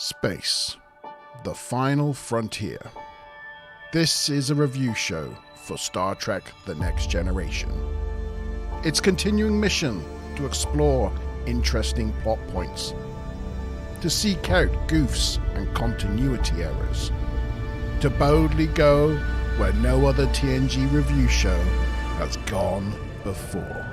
Space, the final frontier. This is a review show for Star Trek The Next Generation. Its continuing mission to explore interesting plot points, to seek out goofs and continuity errors, to boldly go where no other TNG review show has gone before.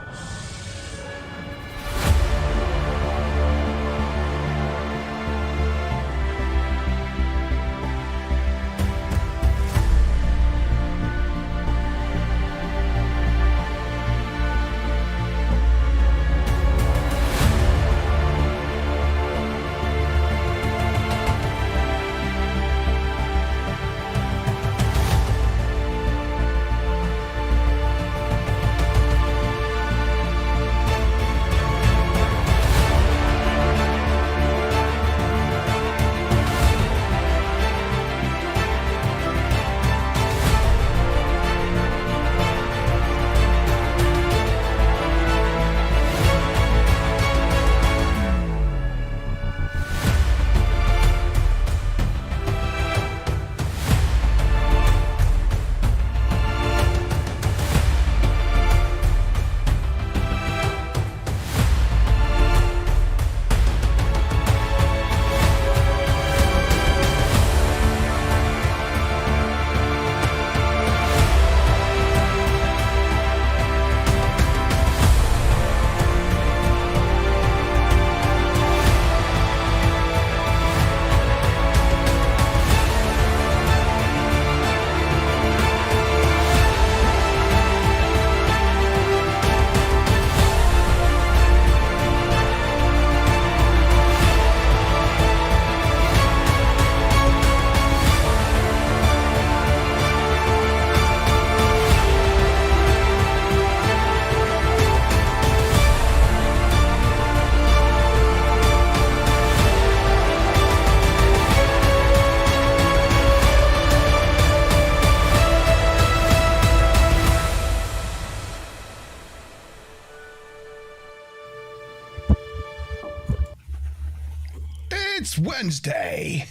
It's Wednesday.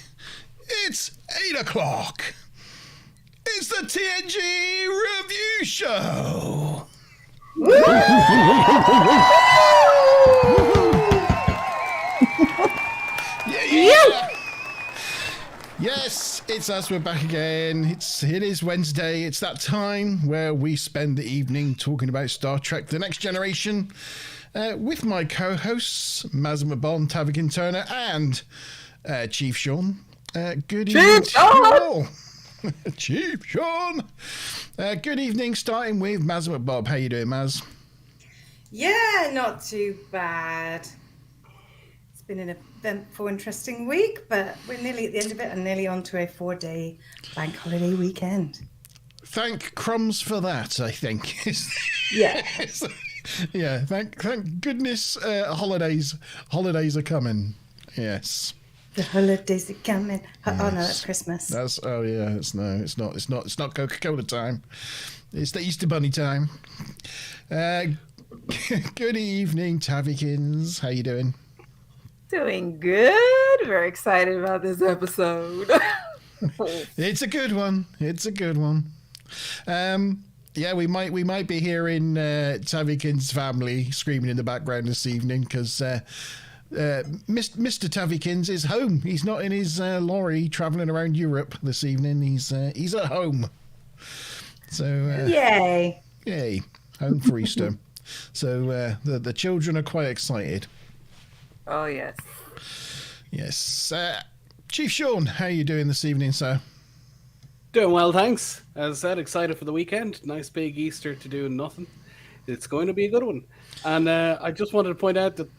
It's 8 o'clock. It's the TNG review show. Yeah. Yes, it's us. We're back again. It is Wednesday. It's that time where we spend the evening talking about Star Trek: The Next Generation. With my co-hosts, Mazma Bond, Tavikin Turner, and Chief Sean. Good evening to you all. Chief Sean. Good evening, starting with Mazma Bob. How you doing, Maz? Yeah, not too bad. It's been an eventful, interesting week, but we're nearly at the end of it and nearly on to a 4-day bank holiday weekend. Thank crumbs for that, I think. Yeah. Yeah, thank goodness holidays are coming. Yes. The holidays are coming. Yes. Oh no, that's Christmas. It's not Coca-Cola time. It's the Easter Bunny time. Good evening, Tavikins. How you doing? Doing good. Very excited about this episode. It's a good one. Yeah, we might be hearing Tavikin's family screaming in the background this evening because Mr. Tavikins is home. He's not in his lorry traveling around Europe this evening. He's at home. So yay! Home for Easter. So the children are quite excited. Oh yes. Yes. Chief Sean, how are you doing this evening, sir? Doing well, thanks. As I said, excited for the weekend. Nice big Easter to do nothing. It's going to be a good one. And I just wanted to point out that,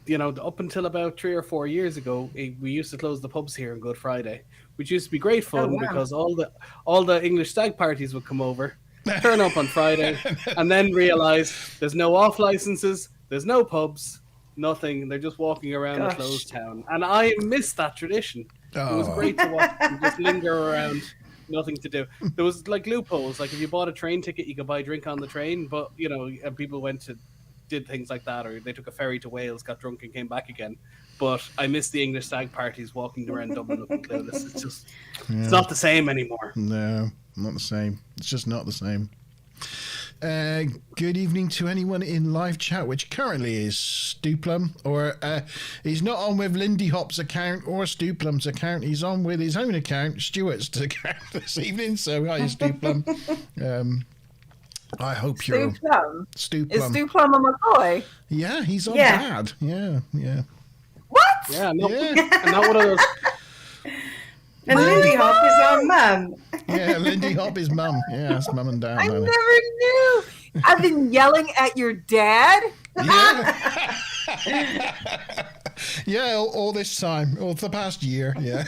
up until about 3 or 4 years ago, we used to close the pubs here on Good Friday, which used to be great fun because all the English stag parties would come over, turn up on Friday, and then realize there's no off licenses, there's no pubs, nothing. They're just walking around a closed town. And I miss that tradition. It was great to watch them just linger around. Nothing to do. There was like loopholes. Like if you bought a train ticket, you could buy a drink on the train. But and people did things like that, or they took a ferry to Wales, got drunk, and came back again. but I miss the English stag parties walking around Dublin looking clueless. It's just, it's not the same anymore. No, not the same. It's just not the same. Good evening to anyone in live chat, which currently is Stuplum, or he's not on with Lindy Hop's account or Stuplum's account. He's on with his own account, Stuart's account this evening. So hi, Stuplum. I hope you're Stuplum. Stuplum. Is Stuplum a McCoy? Yeah, he's on Yeah. Dad. Yeah. What? Yeah, not, Yeah. and not one of those. And Lindy Hop is our mum. Yeah, Lindy Hop is mum. Yeah, it's mum and dad. I man. never knew. I've been yelling at your dad. Yeah. Yeah, all this time, all the past year. Yeah.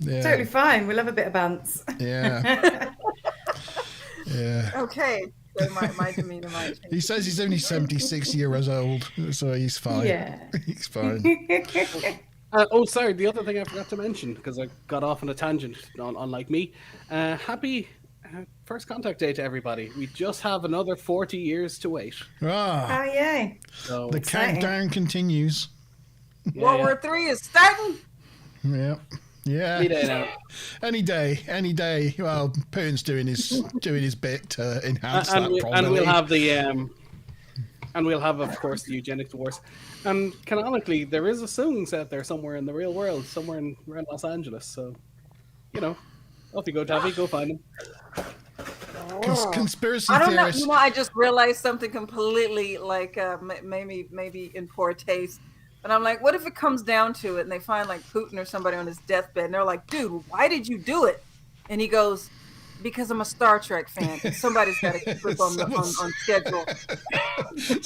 Yeah. Totally fine. We love a bit of bounce. Yeah. Yeah. Okay. So my demeanor might change. He says he's only 76 years old, so he's fine. Yeah. He's fine. Sorry, the other thing I forgot to mention, because I got off on a tangent, unlike me. Happy First Contact Day to everybody. We just have another 40 years to wait. Ah, Oh, yay. So, the exciting. countdown continues. World War III is starting. Yeah. Yeah. Any day now. Any day. Well, Putin's doing his bit to enhance that probability. And we'll have the and we'll have, of course, the eugenics wars. And canonically, there is a song set there somewhere in the real world, somewhere around Los Angeles. So, off you go, Tavi. Go find him. Conspiracy I don't know. theorists. I just realized something completely like maybe in poor taste. And I'm like, what if it comes down to it and they find like Putin or somebody on his deathbed and they're like, dude, why did you do it? And he goes, because I'm a Star Trek fan. And somebody's got to keep it on schedule.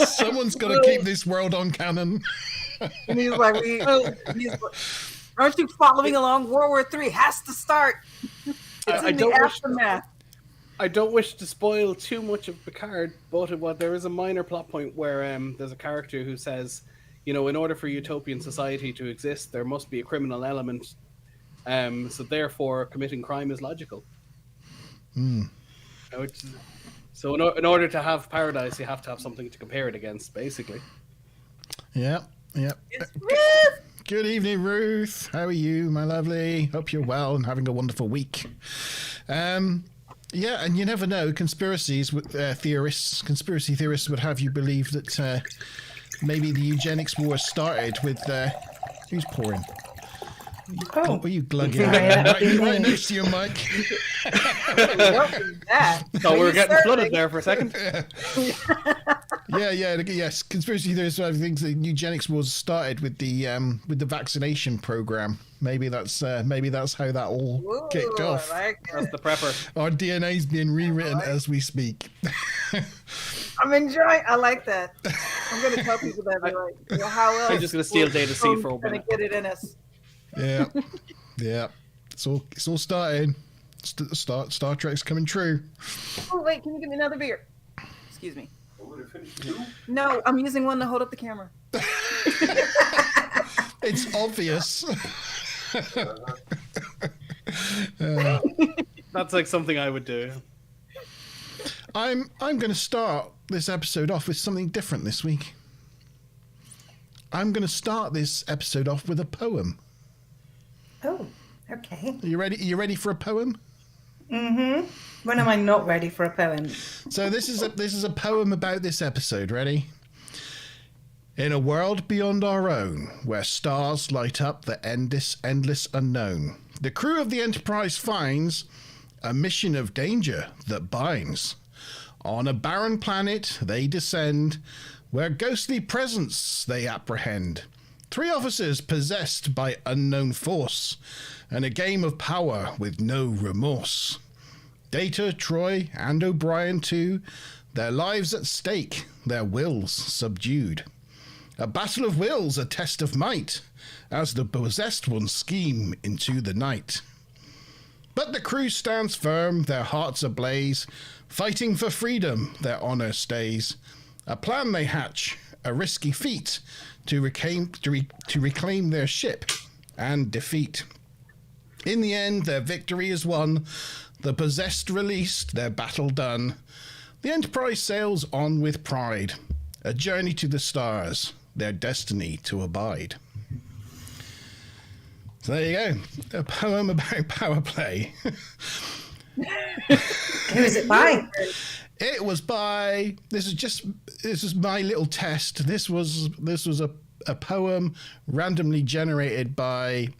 Someone's got to keep this world on canon. And he's like, aren't you following along? World War III has to start. It's in the aftermath. I don't wish to spoil too much of Picard, but there is a minor plot point where there's a character who says, in order for utopian society to exist, there must be a criminal element. So therefore, committing crime is logical. So in order to have paradise, you have to have something to compare it against, basically. Yeah. It's Ruth. Good evening, Ruth. How are you, my lovely? Hope you're well and having a wonderful week. Yeah, and you never know. Conspiracy theorists would have you believe that maybe the eugenics war started with who's pouring? Oh, Were you glugging right next to your mic? What was that? So we were getting flooded there for a second. Yes. Conspiracy theorists think the eugenics was started with the vaccination program. Maybe that's how that all kicked off. I like That's the prepper. Our DNA's being rewritten as we speak. I'm enjoying. I like that. I'm going to tell people that. Be like, well, how else? I'm just going to steal Data C for a Going to minute. get it in us. Yeah. It's all started. Star Trek's coming true. Oh wait, can you give me another beer? Excuse me. No, I'm using one to hold up the camera. It's obvious. That's like something I would do. I'm going to start this episode off with something different this week. I'm going to start this episode off with a poem. Oh, okay. Are you ready? Are you ready for a poem? Mm-hmm. When am I not ready for a poem? So this is a poem about this episode. Ready? In a world beyond our own, where stars light up the endless unknown, the crew of the Enterprise finds a mission of danger that binds. On a barren planet they descend, where ghostly presence they apprehend. 3 officers possessed by unknown force, and a game of power with no remorse. Data, Troy, and O'Brien too, their lives at stake, their wills subdued. A battle of wills, a test of might, as the possessed ones scheme into the night. But the crew stands firm, their hearts ablaze, fighting for freedom, their honor stays. A plan they hatch, a risky feat, to reclaim their ship and defeat. In the end, their victory is won, the possessed released, their battle done. The Enterprise sails on with pride, A journey to the stars, their destiny to abide. So there you go. A poem about power play. Who is it by? It was by. This is my little test. This was a poem randomly generated by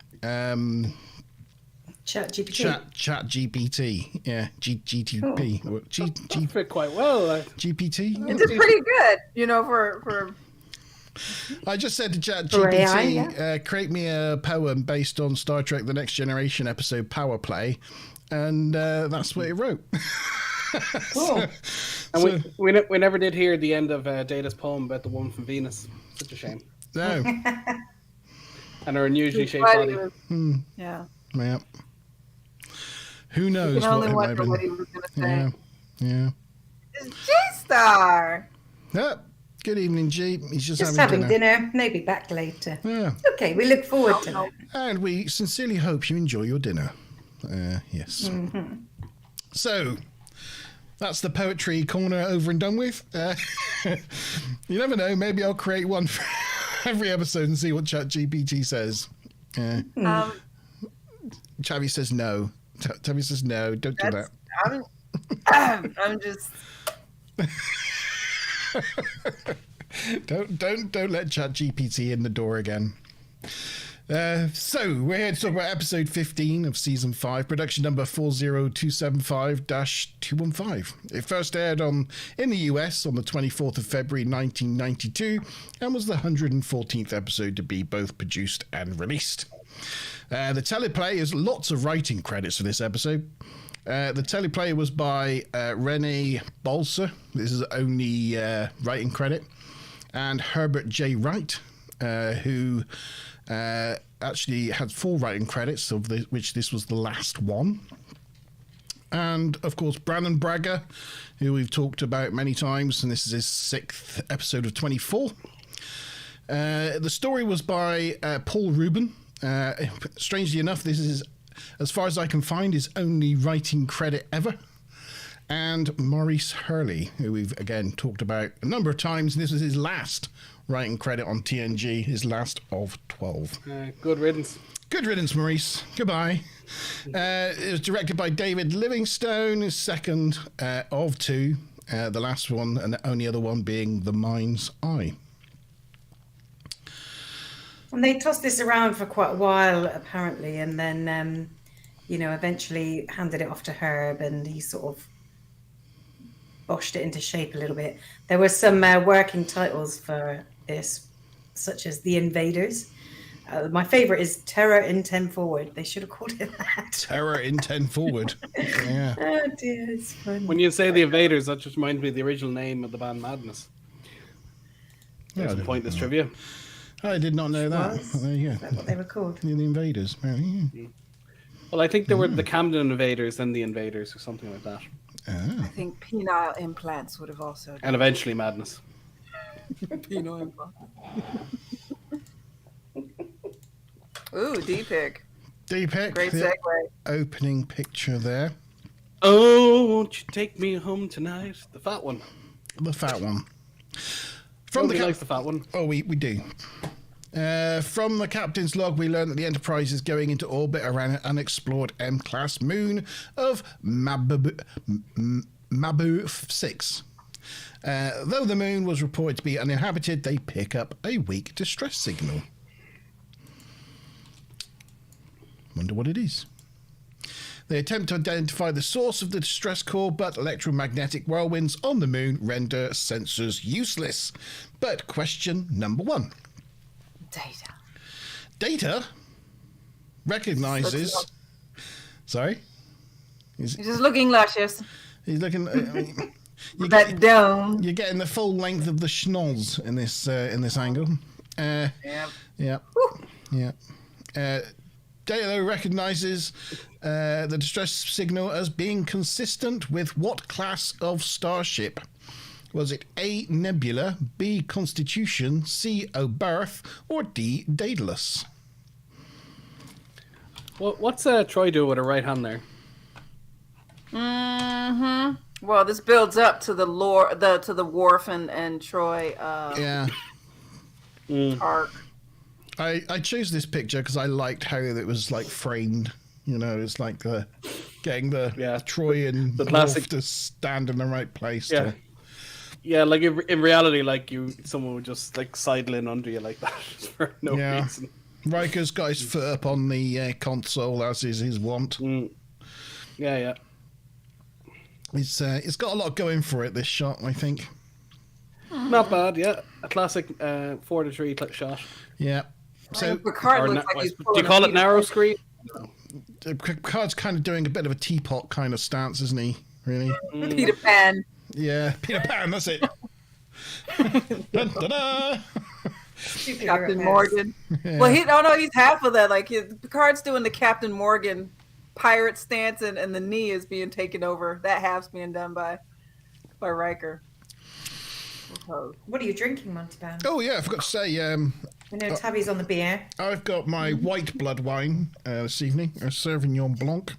ChatGPT. ChatGPT. Yeah, GTP. Cool. Fit quite well. GPT. It did pretty good, you know, for I just said to AI, ChatGPT, create me a poem based on Star Trek: The Next Generation episode Power Play, and that's what it wrote. Cool. And we never did hear the end of Data's poem about the woman from Venus. Such a shame. No. And her unusually shaped body. Yeah. Yeah. Who knows? You can only what it wonder might what have he was going to been. say. Yeah. It's G-Star. Yeah. Good evening, G. He's Just having dinner. Maybe back later. Yeah. Okay, we look forward to that. And we sincerely hope you enjoy your dinner. Yes. Mm-hmm. So, that's the poetry corner over and done with. You never know. Maybe I'll create one for every episode and see what ChatGPT says. Chavi says no. Chavi says no. Don't do that. I'm just. Don't let ChatGPT in the door again. So we're here to talk about episode 15 of season 5, production number 40275-215. It first aired in the US on the 24th of February 1992 and was the 114th episode to be both produced and released. The teleplay is lots of writing credits for this episode. The teleplay was by Renee Balser. This is the only writing credit. And Herbert J. Wright, who actually had 4 writing credits, of which this was the last one. And, of course, Brandon Braga, who we've talked about many times, and this is his 6th episode of 24. The story was by Paul Rubin. Strangely enough, this is, as far as I can find, his only writing credit ever. And Maurice Hurley, who we've again talked about a number of times. This was his last writing credit on TNG, his last of 12. Good riddance. Good riddance, Maurice. Goodbye. It was directed by David Livingstone, his second of 2. The last one and the only other one being The Mind's Eye. And they tossed this around for quite a while, apparently, and then, eventually handed it off to Herb, and he sort of boshed it into shape a little bit. There were some working titles for this, such as The Invaders. My favourite is Terror in 10 Forward. They should have called it that. Terror in 10 Forward. Yeah. Oh dear, it's fun. When you say The Invaders, that just reminds me of the original name of the band Madness. There's a pointless trivia. I did not know that. There you go. Is that what they were called? The Invaders. Yeah. Well, I think they were the Camden Invaders, then the Invaders, or something like that. I think penile implants would have also. And eventually Madness. Penile implants. Ooh, D-Pick. D-Pick. Great the segue. Opening picture there. Oh, won't you take me home tonight? The fat one. The fat one. Nobody likes the fat one. Oh, we do. From the captain's log, we learn that the Enterprise is going into orbit around an unexplored M-class moon of Mabu 6. Though the moon was reported to be uninhabited, they pick up a weak distress signal. Wonder what it is. They attempt to identify the source of the distress call, but electromagnetic whirlwinds on the moon render sensors useless. But question number 1. Data recognizes... Sorry? He's just looking luscious. He's looking... That dome. You're getting the full length of the schnoz in this angle. Yeah. Data recognizes the distress signal as being consistent with what class of starship? Was it A, Nebula, B, Constitution, C, Oberth, or D, Daedalus? What's Troy do with her right hand there? Mm-hmm. Well, this builds up to the lore, to the Worf and Troy Yeah. arc. I chose this picture because I liked how it was like framed. You know, it's like getting the Troy and the Worf classic to stand in the right place. Yeah. Yeah, like in reality, like someone would just like sidle in under you like that for no reason. Riker's got his foot up on the console, as is his wont. Yeah. It's got a lot going for it, this shot, I think. Not bad, yeah. A classic 4:3 shot. Yeah. So Picard looks like he's do you call it narrow screen? Picard's kind of doing a bit of a teapot kind of stance, isn't he? Really? Peter Pan. Yeah, Peter Pan, that's it. Dun, dun, dun. Captain Morgan. Yeah. Well, he's half of that. Like Picard's doing the Captain Morgan pirate stance, and the knee is being taken over. That half's being done by Riker. What are you drinking, Monteban? Oh yeah, I forgot to say. I know Tabby's on the beer. I've got my white blood wine this evening, a Sauvignon Blanc.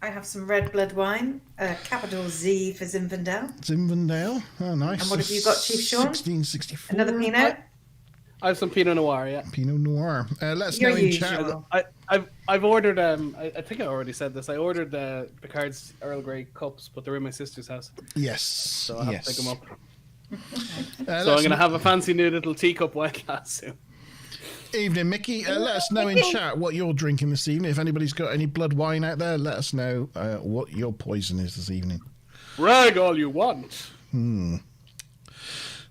I have some red blood wine, capital Z for Zinfandel. Zinfandel, oh nice. And what have you got, Chief Sean? 1664. Another Pinot? I have some Pinot Noir, yeah. Pinot Noir. Let us Your know in usual. chat. I've ordered. I think I already said this. I ordered Picard's Earl Grey cups, but they're in my sister's house, Yes. so I have to pick them up. So I'm going to have a fancy new little teacup wine glass soon. Evening, Mickey. Let us know in chat what you're drinking this evening. If anybody's got any blood wine out there, let us know what your poison is this evening. Brag all you want.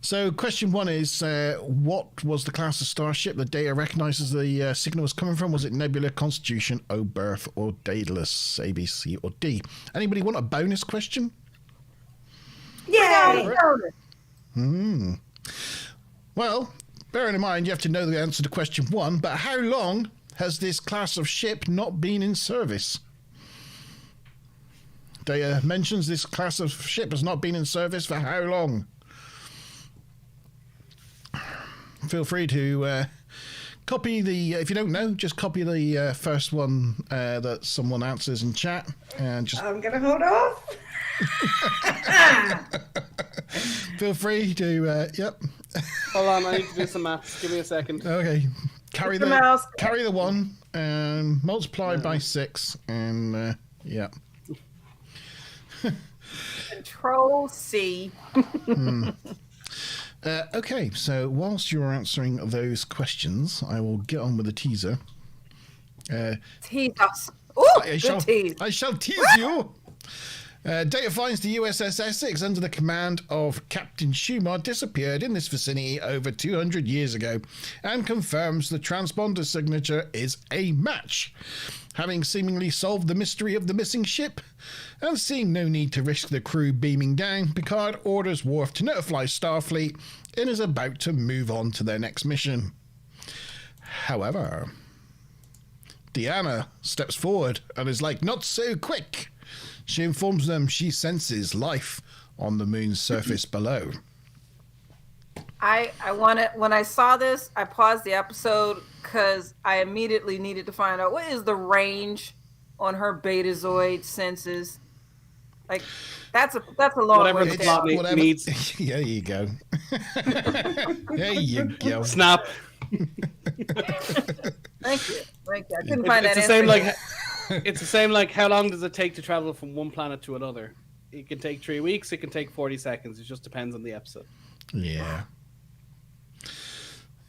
So, question one is, what was the class of starship the data recognizes the signal was coming from? Was it Nebula, Constitution, Oberth, or Daedalus, A, B, C, or D? Anybody want a bonus question? Yay! Well, bearing in mind you have to know the answer to question one, but how long has this class of ship not been in service? Data mentions this class of ship has not been in service for how long? Feel free to copy the, if you don't know, just copy the first one that someone answers in chat. And just I'm going to hold off. feel free to, yep. Hold on, I need to do some maths. Give me a second. Okay. Carry the mouse. Carry the one and multiply by 6 and, yeah. Control C. Okay, so whilst you're answering those questions, I will get on with the teaser. Tease us. Ooh, good tease. I shall tease you. Data finds the USS Essex under the command of Captain Schumer disappeared in this vicinity over 200 years ago and confirms the transponder signature is a match. Having seemingly solved the mystery of the missing ship and seeing no need to risk the crew beaming down, Picard orders Worf to notify Starfleet and is about to move on to their next mission. However, Deanna steps forward and is like, not so quick. She informs them she senses life on the moon's surface below. I wanted, when I saw this, I paused the episode because I immediately needed to find out what is the range on her Betazoid senses. Like that's a long Whatever way the to plot go. needs. There you go. There you go. Snap. Thank you. I couldn't find It's that the same answer. it's the same like how long does it take to travel from one planet to another? It can take 3 weeks. It can take 40 seconds. It just depends on the episode. Yeah.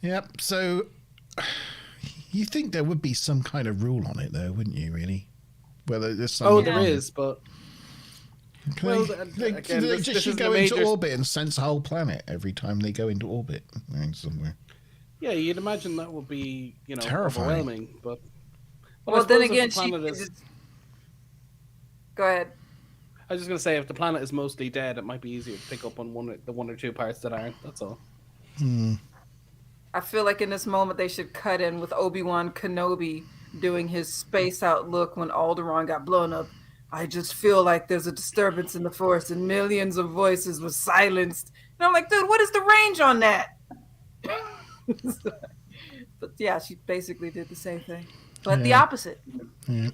Yep. So you think there would be some kind of rule on it, though, wouldn't you? Really? Whether there's some. Oh, there is, but well, they again, this just should is go the into major. orbit and sense a whole planet every time they go into orbit somewhere. Yeah, you'd imagine that would be Terrifying. overwhelming, but Well, I then suppose if again, the planet is. Go ahead. I was just gonna say, if the planet is mostly dead, it might be easier to pick up on the one or two parts that aren't. That's all. I feel like in this moment they should cut in with Obi-Wan Kenobi doing his space out look when Alderaan got blown up. I just feel like there's a disturbance in the force and millions of voices were silenced. And I'm like, dude, what is the range on that? But yeah, she basically did the same thing, but the opposite. Yeah.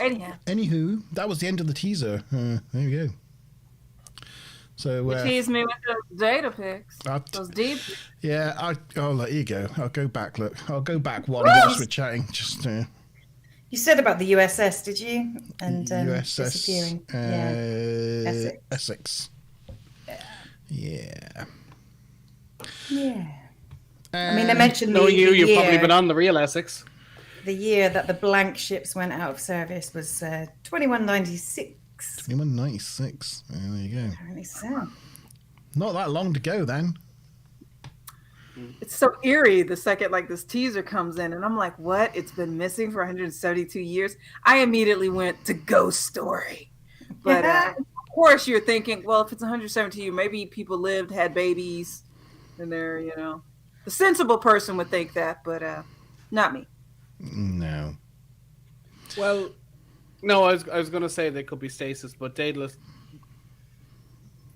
Anyhow, Anywho, that was the end of the teaser. There you go. So you teased me with those data pics. Those deep. Yeah, look, here you go. I'll go back. Look, I'll go back whilst we're chatting. Just You said about the USS, did you? And USS disappearing. Essex. Yeah. Yeah. I mean, they mentioned Knowing you've year, probably been on the real Essex. The year that the blank ships went out of service was 2196. 2196. There you go. Apparently so. Not that long to go then. It's so eerie the second like this teaser comes in, and I'm like, what? It's been missing for 172 years. I immediately went to Ghost Story. But of course you're thinking, well, if it's 172 years, maybe people lived, had babies, and they're, the sensible person would think that, but not me. No. Well, no, I was going to say they could be stasis, but Daedalus.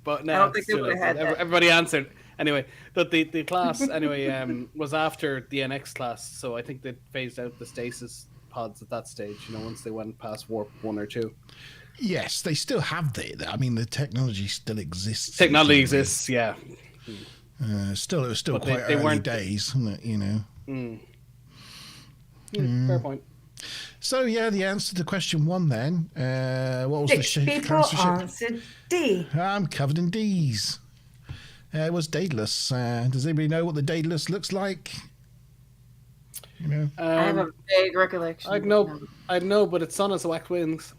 But no, I don't think they would have had that. Everybody answered. Anyway, that the class was after the NX class, so I think they phased out the stasis pods at that stage. Once they went past warp 1 or 2. Yes, they still have I mean, the technology still exists. Technology exists, yeah. It was still but quite they early weren't days, wasn't it? Fair point. So yeah, the answer to question 1 then. What was 6 the people ship? answered D. I'm covered in D's. It was Daedalus. Does anybody know what the Daedalus looks like? I have a vague recollection. I'd know, but its son has whacked wings.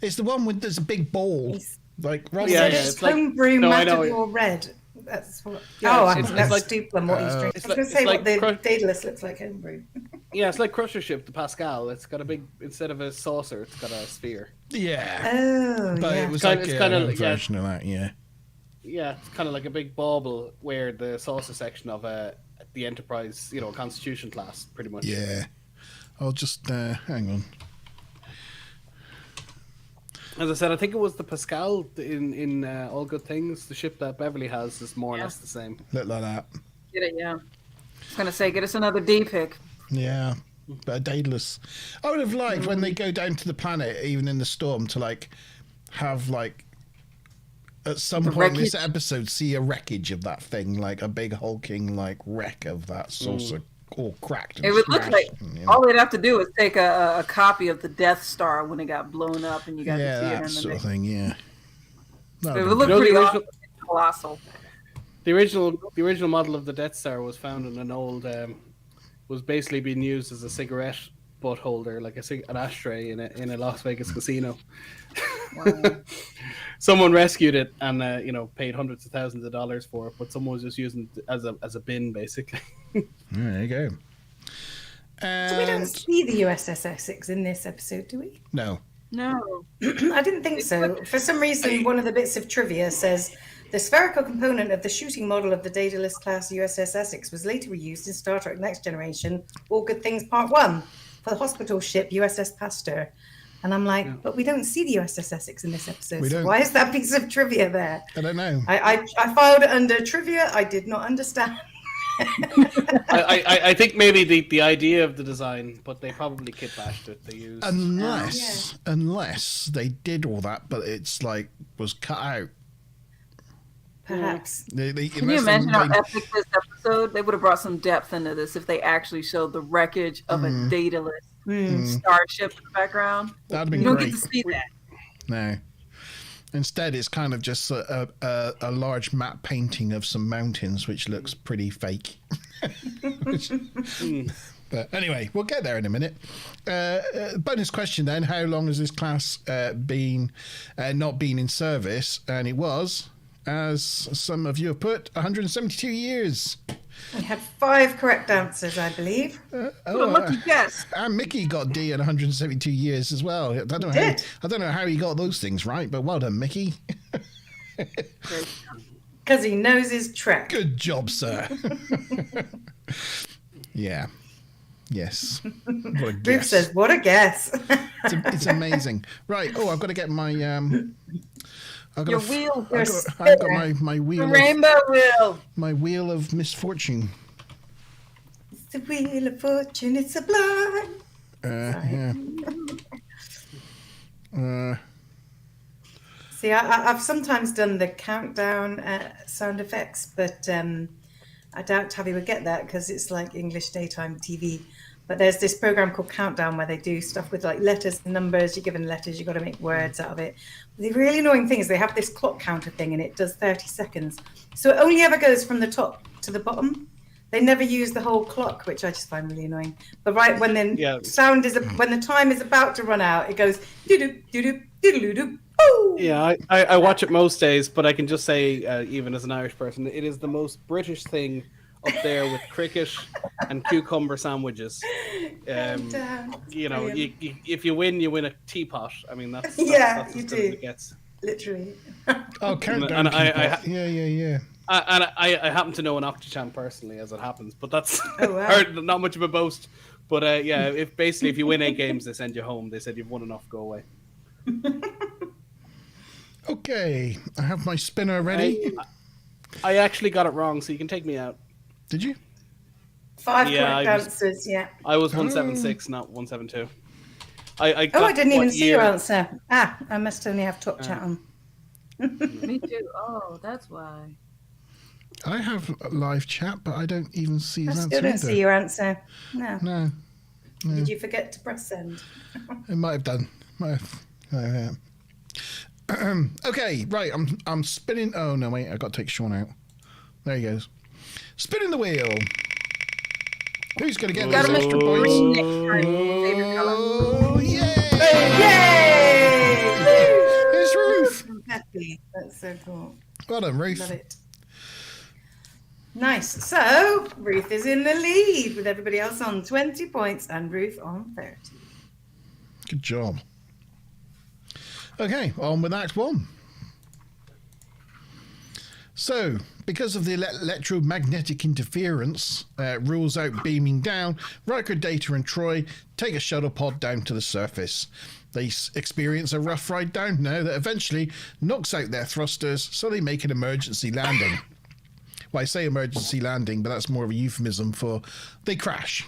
It's the one with there's a big ball, like rather Yeah, than it's homebrew Matador Red. That's what. I think that's like, stupid on what he's drinking. I was going to say what the Daedalus looks like homebrew. Yeah, it's like Crusher Ship, the Pascal. It's got a big, instead of a saucer, it's got a sphere. Yeah. Oh, but yeah. it was it's kind of version of that, yeah. Yeah, it's kind of like a big bauble where the saucer section of the Enterprise, Constitution class, pretty much. Yeah. I'll just hang on. As I said, I think it was the Pascal in All Good Things. The ship that Beverly has is more or less the same. Look like that. Get it, yeah. I was going to say, get us another D pick. Yeah. But a Daedalus. I would have liked when they go down to the planet, even in the storm, to have at some point in this episode see a wreckage of that thing, like a big hulking wreck of that saucer all cracked. And it would look like all they'd have to do is take a copy of the Death Star when it got blown up, and you got to see it. That sort of thing. Yeah. It would look pretty awesome. Colossal. The original model of the Death Star was found in an old, was basically being used as a cigarette butt holder, like an ashtray in a Las Vegas casino. Wow. Someone rescued it and paid hundreds of thousands of dollars for it, but someone was just using it as a bin, basically. There you go. So we don't see the USS Essex in this episode, do we? No. I didn't think so. For some reason, one of the bits of trivia says the spherical component of the shooting model of the Daedalus class USS Essex was later reused in Star Trek Next Generation, All Good Things Part 1 for the hospital ship USS Pasteur. And I'm like, but we don't see the USS Essex in this episode. So why is that piece of trivia there? I don't know. I filed it under trivia. I did not understand. I think maybe the idea of the design, but they probably kit bashed it. They used unless they did all that, but it's was cut out. Perhaps. Can you imagine how epic this episode? They would have brought some depth into this if they actually showed the wreckage of a Daedalus starship in the background. That'd be great. You don't great. get to see that. No. Instead, it's kind of just a large matte painting of some mountains, which looks pretty fake. But anyway, we'll get there in a minute. Bonus question then: how long has this class not been in service? And it was, as some of you have put, 172 years. We had 5 correct answers, I believe. Lucky guess. And Mickey got D at 172 years as well. I don't know how he got those things right, but well done, Mickey. Because he knows his Trek. Good job, sir. Yeah. Yes. What a guess. Ruth says, what a guess. It's amazing. Right. Oh, I've got to get my... I've got my wheel. The rainbow wheel. My wheel of misfortune. It's the wheel of fortune. It's sublime. Yeah. See, I've sometimes done the countdown sound effects, but I doubt Tavi would get that because it's like English daytime TV. But there's this program called Countdown where they do stuff with like letters and numbers. You're given letters, you've got to make words out of it. The really annoying thing is they have this clock counter thing and it does 30 seconds. So it only ever goes from the top to the bottom. They never use the whole clock, which I just find really annoying. But right when the sound is, when the time is about to run out, it goes doo-doo, doo-doo, doo-doo-doo. Yeah, I watch it most days, but I can just say, even as an Irish person, it is the most British thing up there with cricket and cucumber sandwiches. You know, if you win a teapot. I mean, that's you as do. good as it gets. Literally. Oh, countdown. Yeah. And I happen to know an Octochan personally, as it happens, but that's not much of a boast. But if you win 8 games, they send you home. They said you've won enough, go away. Okay, I have my spinner ready. I actually got it wrong, so you can take me out. Did you? 5 correct answers, yeah. I was 176, not 172. I didn't even see your answer. I must only have top chat on. Me too. Oh, that's why. I have a live chat, but I don't even see his answer. I still don't see your answer. No. No. Did you forget to press send? It might have done. Okay, right. I'm spinning. Oh no, wait! I got to take Sean out. There he goes. Spinning the wheel. Who's going to get those extra points? Oh, yay! It's Ruth. Happy. That's so cool. Well done, Ruth. Love it. Nice. So Ruth is in the lead with everybody else on 20 points and Ruth on 30. Good job. Okay, on with Act 1. So, because of the electromagnetic interference rules out beaming down, Riker, Data and Troy take a shuttle pod down to the surface. They experience a rough ride down now that eventually knocks out their thrusters, so they make an emergency landing. Well, I say emergency landing, but that's more of a euphemism for they crash.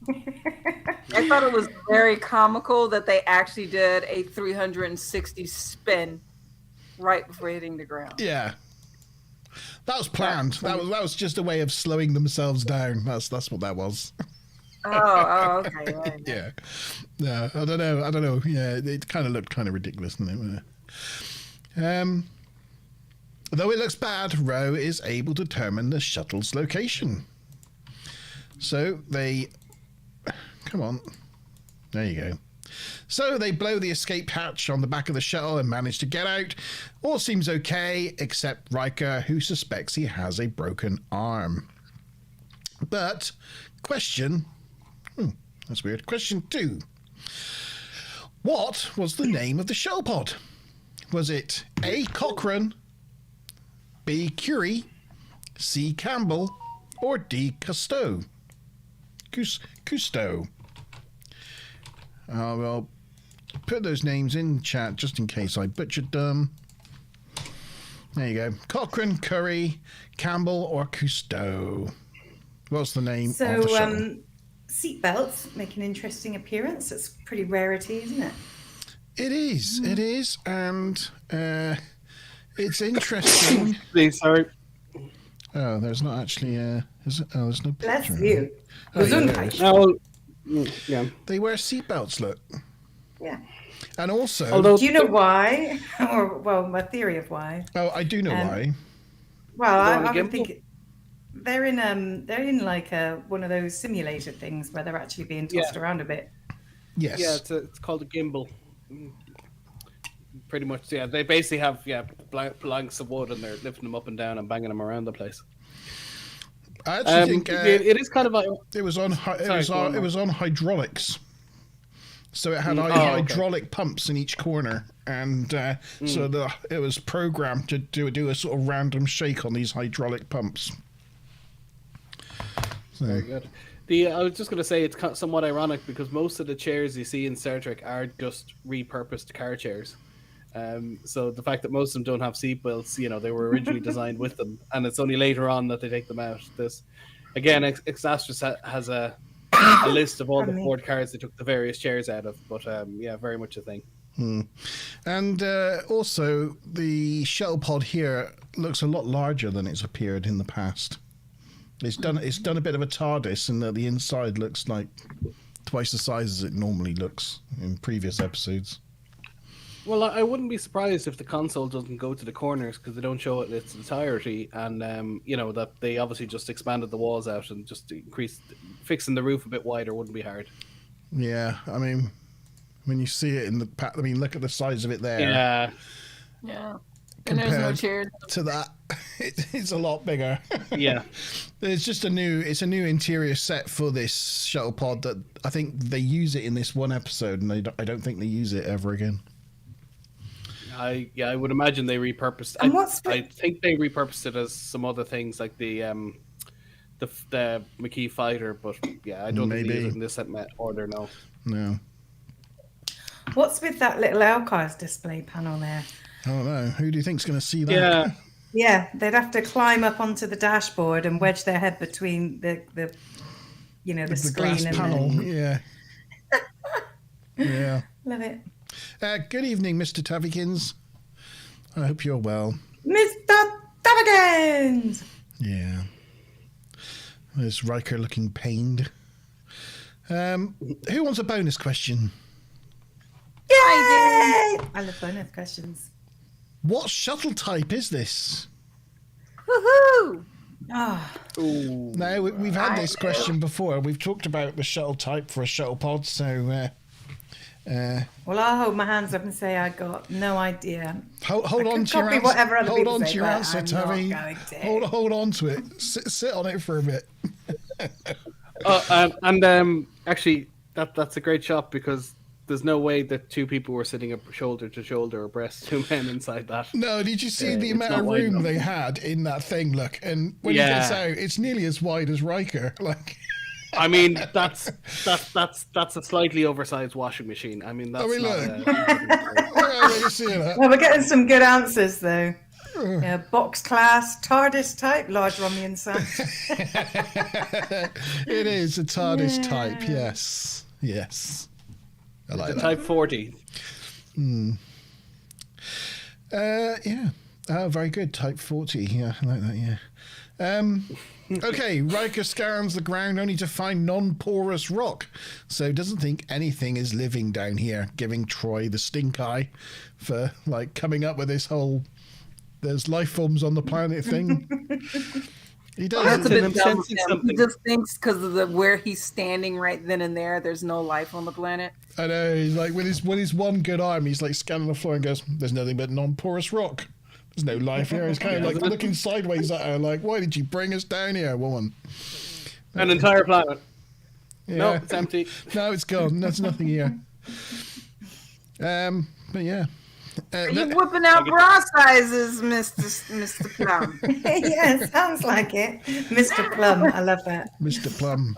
I thought it was very comical that they actually did a 360 spin right before hitting the ground. Yeah. That was planned. That was just a way of slowing themselves down. That's what that was. Oh, okay. Right. Yeah. No, I don't know. Yeah, it kind of looked kind of ridiculous, didn't it? Though it looks bad, Ro is able to determine the shuttle's location. So they... Come on. There you go. So they blow the escape hatch on the back of the shuttle and manage to get out. All seems okay, except Riker, who suspects he has a broken arm. But, question... that's weird. Question 2. What was the name of the shuttle pod? Was it A. Cochrane, B. Curie, C. Campbell, or D. Cousteau? Cousteau. Well, put those names in chat just in case I butchered them. There you go. Cochrane, Curry, Campbell, or Cousteau. What's the name of the shuttle? Seatbelts make an interesting appearance. It's pretty rarity, isn't it? It is. It is. And it's interesting. Please, sorry. Oh, there's not actually there's no picture. Bless you. Yeah. They wear seatbelts, look. Yeah. And also... do you know why? Or, well, my theory of why. Oh, I do know why. Well, I would think they're in like one of those simulator things where they're actually being tossed around a bit. Yes. Yeah, it's called a gimbal. Pretty much, yeah. They basically have planks of wood and they're lifting them up and down and banging them around the place. I actually think it is kind of like it was on hydraulics, so it had hydraulic pumps in each corner, and so it was programmed to do a sort of random shake on these hydraulic pumps. So. Very good. I was just going to say it's somewhat ironic because most of the chairs you see in Star Trek are just repurposed car chairs. So the fact that most of them don't have seatbelts, they were originally designed with them, and it's only later on that they take them out. This, again, Exastris has a list of all the Ford cars they took the various chairs out of, but very much a thing. And also, the shuttle pod here looks a lot larger than it's appeared in the past. It's done a bit of a TARDIS, and the inside looks like twice the size as it normally looks in previous episodes. Well, I wouldn't be surprised if the console doesn't go to the corners because they don't show it in its entirety, and that they obviously just expanded the walls out and just fixing the roof a bit wider wouldn't be hard. Yeah, I mean, when you see it in the look at the size of it there. Yeah. Yeah. And there's no chairs. To that, it's a lot bigger. Yeah. It's a new interior set for this shuttle pod that I think they use it in this one episode, and I don't think they use it ever again. I would imagine they repurposed. And I think they repurposed it as some other things like the McKee fighter, but yeah, I don't think they use it in this order. No. What's with that little archives display panel there? I don't know. Who do you think's going to see that? Yeah, they'd have to climb up onto the dashboard and wedge their head between the screen glass and panel. the... Yeah. Yeah. Love it. Good evening, Mr. Tavikins. I hope you're well. Mr. Tabagans! Yeah. There's Riker looking pained. Who wants a bonus question? Yay! I love bonus questions. What shuttle type is this? Woohoo! Oh, Now, we've had this question before. We've talked about the shuttle type for a shuttle pod, so... well, I'll hold my hands up and say I got no idea. Hold on to your answer. Whatever other hold on say, to your answer, Tavi. Hold on to it. Sit on it for a bit. Actually, that's a great shot because there's no way that two people were sitting up shoulder to shoulder abreast, two men inside that. No, did you see the amount of room they had in that thing? Look, and when he gets out, it's nearly as wide as Riker. Like, I mean, that's a slightly oversized washing machine. I mean, that's look. Well, we're getting some good answers though. Yeah, box class, TARDIS type, large on the inside. It is a TARDIS type. Yes. I like that. Type 40. Yeah. Oh, very good. Type 40. Yeah, I like that. Yeah. Okay, Riker scans the ground only to find non-porous rock, so doesn't think anything is living down here, giving Troy the stink eye for coming up with this whole "there's life forms on the planet" thing. He does. That's a bit dumb of him. He just thinks because of where he's standing right then and there's no life on the planet. I know. He's like with his one good arm, he's scanning the floor and goes, "There's nothing but non-porous rock. There's no life here." He's kind of looking sideways at her, like, "Why did you bring us down here, woman?" An entire planet. Yeah. No, it's empty. No, it's gone. There's nothing here. But yeah. You're whipping out bra sizes, Mr. Plum. Yeah, sounds like it. Mr. Plum, I love that. Mr. Plum.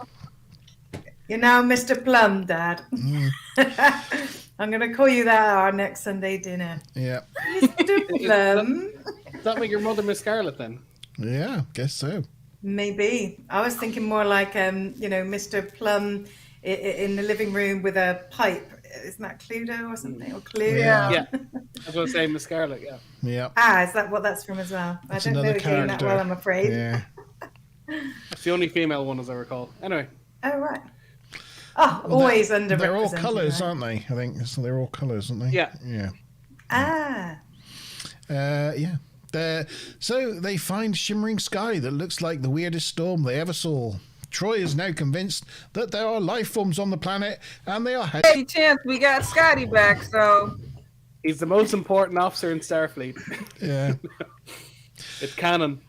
You're now Mr. Plum, Dad. I'm going to call you that at our next Sunday dinner. Yeah. Mr. Plum. Does that make your mother Miss Scarlet then? Yeah, guess so. Maybe. I was thinking more like, Mr. Plum in the living room with a pipe. Isn't that Cluedo or something? Or Clue? Yeah. I was going to say Miss Scarlet, yeah. Yeah. Ah, is that what that's from as well? That's I don't know the game that well, I'm afraid. Yeah. It's the only female one, as I recall. Anyway. Oh, right. Oh, well, always underrepresented. They're all colours, right? aren't they? I think so. They're all colours, aren't they? Yeah. Yeah. Ah. Yeah. So they find shimmering sky that looks like the weirdest storm they ever saw. Troy is now convinced that there are life forms on the planet, and they are. Hey, chance we got Scotty back, so he's the most important officer in Starfleet. Yeah. It's canon.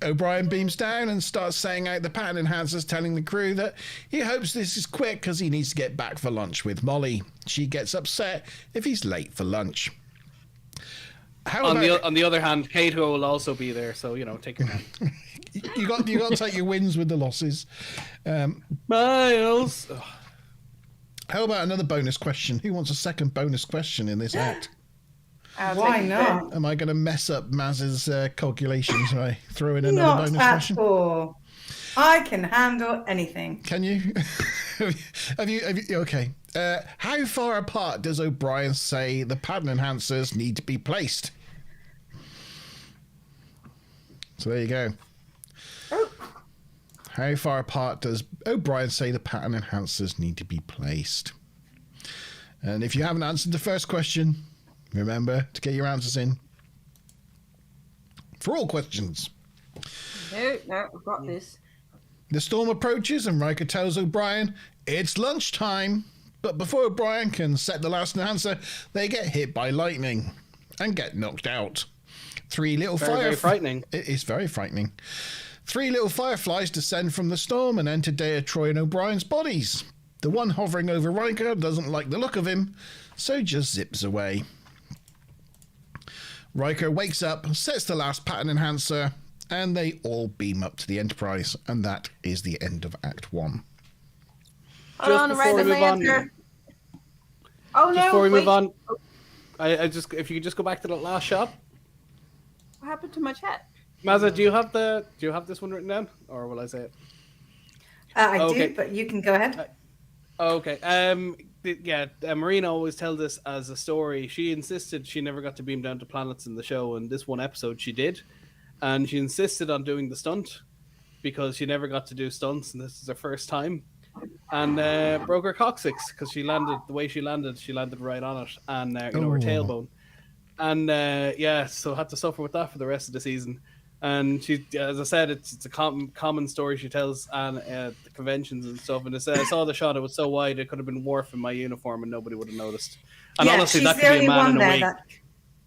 O'Brien beams down and starts saying out the pattern enhancers, telling the crew that he hopes this is quick because he needs to get back for lunch with Molly. She gets upset if he's late for lunch. On the other hand, Kato will also be there, so take your time. you got to take your wins with the losses. Miles. How about another bonus question? Who wants a second bonus question in this act? Why not? Am I going to mess up Maz's calculations by throwing another bonus question? I can handle anything. Can you? have you? Okay. How far apart does O'Brien say the pattern enhancers need to be placed? So there you go. How far apart does O'Brien say the pattern enhancers need to be placed? And if you haven't answered the first question, remember to get your answers in for all questions. No, I've got this. The storm approaches and Riker tells O'Brien it's lunchtime. But before O'Brien can set the last enhancer, they get hit by lightning and get knocked out. Very frightening. It is very frightening. 3 little fireflies descend from the storm and enter Data, Troy and O'Brien's bodies. The one hovering over Riker doesn't like the look of him, so just zips away. Riker wakes up, sets the last pattern enhancer, and they all beam up to the Enterprise, and that is the end of Act 1. Hold on, before we move on, Oh no! before we wait. move on, I just if you could just go back to that last shot. What happened to my chat? Mazza, do you have this one written down, or will I say it? I Okay. do, but you can go ahead. Okay. Marina always tells this as a story. She insisted she never got to beam down to planets in the show, and this one episode she did, and she insisted on doing the stunt because she never got to do stunts, and this is her first time, and broke her coccyx because she landed right on it, and her tailbone, and so had to suffer with that for the rest of the season. And she, as I said, it's a common story she tells and the conventions and stuff. And I saw the shot; it was so wide, it could have been Worf in my uniform, and nobody would have noticed. And honestly, that could be a man in a wig.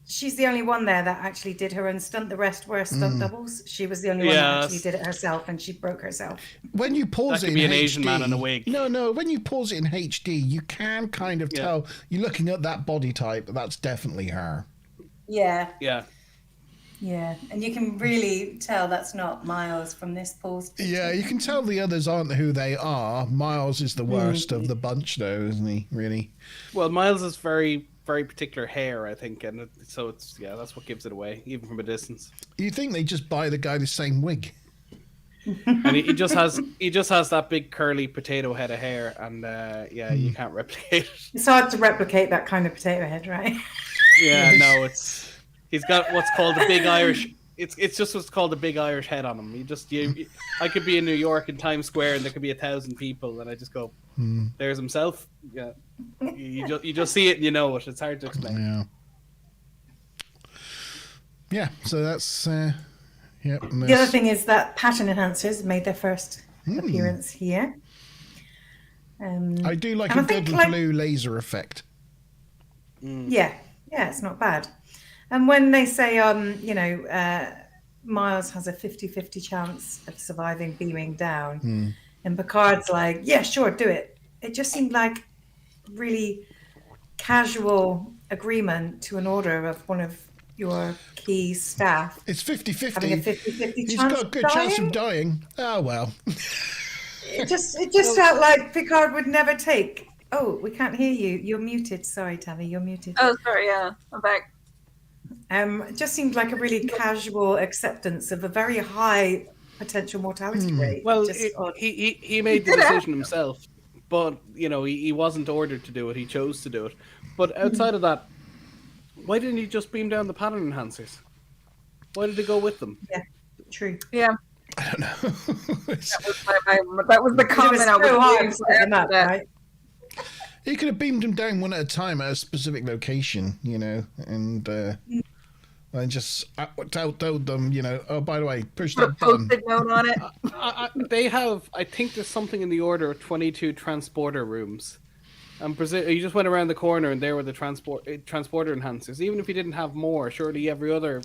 She's the only one there that actually did her own stunt. The rest were stunt doubles. She was the only one that actually did it herself, and she broke herself. When you pause That it could in be an HD, Asian man in a wig. No. When you pause it in HD, you can kind of tell. You're looking at that body type. That's definitely her. Yeah. Yeah. And you can really tell that's not Miles from this pause. Yeah, you can tell the others aren't who they are. Miles is the worst of the bunch, though, isn't he? Really. Well, Miles is very, very particular hair, I think, and so that's what gives it away, even from a distance. You think they just buy the guy the same wig? And he just has that big curly potato head of hair, and you can't replicate it. It's hard to replicate that kind of potato head, right? Yeah, no, he's got what's called a big Irish. It's just what's called a big Irish head on him. I could be in New York in Times Square, and there could be 1,000 people, and I just go, "There's himself." Yeah, you just see it and you know it. It's hard to explain. Yeah. So that's The other thing is that pattern enhancers made their first appearance here. I do like a good blue laser effect. Yeah, it's not bad. And when they say, Miles has a 50-50 chance of surviving beaming down, and Picard's like, yeah, sure, do it. It just seemed like really casual agreement to an order of one of your key staff. It's 50-50. Having a 50-50 chance. He's got a good chance of dying. Oh, well. It just felt like Picard would never take. Oh, we can't hear you. You're muted. Sorry, Tavi, you're muted. Oh, sorry. Yeah, I'm back. It just seemed like a really casual acceptance of a very high potential mortality rate. Well, Just odd. he made the decision himself, but he wasn't ordered to do it. He chose to do it. But outside of that, why didn't he just beam down the pattern enhancers? Why did he go with them? Yeah, true. Yeah, I don't know. that was the comment I was hard doing. to them up, right? He could have beamed them down one at a time at a specific location, and just told them, oh, by the way, push Put a that button. post-it note on it. They have, I think there's something in the order of 22 transporter rooms. And you just went around the corner and there were the transporter enhancers. Even if you didn't have more, surely every other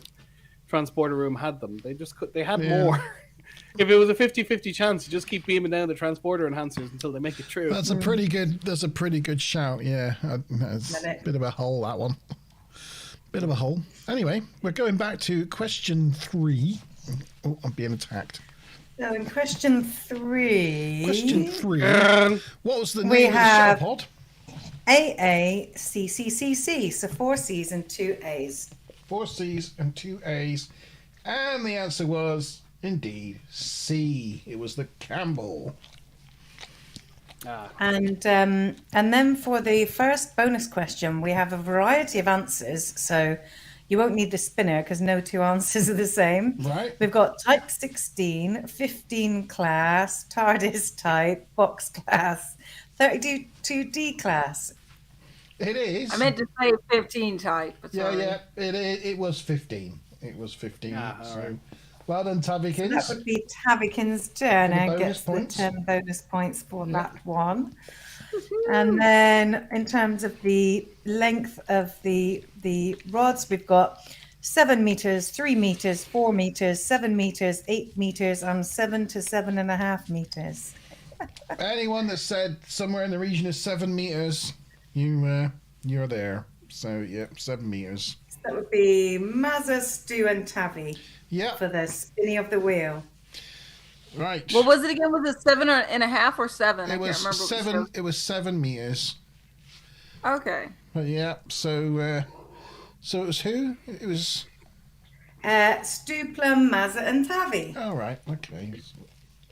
transporter room had them. They had more. If it was a 50-50 chance, you just keep beaming down the transporter enhancers until they make it true. That's a pretty good shout, yeah. That's a bit of a hole, that one. Bit of a hole. Anyway, we're going back to question 3. Oh, I'm being attacked. So in question 3... What was the name of the shell pod? AACCCC, so 4 C's and 2 A's. 4 C's and 2 A's. And the answer was Indeed. C. It was the Campbell. And then for the first bonus question, we have a variety of answers. So you won't need the spinner because no two answers are the same. Right. We've got type 16, 15 class, TARDIS type, box class, 32D class. It is. I meant to say 15 type. But Yeah, sorry. yeah. It was 15. It was 15. All So, right. well done, Tabbykins. That would be Tavikin's turn For the and bonus gets points. the 10 bonus points for that one. And then in terms of the length of the rods, we've got 7 meters, 3 meters, 4 meters, 7 meters, 8 meters, and 7 to 7.5 meters. Anyone that said somewhere in the region of 7 meters, you're there. So, yeah, 7 meters. That would be Mazza, Stu, and Tavi Yeah, for the spinning of the wheel. right. What was it again? Was it 7.5 or 7? I It can't was remember. 7. It was 7 meters. Okay. But yeah, so it was who? It was. Stu, Plum, Mazza, and Tavi. All right. Okay.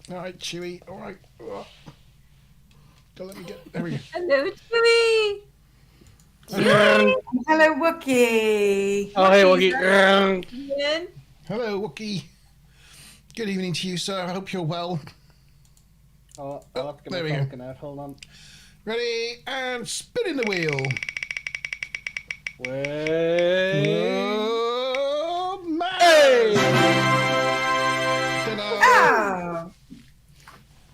All right, Chewy. All right. Don't let me get. There we go. Hello, Chewie. Hello, Wookie. Oh, hey, Woogie. Ian. Hello, Wookie. Good evening to you, sir. I hope you're well. Oh, I'll have to There get we my go. Falcon out. Hold on. Ready and spinning the wheel. Wait. Oh, man! Hey! Oh,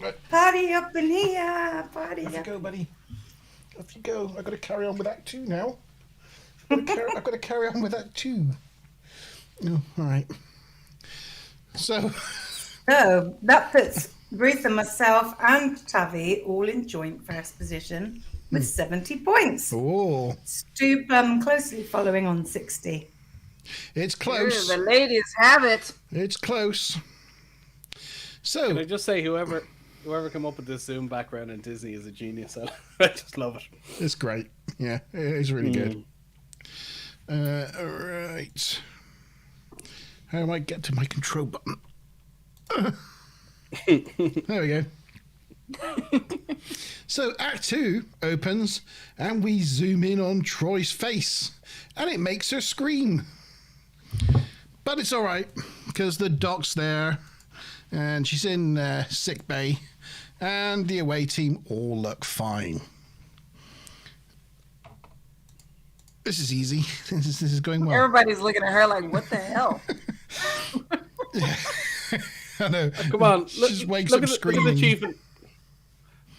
Right. party up in here. Party Off you up. go, buddy. Off you go. I've got to carry on with Act 2 now. I've got to carry on with Act 2. Oh, all right. So, So that puts Ruth and myself and Tavi all in joint first position with 70 points. oh, Stu Plum closely following on 60. it's Ooh, close. the ladies have it. It's close. Can I So, just say, whoever came up with this Zoom background in Disney is a genius. I just love it. it's great. Yeah, it's really good. All right. How do I get to my control button? There we go. So Act 2 opens and we zoom in on Troy's face and it makes her scream. But it's all right because the doc's there and she's in sick bay and the away team all look fine. This is easy. This is going well. Everybody's looking at her like, what the hell? I know. Come on, She look, just wakes look up at the, screaming. Look at the chief.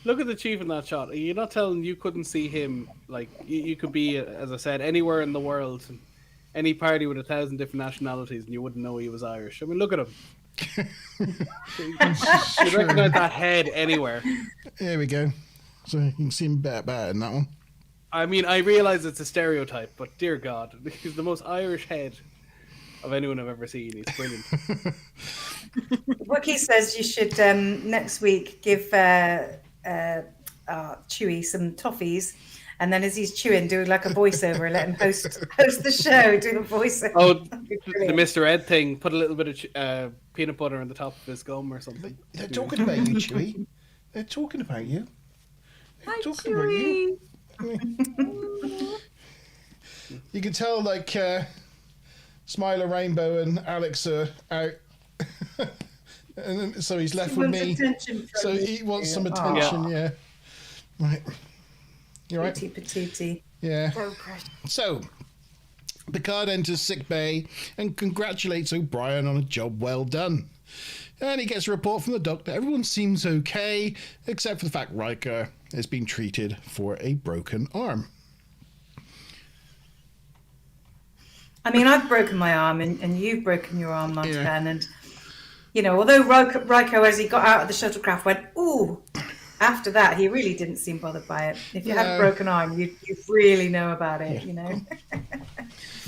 Look at the chief in that shot. You're not telling you couldn't see him. Like you could be, as I said, anywhere in the world, any party with 1,000 different nationalities, and you wouldn't know he was Irish. I mean, look at him. You recognize that head anywhere. There we go. So you can see him better in that one. I mean, I realize it's a stereotype, but dear God, he's the most Irish head of anyone I've ever seen. He's brilliant. Wookie says you should next week give Chewy some toffees, and then as he's chewing, do like a voiceover, let him host the show, do a voiceover. Oh, That'd be the brilliant. Mr. Ed thing. Put a little bit of peanut butter on the top of his gum or something. They're talking about you, Chewy. They're talking about you. They're Hi, talking about you. Chewie. You can tell, like, Smiler Rainbow and Alex are out. And then, so he's left He with wants me. attention from So you. he wants some Aw. attention, yeah. Right. You right? Petite patootie. Yeah. So precious. So, Picard enters sick bay and congratulates O'Brien on a job well done. And he gets a report from the doctor. Everyone seems okay, except for the fact Riker has been treated for a broken arm. I mean, I've broken my arm, and you've broken your arm, Mark Yeah. Ben, and you know, although Riker, as he got out of the shuttlecraft, went, "Ooh." After that, he really didn't seem bothered by it. If you had No. a broken arm, you really know about it, you know.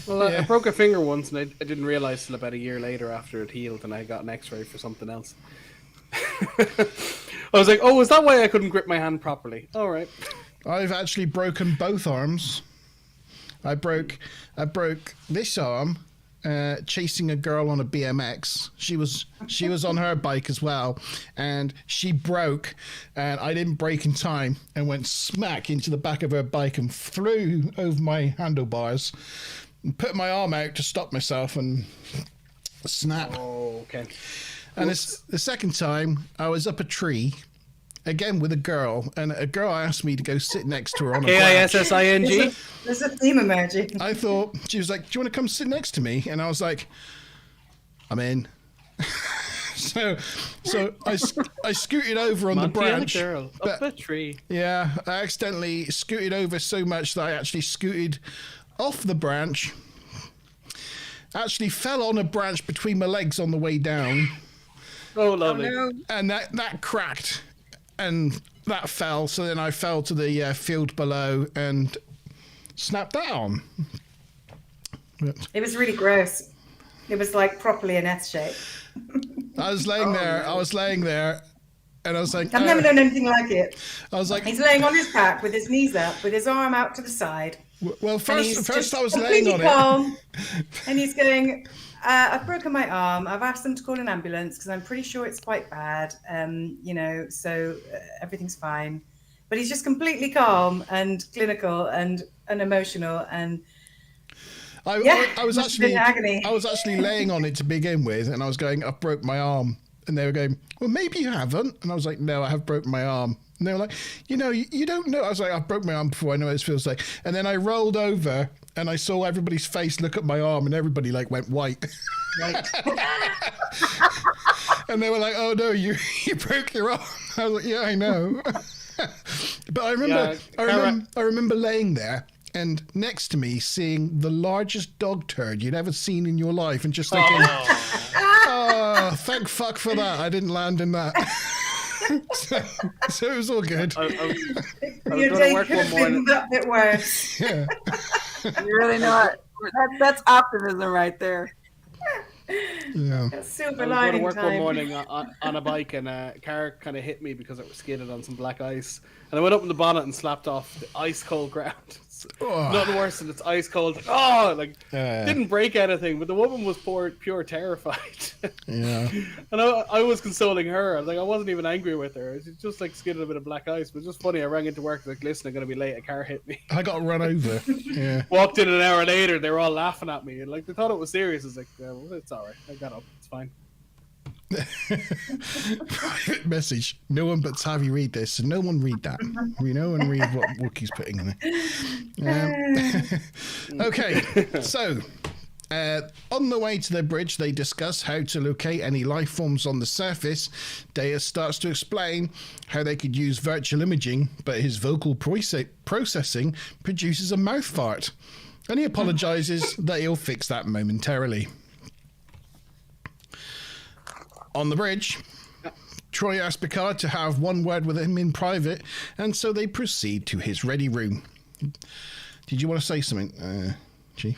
Well, I Yeah. broke a finger once, and I didn't realize till about a year later after it healed, and I got an X-ray for something else. I was like, "Oh, is that why I couldn't grip my hand properly?" All right. I've actually broken both arms. I broke this arm chasing a girl on a BMX. She was on her bike as well, and she broke, and I didn't brake in time and went smack into the back of her bike and flew over my handlebars and put my arm out to stop myself and snap. Oh, okay. And the second time, I was up a tree, again with a girl, and a girl asked me to go sit next to her on a branch. KISSING? There's a theme emerging. I thought, she was like, do you want to come sit next to me? And I was like, I'm in. so I scooted over on the branch. Girl, up a tree. Yeah, I accidentally scooted over so much that I actually scooted off the branch, actually fell on a branch between my legs on the way down. Oh, lovely. Oh, no. And that cracked, and that fell. So then I fell to the field below and snapped that arm. But It was really gross. It was like properly an S shape. I was laying there, and I was like, I've never known anything like it. I was like, He's laying on his back with his knees up, with his arm out to the side. well, And he's first just I was laying on completely it. calm, and he's going, I've broken my arm. I've asked them to call an ambulance because I'm pretty sure it's quite bad. So everything's fine. But he's just completely calm and clinical and emotional. And I was must have been agony. I was actually laying on it to begin with, and I was going, I've broke my arm. And they were going, well, maybe you haven't. And I was like, no, I have broken my arm. And they were like, you don't know. I was like, I've broke my arm before. I know what it feels like. And then I rolled over, and I saw everybody's face look at my arm, and everybody like went white. Right. And they were like, oh no, you broke your arm. I was like, yeah, I know. But I remember laying there, and next to me seeing the largest dog turd you'd ever seen in your life, and just thinking, oh, thank fuck for that. I didn't land in that. so it was all good. I was Your going to day work could one have been morning. that bit worse. Yeah. You're really not. That's optimism right there. Yeah. A silver I was going to lining work one time. morning on a bike, and a car kind of hit me because it was skidded on some black ice. And I went up in the bonnet and slapped off the ice cold ground. Oh. Nothing worse than it's ice cold. Oh, like Yeah. didn't break anything, but the woman was pure terrified. Yeah. And I was consoling her. Like I wasn't even angry with her. She just like skidded a bit of black ice. But it was just funny. I rang into work like, listen, I'm gonna be late. A car hit me. I got run over. Yeah. Walked in an hour later. They were all laughing at me and like they thought it was serious. I was like, well, it's all right. I got up. It's fine. Private message. No one but Tavi read this, so no one read that. We know and read what Wookiee's putting in there. Okay, so on the way to the bridge, they discuss how to locate any life forms on the surface. Data starts to explain how they could use virtual imaging, but his vocal processing produces a mouth fart. And he apologizes that he'll fix that momentarily. On the bridge, Troy asks Picard to have one word with him in private, and so they proceed to his ready room. Did you want to say something, G?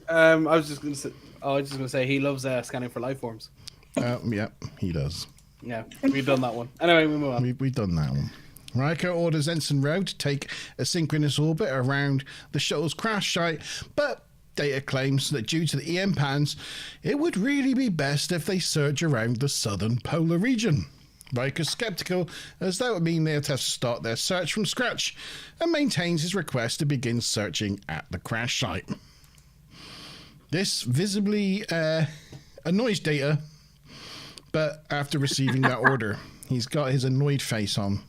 I was just gonna say he loves scanning for life forms. Yeah, he does. Yeah, we've done that one. Anyway, we move on. We've done that one. Riker orders Ensign Rowe to take a synchronous orbit around the shuttle's crash site, but Data claims that due to the EM pans, it would really be best if they search around the southern polar region. Riker's skeptical, as that would mean they'd have to start their search from scratch, and maintains his request to begin searching at the crash site. This visibly annoys Data, but after receiving that order, he's got his annoyed face on.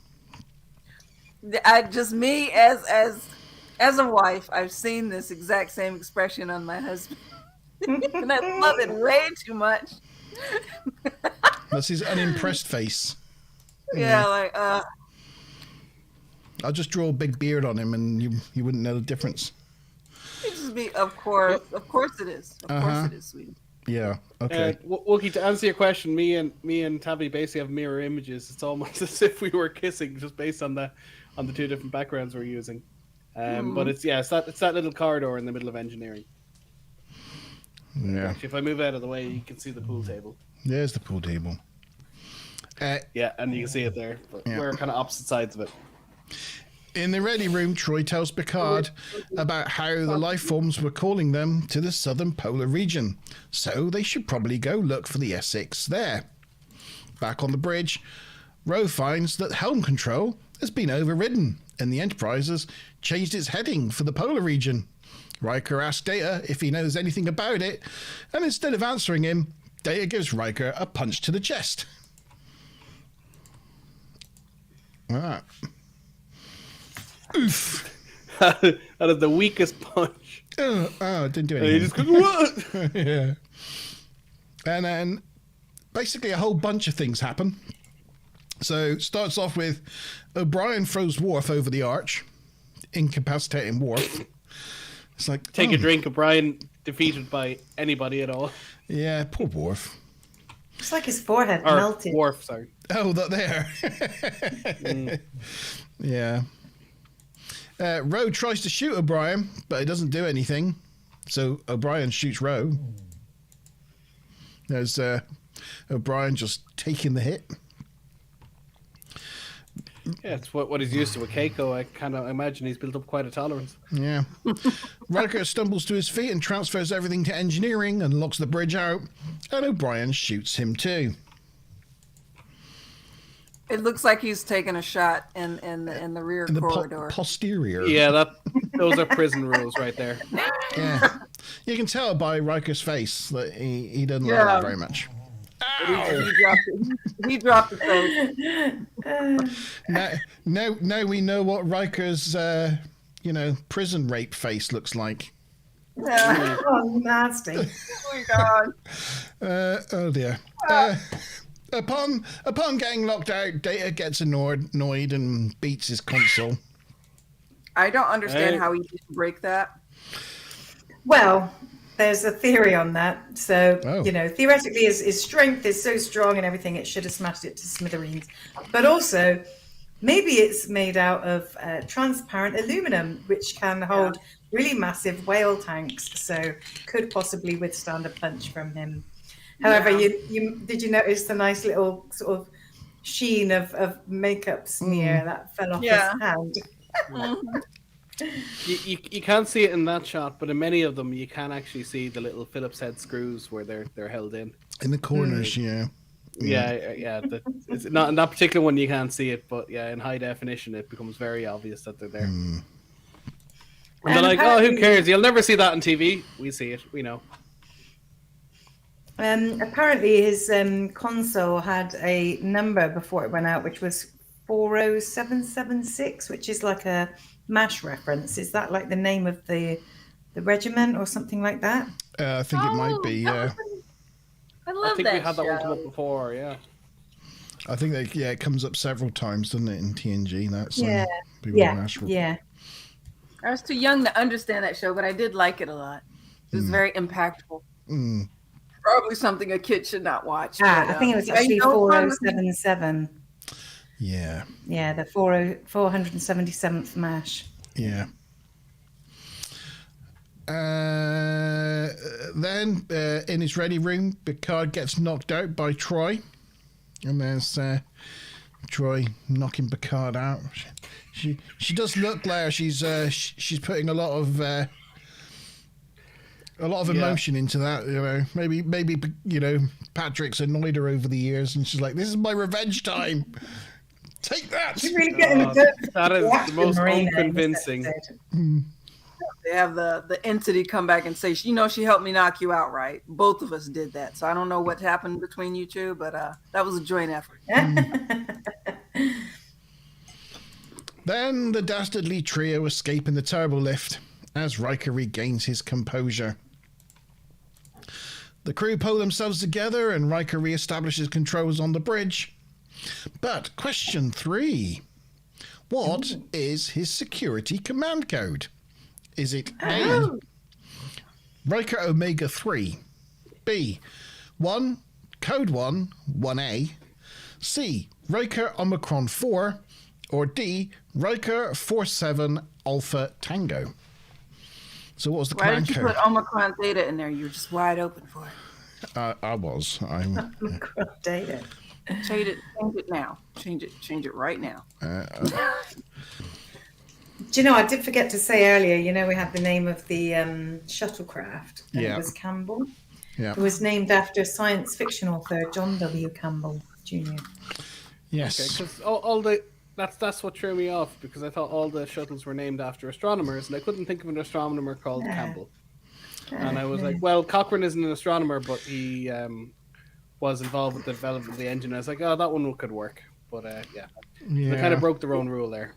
Just me as a wife, I've seen this exact same expression on my husband, and I love it way too much. That's his unimpressed face. Yeah, like I'll just draw a big beard on him, and you wouldn't know the difference. it just be of course it is, course it is, sweetie. Yeah. Okay. Wookie, to answer your question, me and Tabby basically have mirror images. It's almost as if we were kissing, just based on the two different backgrounds we're using. But it's that little corridor in the middle of engineering. Yeah. Actually, if I move out of the way, you can see the pool table. There's the pool table. Yeah, and you can see it there. But Yeah. we're kind of opposite sides of it. In the ready room, Troy tells Picard about how the life forms were calling them to the southern polar region, so they should probably go look for the S6 there. Back on the bridge, Ro finds that helm control has been overridden and the Enterprise has changed its heading for the polar region. Riker asks Data if he knows anything about it, and instead of answering him, Data gives Riker a punch to the chest. Ah. Oof. That is the weakest punch. Oh, it didn't do And he anything. just goes, what? Yeah. And then basically a whole bunch of things happen. So it starts off with O'Brien throws Worf over the arch, incapacitating Worf. It's like, Take a drink, O'Brien defeated by anybody at all. Yeah, poor Worf. It's like his forehead Or melted. Worf, sorry. Oh, that there. Yeah. Ro tries to shoot O'Brien, but it doesn't do anything. So O'Brien shoots Ro. There's O'Brien just taking the hit. Yeah, it's what he's used to with Keiko. I kind of imagine he's built up quite a tolerance. Yeah. Riker stumbles to his feet and transfers everything to engineering and locks the bridge out. And O'Brien shoots him too. It looks like he's taking a shot in the rear In the corridor. posterior. Yeah, those are prison rules right there. Yeah. You can tell by Riker's face that he doesn't like Yeah. that very much. He dropped the face. Now we know what Riker's prison rape face looks like. Yeah. Oh, nasty. Oh my god. Oh dear. Upon getting locked out, Data gets annoyed and beats his console. I don't understand how he used to break that. Well, there's a theory on that. So, Oh. theoretically, his strength is so strong and everything, it should have smashed it to smithereens. But also, maybe it's made out of transparent aluminum, which can hold really massive whale tanks. So, could possibly withstand a punch from him. However, did you notice the nice little sort of sheen of makeup smear that fell off his hand? You can't see it in that shot, but in many of them you can actually see the little Phillips head screws where they're held in. In the corners, yeah. Yeah. It's not in that particular one you can't see it, but yeah, in high definition it becomes very obvious that they're there. And they're like, oh, who cares? You'll never see that on TV. We see it. We know. Apparently, his console had a number before it went out, which was 40776, which is like a MASH reference. Is that like the name of the regiment or something like that? I think it might be, yeah. I love I think that we had that one show. come up before, yeah. I think it comes up several times, doesn't it, in TNG? That's Yeah. I was too young to understand that show, but I did like it a lot. It was very impactful. Probably something a kid should not watch. I think it was actually 4077. Yeah. Yeah, the 477th MASH. Yeah. Then in his ready room, Picard gets knocked out by Troy, and there's Troy knocking Picard out. She does look like she's putting a lot of emotion into that. Maybe Patrick's annoyed her over the years, and she's like, "This is my revenge time. Take that." She's really getting a good That is the most Marina in this unconvincing. episode. They have the entity come back and say, she helped me knock you out, right? Both of us did that. So I don't know what happened between you two, but that was a joint effort. Then the dastardly trio escape in the turbo lift as Riker regains his composure. The crew pull themselves together and Riker reestablishes controls on the bridge. But question 3. What is his security command code? Is it A, Riker Omega 3, B, 1, Code 1, 1A, C, Riker Omicron 4, or D, Riker 47 Alpha Tango? So what was the Why command did you code? put Omicron Theta in there? You're just wide open for it. I was. Data. Change it now. Change it right now. Do you know, I did forget to say earlier, we had the name of the shuttlecraft, and Yeah. it was Campbell. Yeah. It was named after science fiction author John W. Campbell Jr. Yes. Okay, because all the that's what threw me off, because I thought all the shuttles were named after astronomers, and I couldn't think of an astronomer called Campbell. And I was like, well, Cochrane isn't an astronomer, but he was involved with the development of the engine. I was like, oh, that one could work. But yeah, they kind of broke their own rule there.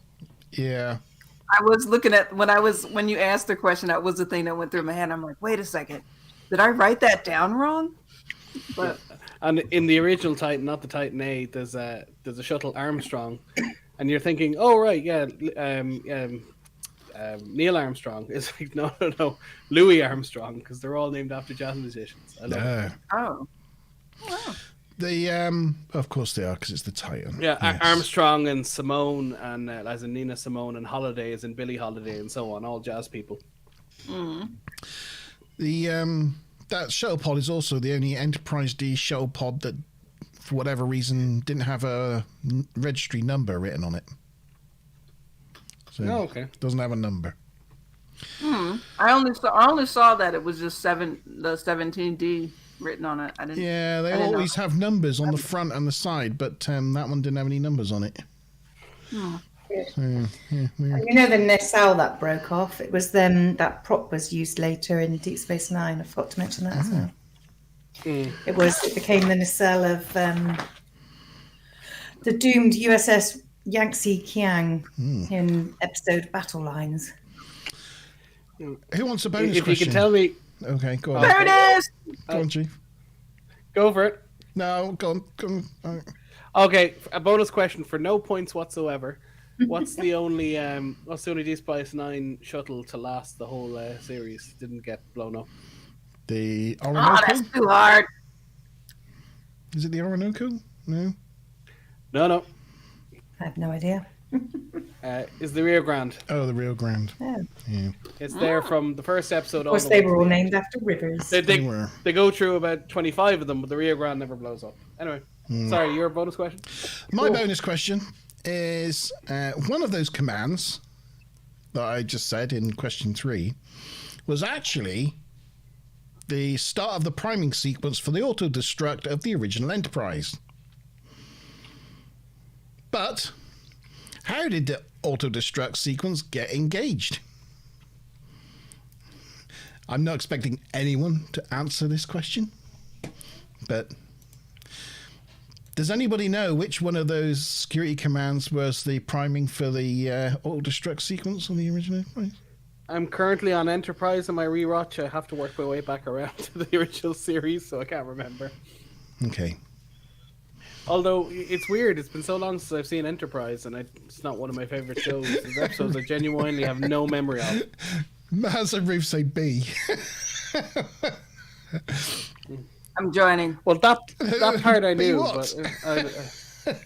Yeah. I was looking at when you asked the question, that was the thing that went through my head. I'm like, wait a second, did I write that down wrong? But and in the original Titan, not the Titan A, there's a shuttle Armstrong, and you're thinking, oh right, yeah, Neil Armstrong is like no, Louis Armstrong, because they're all named after jazz musicians. I love it. oh, wow. Of course they are, because it's the Titan. Yeah, Yes. Armstrong and Simone, and as in Nina Simone, and Holiday as in Billie Holiday, and so on, all jazz people. The that shuttle pod is also the only Enterprise D shuttle pod that, for whatever reason, didn't have a registry number written on it. So okay. Doesn't have a number. I only saw that it was just the 17D written on it. I didn't. Yeah, they always have numbers on the front and the side, but that one didn't have any numbers on it. Yeah. So, yeah, weird. The nacelle that broke off, it was then that prop was used later in Deep Space Nine. I forgot to mention that as well. It became the nacelle of the doomed USS Yangtze Kiang in episode Battle Lines. Who wants a bonus If question? you can tell me, Okay, go on. There it is. Go on, Chief. go for it. No, go on. Okay, a bonus question for no points whatsoever. What's the only Deep Space Nine shuttle to last the whole series? Didn't get blown up. The Oh, Orinoco? that's too hard. Is it the Orinoco? No. No. I have no idea. Is the Rio Grande. Oh, the Rio Grande. Yeah. Yeah. It's there from the first episode. Of course, they were all named after rivers. They were. They go through about 25 of them, but the Rio Grande never blows up. Anyway, sorry, your bonus question? My bonus question is one of those commands that I just said in question 3 was actually the start of the priming sequence for the auto-destruct of the original Enterprise. But how did the auto-destruct sequence get engaged? I'm not expecting anyone to answer this question, but does anybody know which one of those security commands was the priming for the auto-destruct sequence on the original Enterprise? I'm currently on Enterprise, and my rewatch, I have to work my way back around to the original series, so I can't remember. Okay. Although, it's weird, it's been so long since I've seen Enterprise, and it's not one of my favourite shows. There's episodes I genuinely have no memory of. Maz and Ruth say B. I'm joining. Well, that part I knew, what? but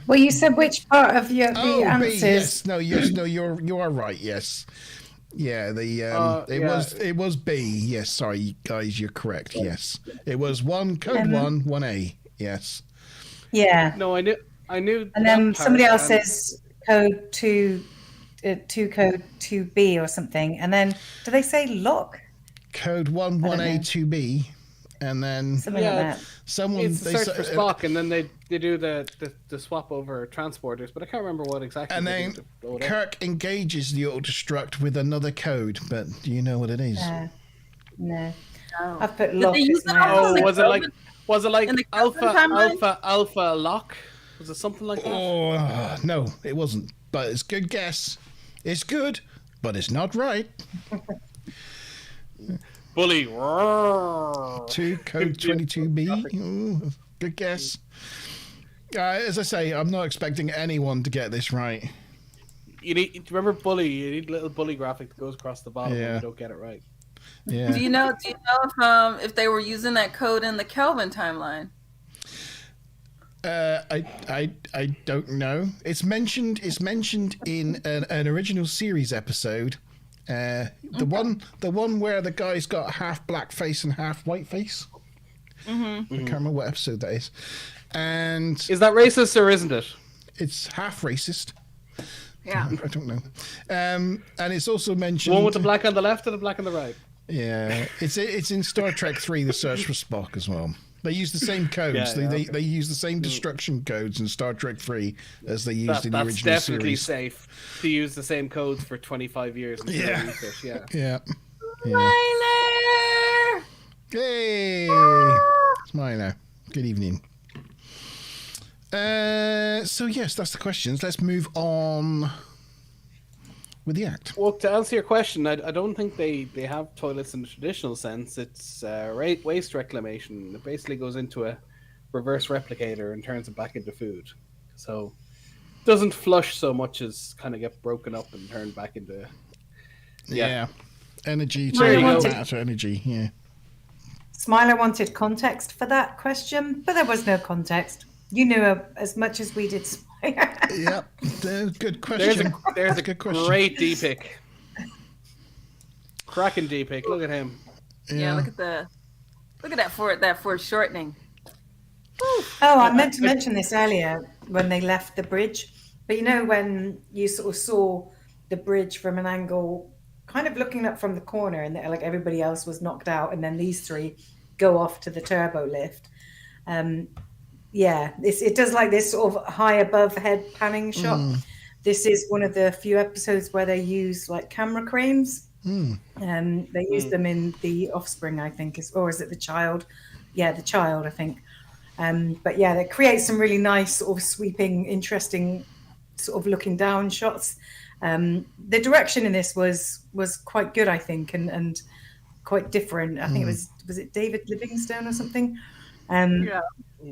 Well, you said which part of the Oh, B, answers? yes, no, you are right. Yes, yeah. It was B. Yes, sorry, guys, you're correct. Yes, it was code 1A. Yes. Yeah. no, I knew. And then that somebody part, else says code 2, code 2B or something. And then do they say lock? Code 1A 2B, and then Something Yeah, like that. someone It's the search for say- Spock, and then they do the swap over transporters, but I can't remember what exactly. and they then do to blow it up. Kirk engages the auto-destruct with another code, but do you know what it is? No. Oh. I've put Did lock they as use my that? Oh, Like was it like in the alpha Kelvin timeline? lock? Was it something like that? Oh, no, it wasn't. But it's a good guess. It's good, but it's not right. Bully. Code 22B. Ooh, good guess. As I say, I'm not expecting anyone to get this right. You need remember bully. You need a little bully graphic that goes across the bottom Yeah. when you don't get it right. Yeah. Do you know if they were using that code in the Kelvin timeline? I don't know. It's mentioned in an original series episode. The one where the guy's got half black face and half white face. I can't remember what episode that is. And Is that racist or isn't it? it's half racist. Yeah. I don't know. And it's also mentioned One with the black on the left and the black on the right. Yeah, it's in Star Trek 3, The Search for Spock as well. They use the same codes. They use the same destruction codes in Star Trek 3 as they used in the original That's definitely series. safe to use the same codes for 25 years. Yeah. Yeah. Tyler! Hey, it's Milo. Good evening. So yes, that's the questions. Let's move on with the act. Well, to answer your question, I don't think they have toilets in the traditional sense. It's waste reclamation. It basically goes into a reverse replicator and turns it back into food. So it doesn't flush so much as kind of get broken up and turned back into... Yeah. Energy There you to go. matter to energy, yeah. Smiler wanted context for that question, but there was no context. You knew as much as we did, Smiler. Yep, good question. There's a good question. great D-pick. Cracking D-pick. Look at him. Yeah, look at that foreshortening. Oh, I meant to mention this earlier when they left the bridge. But you know, when you sort of saw the bridge from an angle, kind of looking up from the corner, and like everybody else was knocked out, and then these three go off to the turbo lift. Yeah, it does like this sort of high above head panning shot. This is one of the few episodes where they use like camera cranes. They use them in The Offspring, I think, or is it The Child? Yeah, The Child, I think. But yeah, they create some really nice sort of sweeping, interesting sort of looking down shots. The direction in this was quite good, I think, and quite different. I think it was it David Livingstone or something? Yeah.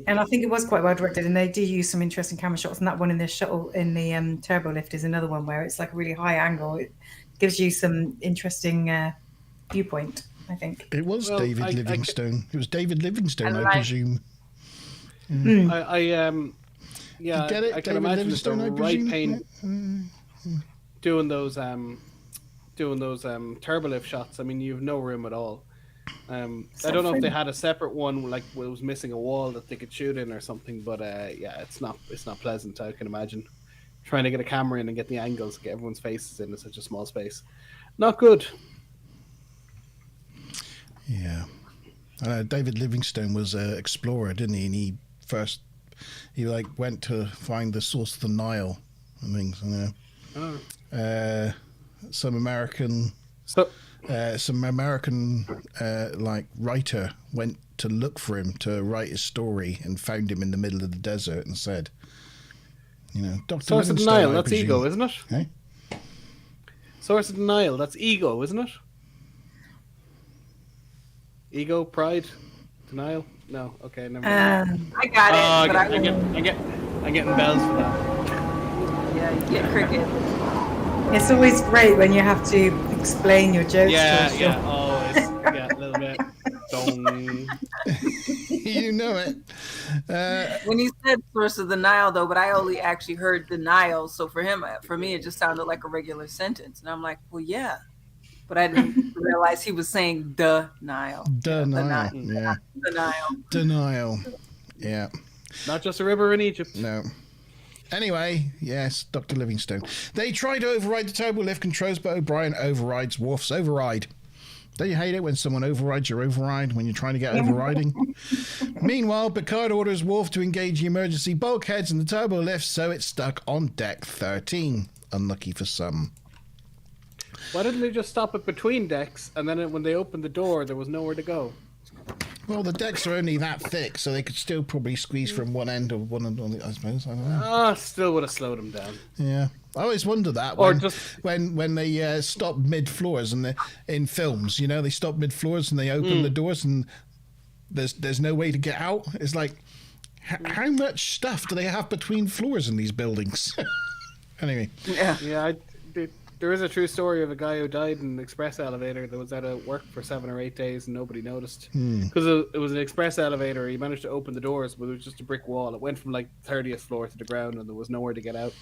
And I think it was quite well directed, and they do use some interesting camera shots. And that one in the shuttle in the turbo lift is another one where it's like a really high angle. It gives you some interesting viewpoint, I think. It was David Livingstone. It was David Livingstone, I presume. Yeah, You get it? I can David imagine it's the Livingstone, I right presume? pain doing those turbolift shots. I mean, you've no room at all. I don't know if they had a separate one, like it was missing a wall that they could shoot in or something, but yeah, it's not pleasant. I can imagine trying to get a camera in and get the angles, get everyone's faces in such a small space. Not good. Yeah. David Livingstone was an explorer, didn't he? And he like went to find the source of the Nile and things. You know. Some American like writer went to look for him to write his story and found him in the middle of the desert and said, you know, Dr. Source of Livingstone, denial, I that's presume. ego, isn't it? Hey? Source of denial, that's ego, isn't it? Ego, pride, denial? No, okay, never mind. I got it, but I'm getting bells for that. Yeah, you get cricket. It's always great when you have to explain your jokes. Yeah, to us. yeah, always. Yeah, a little bit. Dong. You know it. When he said source of the Nile, though, but I only actually heard the Nile, so for me, it just sounded like a regular sentence, and I'm like, well, yeah, but I didn't realize he was saying the Nile. Denial. Yeah. The Nile. Denial. Yeah. Not just a river in Egypt. No. Anyway, yes, Dr. Livingstone. They try to override the turbo lift controls, but O'Brien overrides Worf's override. Don't you hate it when someone overrides your override when you're trying to get overriding? Meanwhile, Picard orders Worf to engage the emergency bulkheads in the turbo lift, so it's stuck on deck 13. Unlucky for some. Why didn't they just stop it between decks, and then when they opened the door, there was nowhere to go? Well, the decks are only that thick, so they could still probably squeeze from one end of one end on the, I suppose. I don't know. Still would have slowed them down. Yeah, I always wonder that when they stop mid floors and in films, you know, they stop mid floors and they open the doors and there's no way to get out. It's like, how much stuff do they have between floors in these buildings? Anyway, Yeah. There is a true story of a guy who died in an express elevator that was out of work for 7 or 8 days and nobody noticed. Because it was an express elevator. He managed to open the doors, but it was just a brick wall. It went from like 30th floor to the ground and there was nowhere to get out.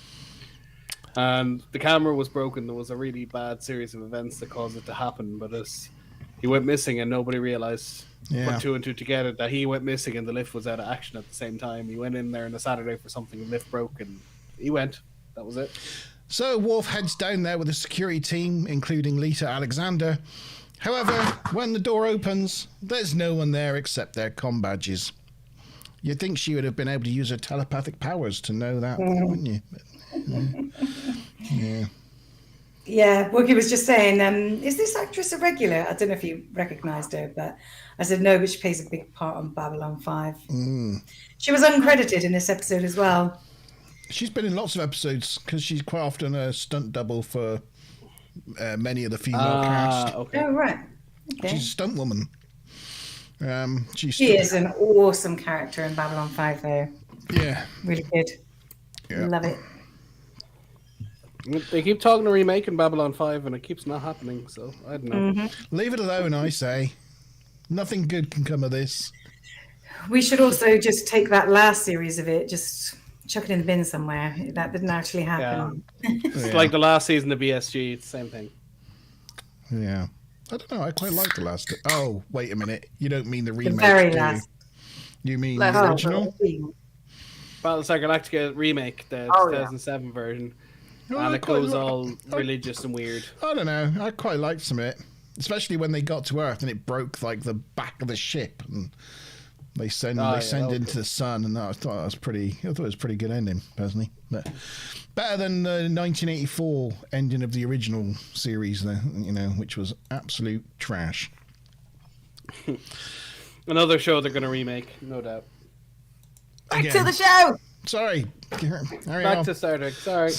And the camera was broken. There was a really bad series of events that caused it to happen. But he went missing and nobody realized, put two and two together, that he went missing and the lift was out of action at the same time. He went in there on a Saturday for something, the lift broke and he went. That was it. So Worf heads down there with a security team, including Lita Alexander. However, when the door opens, there's no one there except their comm badges. You'd think she would have been able to use her telepathic powers to know that, wouldn't you? Yeah. Yeah, Wookie was just saying, is this actress a regular? I don't know if you recognised her, but I said no, but she plays a big part on Babylon 5. She was uncredited in this episode as well. She's been in lots of episodes because she's quite often a stunt double for many of the female cast. Okay. Oh, right. Okay. She's a stunt woman. She is an awesome character in Babylon 5, though. Yeah. Really good. Yeah. Love it. They keep talking of remaking Babylon 5 and it keeps not happening, so I don't know. Leave it alone, I say. Nothing good can come of this. We should also just take that last series of it, just chuck it in the bin somewhere. That didn't actually happen. It's like the last season of BSG, it's the same thing. Yeah. I don't know, I quite like the last... Oh, wait a minute. You don't mean the remake, The very do last. You mean Last the original? Battlestar Galactica remake, the 2007 version. And it goes all religious and weird. I don't know. I quite liked some of it. Especially when they got to Earth and it broke like the back of the ship and they send into the sun, and I thought it was pretty good ending, personally. But better than the 1984 ending of the original series, which was absolute trash. Another show they're going to remake, no doubt. Back to the show. Sorry. Back to Star Trek. Sorry.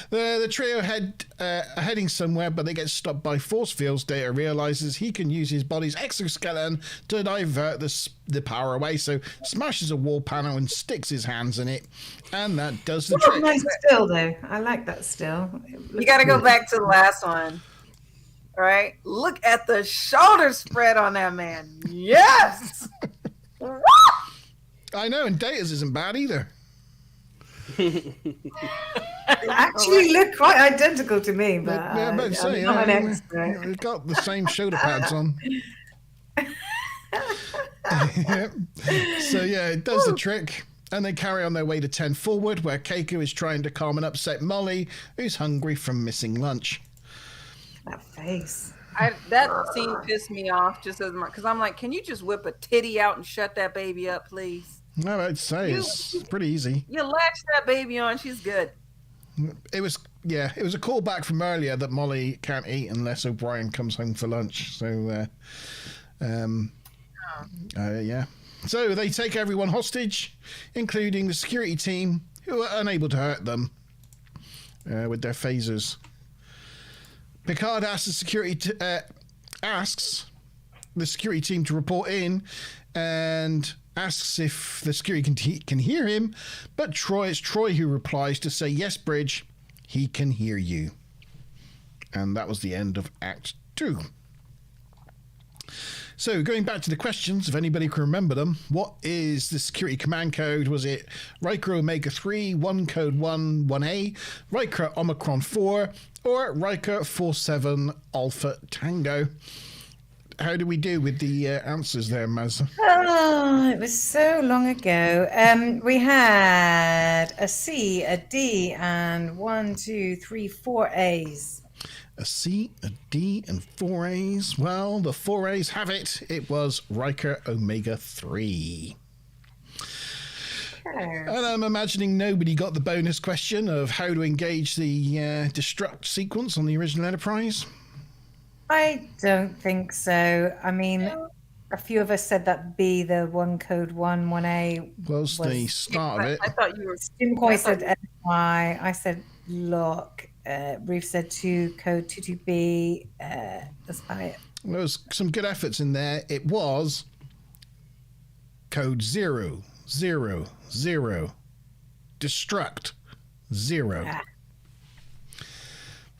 The trio heading somewhere, but they get stopped by force fields. Data realizes he can use his body's exoskeleton to divert the power away, so smashes a wall panel and sticks his hands in it, and that does the trick. Nice still, though. I like that still. You got to go back to the last one. All right. Look at the shoulder spread on that man. Yes. I know, and Data's isn't bad either. They actually look quite identical to me, but I'm not an expert. They've got the same shoulder pads on. So yeah, it does the trick. And they carry on their way to 10 Forward, where Keiko is trying to calm and upset Molly, who's hungry from missing lunch. That face. That scene pissed me off just as much because I'm like, can you just whip a titty out and shut that baby up, please? No, I'd say it's pretty easy. You latch that baby on, she's good. It was a callback from earlier that Molly can't eat unless O'Brien comes home for lunch. So, yeah. So they take everyone hostage, including the security team, who are unable to hurt them with their phasers. Picard asks the security team to report in, and asks if the security can hear him, but it's Troy who replies to say, "Yes, Bridge, he can hear you." And that was the end of Act 2. So, going back to the questions, if anybody can remember them, what is the security command code? Was it Riker Omega 3, 1 Code 1, 1A, Riker Omicron 4, or Riker 47 Alpha Tango? How do we do with the answers there, Maz? Oh, it was so long ago. We had a C, a D, and 1, 2, 3, 4 A's. A C, a D, and 4 A's. Well, the 4 A's have it. It was Riker Omega 3. Okay. And I'm imagining nobody got the bonus question of how to engage the destruct sequence on the original Enterprise. I don't think so. I mean, a few of us said that B, the 1 Code 1, 1A. Was the start of it. I thought you were. Stimcoy said NY. I said lock. Ruth said 2 Code 22B. That's about it. There was some good efforts in there. It was code 0, 0, 0. Destruct 0. Yeah.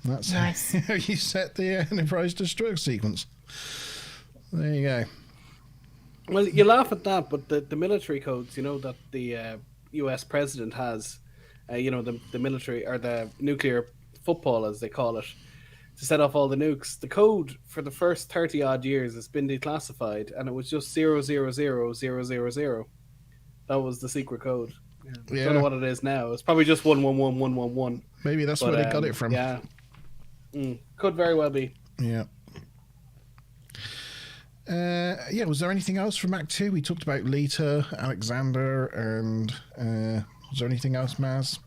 That's nice. how you set the Enterprise destruct sequence. There you go. Well, you laugh at that, but the military codes, that the US president has, the military or the nuclear football, as they call it, to set off all the nukes. The code for the first 30 odd years has been declassified, and it was just 0000000. That was the secret code. Yeah. Don't know what it is now. It's probably just 111111. Maybe that's where they got it from. Yeah. Could very well be. Yeah. Was there anything else from Act 2? We talked about Lita, Alexander, and was there anything else, Maz?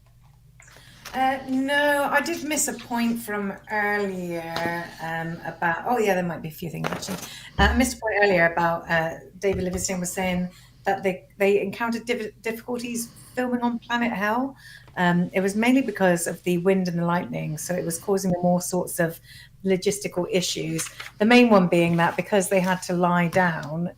No, I did miss a point from earlier about... Oh, yeah, there might be a few things, actually. I missed a point earlier about David Livingston was saying that they encountered difficulties filming on Planet Hell. It was mainly because of the wind and the lightning, so it was causing them all sorts of logistical issues. The main one being that because they had to lie down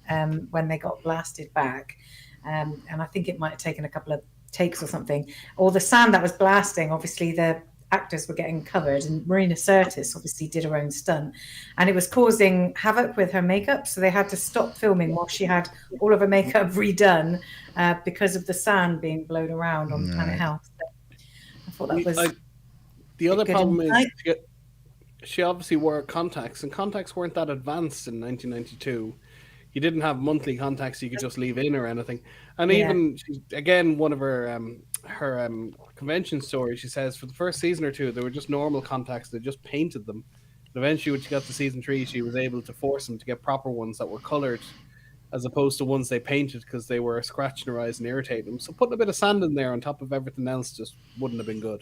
when they got blasted back, and I think it might have taken a couple of takes or something, or the sand that was blasting, obviously the actors were getting covered, and Marina Sirtis obviously did her own stunt, and it was causing havoc with her makeup, so they had to stop filming while she had all of her makeup redone because of the sand being blown around on Planet Hell. So I thought that was the other problem insight. is she obviously wore contacts, and contacts weren't that advanced in 1992. You didn't have monthly contacts you could just leave in or anything. And even, again, one of her convention stories, she says for the first season or two, they were just normal contacts. They just painted them. And eventually, when she got to season 3, she was able to force them to get proper ones that were colored as opposed to ones they painted because they were scratching her eyes and irritating them. So putting a bit of sand in there on top of everything else just wouldn't have been good.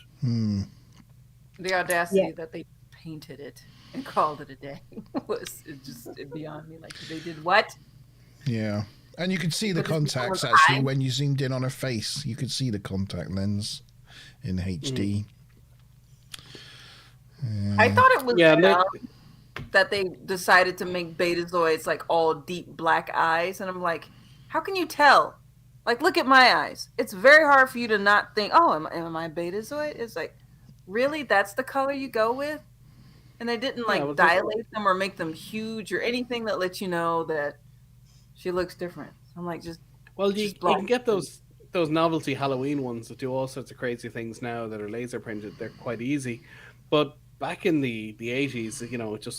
The audacity that they painted it and called it a day was just beyond me. Like, they did what? Yeah. And you could see the contacts, actually, when you zoomed in on her face. You could see the contact lens in HD. I thought it was that they decided to make Betazoids like all deep black eyes. And I'm like, how can you tell? Like, look at my eyes. It's very hard for you to not think, oh, am I a Betazoid? It's like, really? That's the color you go with? And they didn't dilate them or make them huge or anything that lets you know that she looks different. I'm like, you can get those novelty Halloween ones that do all sorts of crazy things now that are laser printed. They're quite easy, but back in the 80s,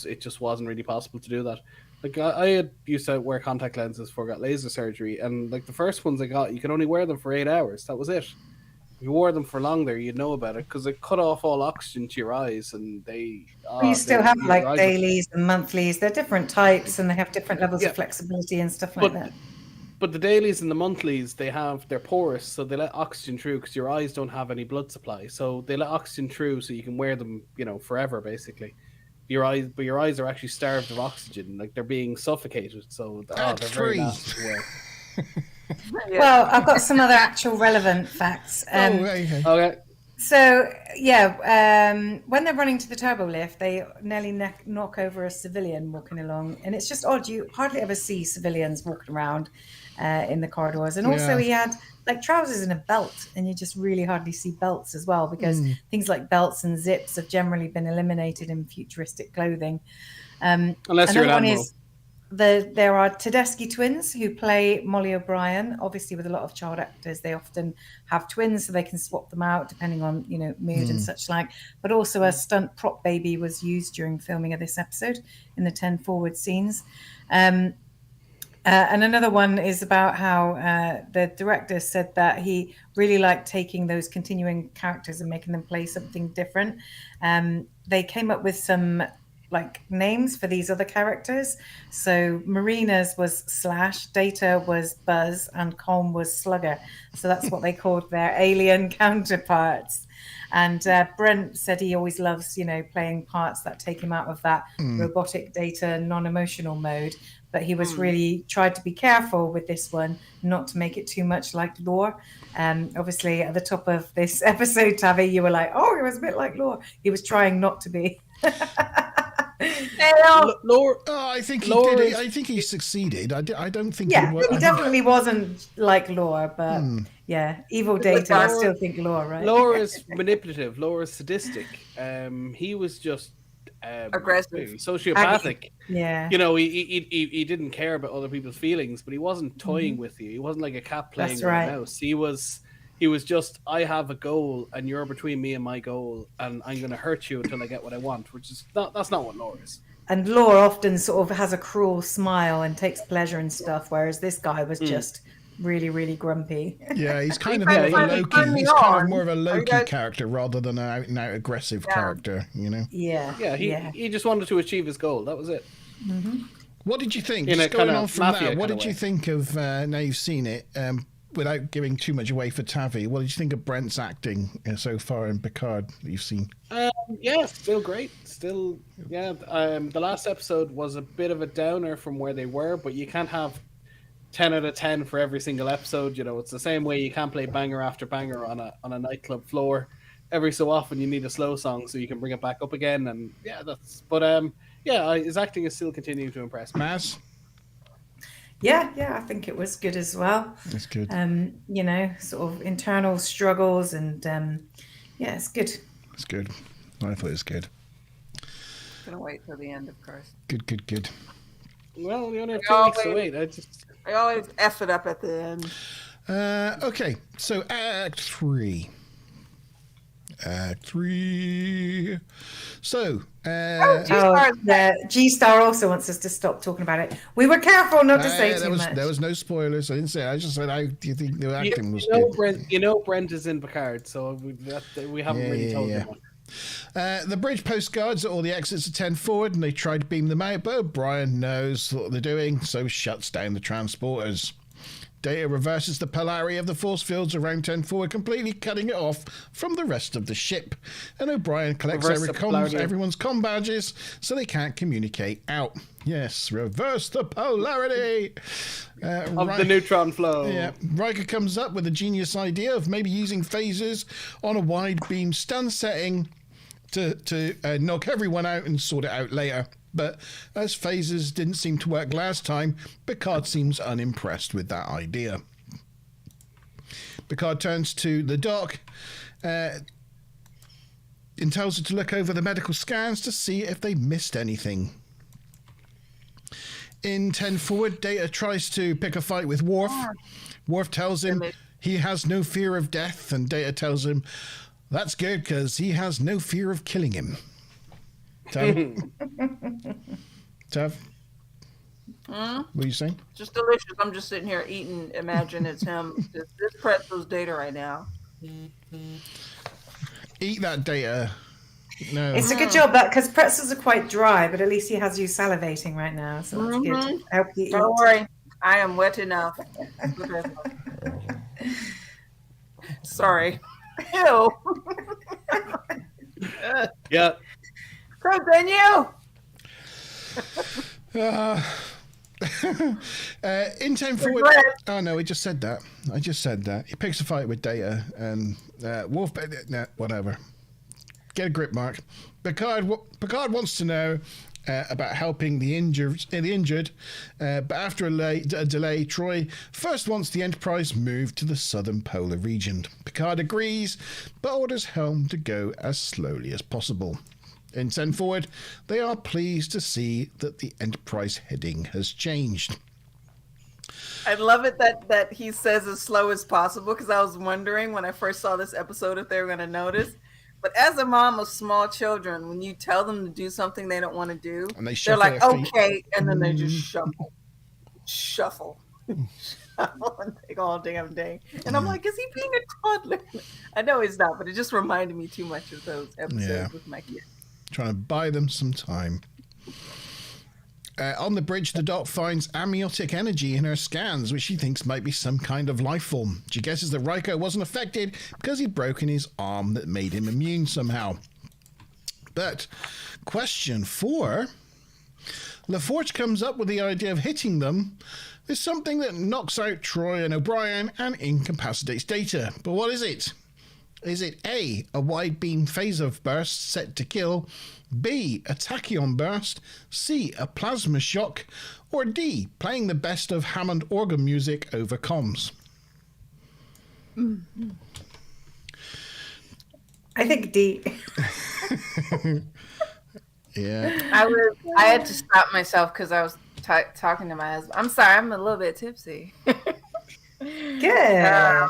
it just wasn't really possible to do that. Like I had used to wear contact lenses before I got laser surgery, and like the first ones I got, you could only wear them for 8 hours. That was it. If you wore them for longer, you'd know about it because it cut off all oxygen to your eyes, and you still have like dailies and monthlies. They're different types, and they have different levels of flexibility and stuff like that. But the dailies and the monthlies, they're porous, so they let oxygen through because your eyes don't have any blood supply. So they let oxygen through, so you can wear them, forever basically. Your eyes are actually starved of oxygen, like they're being suffocated. So they're very nasty to wear. Well, I've got some other actual relevant facts. Okay. So, when they're running to the turbo lift, they nearly knock over a civilian walking along. And it's just odd. You hardly ever see civilians walking around in the corridors. And also he had like trousers and a belt. And you just really hardly see belts as well because things like belts and zips have generally been eliminated in futuristic clothing. Unless you're an admiral. There are Tedeschi twins who play Molly O'Brien. Obviously, with a lot of child actors, they often have twins so they can swap them out depending on mood and such like. But also a stunt prop baby was used during filming of this episode in the 10 forward scenes. And another one is about how the director said that he really liked taking those continuing characters and making them play something different. They came up with some names for these other characters. So Marina's was Slash, Data was Buzz, and Colm was Slugger. So that's what they called their alien counterparts. And Brent said he always loves, playing parts that take him out of that robotic Data non-emotional mode. But he was really tried to be careful with this one, not to make it too much like Lore. Obviously, at the top of this episode, Tavi, you were like, "Oh, it was a bit like Lore." He was trying not to be. Lore. I think he did. I think he succeeded. I don't think. Yeah, he definitely wasn't like Lore, but evil Data. I still think Lore, right? Lore is manipulative. Lore is sadistic. He was just aggressive, sociopathic. Yeah, he didn't care about other people's feelings, but he wasn't toying with you. He wasn't like a cat playing with a mouse. He was just, I have a goal, and you're between me and my goal, and I'm going to hurt you until I get what I want, which is that's not what Lore is. And Lore often sort of has a cruel smile and takes pleasure in stuff, whereas this guy was just really, really grumpy. Yeah, he's kind of guys more of a finally Loki. turned me He's kind of on. more of a Are you Loki guys- character rather than an out and out aggressive Yeah. character. You know. Yeah. Yeah, he just wanted to achieve his goal. That was it. What did you think? In Just a kind going of on from mafia that, what kind did of you way. think of? Now you've seen it. Without giving too much away for Tavi, what did you think of Brent's acting so far in Picard that you've seen? Yeah, still great. Still, yeah. The last episode was a bit of a downer from where they were, but you can't have 10 out of 10 for every single episode. You know, it's the same way you can't play banger after banger on a nightclub floor. Every so often, you need a slow song so you can bring it back up again. And yeah, his acting is still continuing to impress me. Maz? Yeah, I think it was good as well. That's good. You know, sort of internal struggles and yeah, it's good. It's good. I thought it was good. Gonna wait till the end, of course. Good. Well, you only have 2 weeks to wait. I always F it up at the end. Okay, so Act 3. So, G-Star also wants us to stop talking about it. We were careful not to say too much. there was no spoilers. I didn't say. I just said, do you think the acting was good? Brent is in Picard, so we haven't really told him. The bridge postcards at all the exits are 10 forward, and they try to beam them out, but O'Brien knows what they're doing, so shuts down the transporters. Data reverses the polarity of the force fields around 10 forward, completely cutting it off from the rest of the ship. And O'Brien collects everyone's comm badges so they can't communicate out. Yes, reverse the polarity of the neutron flow. Yeah, Riker comes up with a genius idea of maybe using phasers on a wide beam stun setting to knock everyone out and sort it out later. But as phasers didn't seem to work last time, Picard seems unimpressed with that idea. Picard turns to the doc and tells her to look over the medical scans to see if they missed anything. In 10 forward, Data tries to pick a fight with Worf. Worf tells him he has no fear of death, and Data tells him that's good because he has no fear of killing him. Tav? What are you saying? Just delicious. I'm just sitting here eating. Imagine it's him. This pretzel's Data right now. Eat that, Data. No. It's a good job because pretzels are quite dry, but at least he has you salivating right now, so that's good. I hope you eat. Don't worry, I am wet enough. Sorry. Ew. Yeah. Continue. In 10 forward. Oh no, he just said that. I just said that. He picks a fight with Data, and Wolf. Whatever. Get a grip, Mark. Picard wants to know about helping the injured, but after a delay, Troy first wants the Enterprise moved to the southern polar region. Picard agrees, but orders Helm to go as slowly as possible. In 10 forward, they are pleased to see that the Enterprise heading has changed. I love it that he says as slow as possible, because I was wondering when I first saw this episode if they were going to notice. But as a mom of small children, when you tell them to do something they don't want to do, and they're like, okay, and then they just shuffle, and take all damn day. And I'm like, is he being a toddler? I know he's not, but it just reminded me too much of those episodes with my kids. Trying to buy them some time. On the bridge, the doc finds amniotic energy in her scans, which she thinks might be some kind of life form. She guesses that Riker wasn't affected because he'd broken his arm that made him immune somehow. But, question 4. LaForge comes up with the idea of hitting them with something that knocks out Troy and O'Brien and incapacitates Data. But what is it? Is it A, a wide beam phaser burst set to kill, B, a tachyon burst, C, a plasma shock, or D, playing the best of Hammond organ music over comms? I think D. Yeah. I had to stop myself because I was talking to my husband. I'm sorry, I'm a little bit tipsy. Good.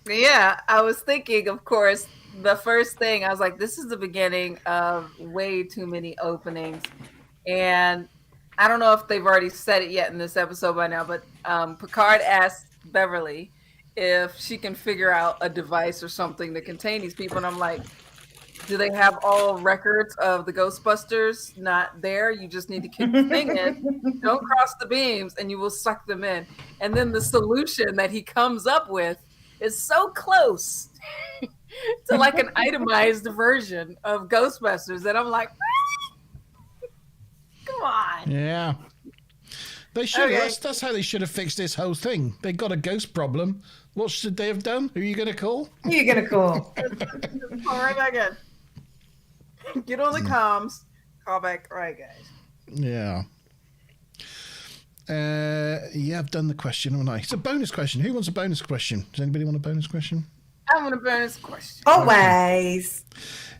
Yeah, I was thinking, of course, the first thing, I was like, this is the beginning of way too many openings. And I don't know if they've already said it yet in this episode by now, but Picard asked Beverly if she can figure out a device or something to contain these people. And I'm like, do they have all records of the Ghostbusters? Not there. You just need to kick the thing in. Don't cross the beams and you will suck them in. And then the solution that he comes up with is so close to like an itemized version of Ghostbusters that I'm like, really? Come on. Yeah. They should. Okay. That's how they should have fixed this whole thing. They got a ghost problem. What should they have done? Who are you going to call? Who are you going to call? Call right back in. Get on the comms. Call back. All right, guys. Yeah. Yeah, I've done the question, haven't I? It's a bonus question. Who wants a bonus question? Does anybody want a bonus question? I want a bonus question. Always.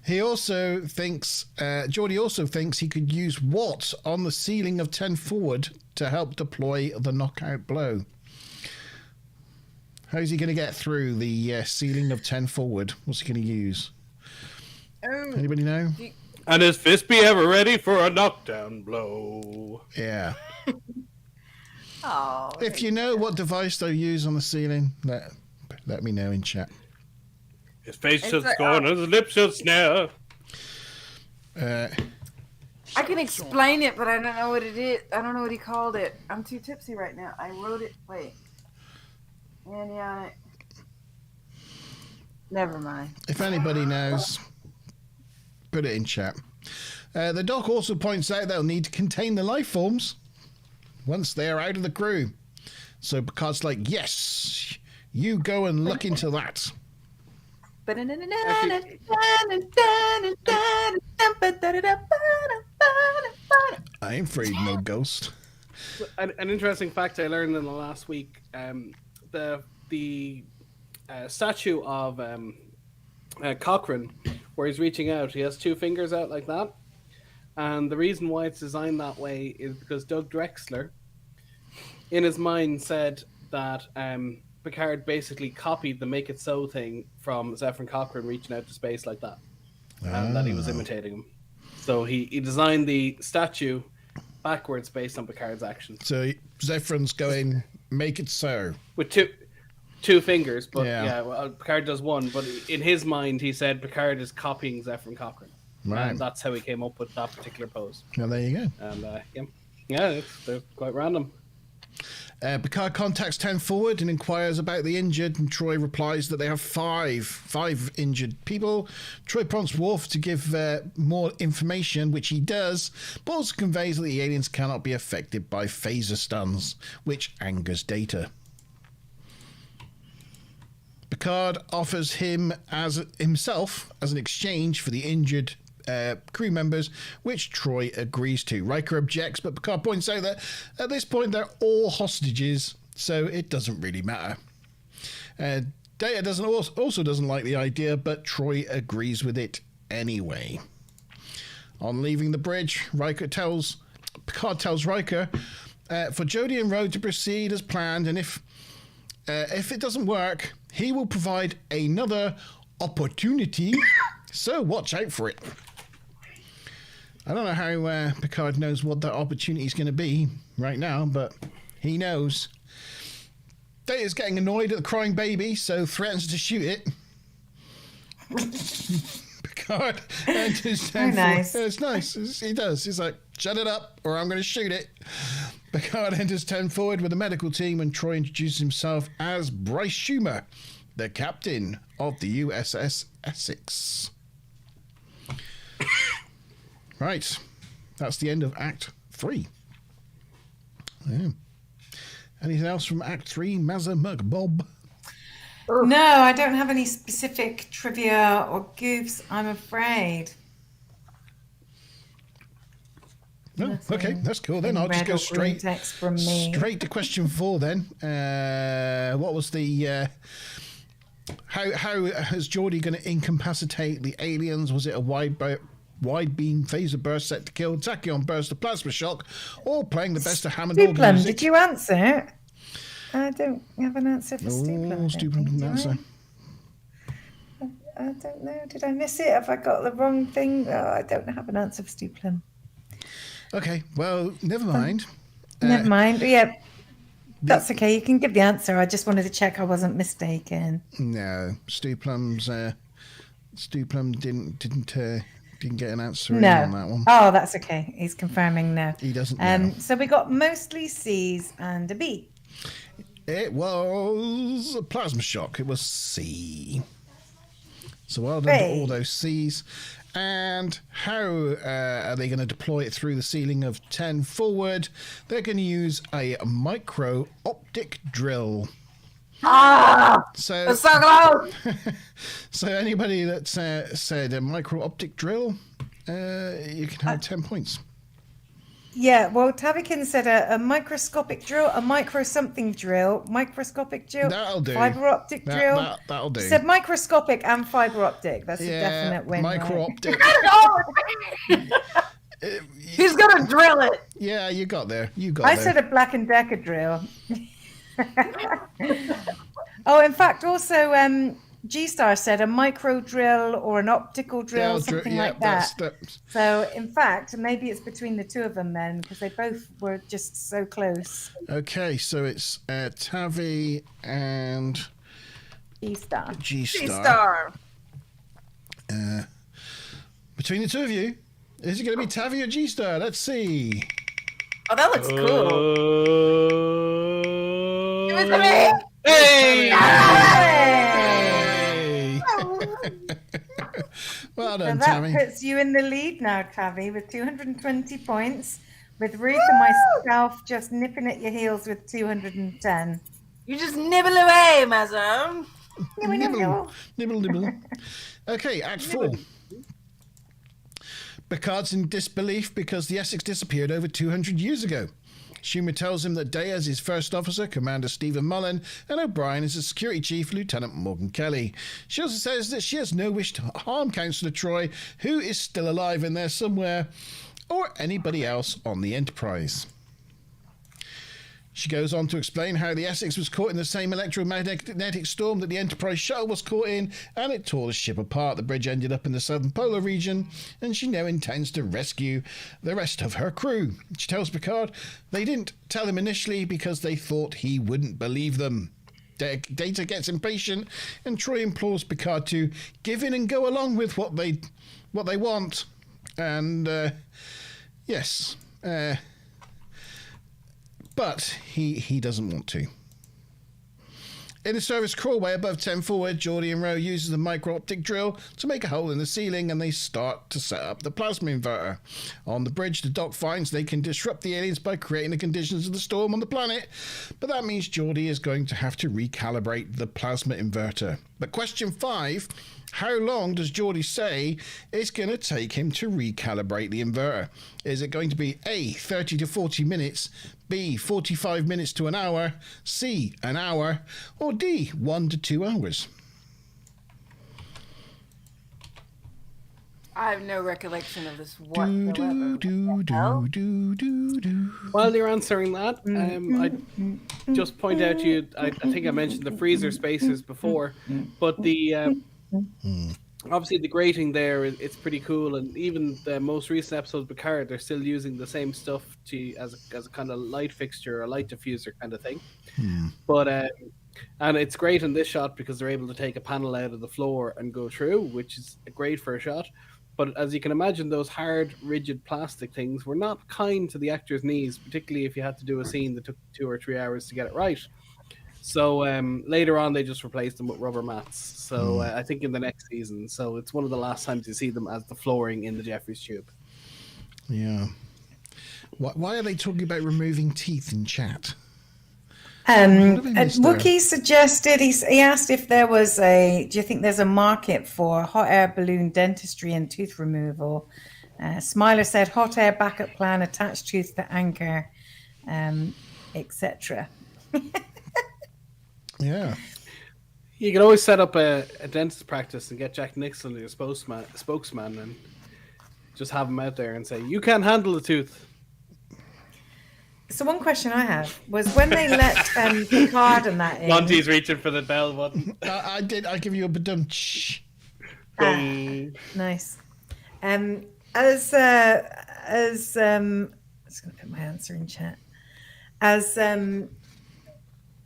He also thinks, Geordie also thinks he could use what on the ceiling of 10 forward to help deploy the knockout blow. How's he going to get through the ceiling of 10 forward? What's he going to use? Anybody know? And is Fispy ever ready for a knockdown blow? Yeah. Oh, If you know what device they use on the ceiling, let me know in chat. His face It's should like, scorn, his lips should snare. I can explain it, but I don't know what it is. I don't know what he called it. I'm too tipsy right now. I wrote it. Wait. And never mind. If anybody knows, put it in chat. The doc also points out they'll need to contain the life forms once they're out of the crew. So Picard's like, yes, you go and look into that. I ain't afraid no ghost. An interesting fact I learned in the last week: the statue of Cochrane, where he's reaching out, he has two fingers out like that, and the reason why it's designed that way is because Doug Drexler, in his mind, said that Picard basically copied the "Make It So" thing from Zephyr Cochrane reaching out to space like that, and that he was imitating him. So he designed the statue backwards based on Picard's actions. So Zephyr's going, make it so. With two fingers, but well, Picard does one. But in his mind, he said Picard is copying Zephyr Cochrane. Right. And that's how he came up with that particular pose. Well, there you go. And they're quite random. Picard contacts 10 forward and inquires about the injured, and Troy replies that they have five injured people. Troy prompts Worf to give more information, which he does, but also conveys that the aliens cannot be affected by phaser stuns, which angers Data. Picard offers himself as an exchange for the injured crew members, which Troy agrees to. Riker objects, but Picard points out that at this point they're all hostages, so it doesn't really matter. Data also doesn't like the idea, but Troy agrees with it anyway. On leaving the bridge, Picard tells Riker for Jodie and Ro to proceed as planned, and if it doesn't work, he will provide another opportunity, so watch out for it. I don't know how Picard knows what that opportunity is going to be right now, but he knows. Data's getting annoyed at the crying baby, so threatens to shoot it. Picard enters 10 nice. It's nice. He does. He's like, shut it up or I'm going to shoot it. Picard enters 10 forward with the medical team, and Troy introduces himself as Bryce Schumer, the captain of the USS Essex. Right. That's the end of Act 3. Yeah. Anything else from Act 3, Mazza McBob? No, I don't have any specific trivia or goofs, I'm afraid. No? Nothing Okay, that's cool. Then I'll just go straight from me. straight to question 4 then. What was the... How is Geordie going to incapacitate the aliens? Was it a wide beam phaser burst set to kill, tachyon burst of plasma shock, or playing the best of Hammond organ Stuplum, music? did you answer? I don't have an answer for Stuplum. Stuplum didn't answer. I don't know. Did I miss it? Have I got the wrong thing? Oh, I don't have an answer for Stuplum. Okay, well, never mind. Never mind. Yeah. That's okay. You can give the answer. I just wanted to check I wasn't mistaken. No, Stu Plum didn't get an answer in No. on that one. Oh, that's okay. He's confirming no. He doesn't know. So we got mostly C's and a B. It was a plasma shock. It was C. So well done to all those C's. And how are they going to deploy it through the ceiling of 10 forward? They're going to use a micro optic drill. So It's so close. So anybody that said a micro optic drill, you can have 10 points. Yeah, well, Tavikin said a microscopic drill, a micro something drill, microscopic drill, That'll do. fiber optic drill. That'll do. He said microscopic and fiber optic. That's a definite win. Micro optic. He's gonna drill it. Yeah, you got there. I said a Black and Decker drill. Oh, in fact, also G-Star said a micro drill or an optical drill, something like that. So, in fact, maybe it's between the two of them then, because they both were just so close. Okay, so it's Tavi and G-Star. G-Star. Between the two of you, is it going to be Tavi or G-Star? Let's see. Oh, that looks cool. Give it to me. Hey! Well done, So that Tammy. puts you in the lead now, Tavi, with 220 points, with Ruth and myself just nipping at your heels with 210. You just nibble away, my son. Nibble. Okay, Act 4. Picard's in disbelief because the Essex disappeared over 200 years ago. Schumer tells him that Day is his first officer, Commander Stephen Mullen, and O'Brien is his security chief, Lieutenant Morgan Kelly. She also says that she has no wish to harm Councillor Troy, who is still alive in there somewhere, or anybody else on the Enterprise. She goes on to explain how the Essex was caught in the same electromagnetic storm that the Enterprise shuttle was caught in, and it tore the ship apart. The bridge ended up in the southern polar region, and she now intends to rescue the rest of her crew. She tells Picard they didn't tell him initially because they thought he wouldn't believe them. Data gets impatient, and Troy implores Picard to give in and go along with what they want. And yes. But he doesn't want to. In the service crawlway above 10 forward, Geordi and Ro uses the micro-optic drill to make a hole in the ceiling, and they start to set up the plasma inverter. On the bridge, the doc finds they can disrupt the aliens by creating the conditions of the storm on the planet, but that means Geordi is going to have to recalibrate the plasma inverter. But question 5, how long does Geordi say it's going to take him to recalibrate the inverter? Is it going to be A, 30 to 40 minutes, B, 45 minutes to an hour, C, an hour, or D, 1 to 2 hours? I have no recollection of this whatsoever. While you're answering that, I just point out to you, I think I mentioned the freezer spacers before, but the obviously the grating there, it's pretty cool, and even the most recent episode of Picard, they're still using the same stuff as a kind of light fixture or light diffuser kind of thing. But and it's great in this shot because they're able to take a panel out of the floor and go through, which is great for a shot. But as you can imagine, those hard, rigid plastic things were not kind to the actor's knees, particularly if you had to do a scene that took 2 or 3 hours to get it right. So later on, they just replaced them with rubber mats. So I think in the next season. So it's one of the last times you see them as the flooring in the Jeffries tube. Yeah. Why are they talking about removing teeth in chat? Wookie suggested, he asked if there was do you think there's a market for hot air balloon dentistry and tooth removal? Smiler said hot air backup plan, attached tooth to anchor, etc. Yeah. You can always set up a dentist practice and get Jack Nixon as your spokesman and just have him out there and say, you can't handle the tooth. So one question I have was when they let Picard and that in. Monty's reaching for the bell button. I did. I give you a badum. Nice. I'm just going to put my answer in chat. As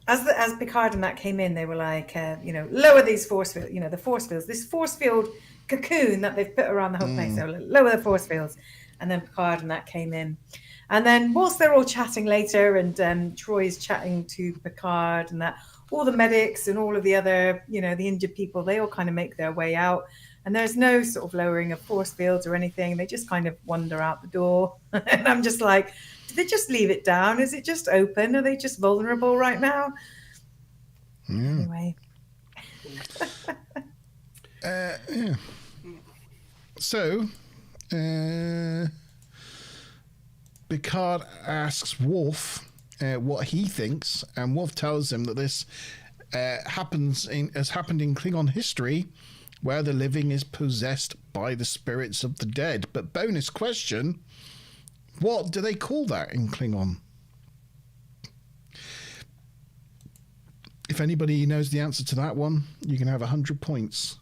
as Picard and that came in, they were like, lower these force fields, the force fields, this force field cocoon that they've put around the whole place. So lower the force fields. And then Picard and that came in. And then whilst they're all chatting later, and Troy's chatting to Picard and that, all the medics and all of the other, the injured people, they all kind of make their way out. And there's no sort of lowering of force fields or anything. They just kind of wander out the door. And I'm just like, did they just leave it down? Is it just open? Are they just vulnerable right now? Anyway. Yeah. So, Picard asks Worf what he thinks, and Worf tells him that this has happened in Klingon history, where the living is possessed by the spirits of the dead. But bonus question, what do they call that in Klingon? If anybody knows the answer to that one, you can have 100 points.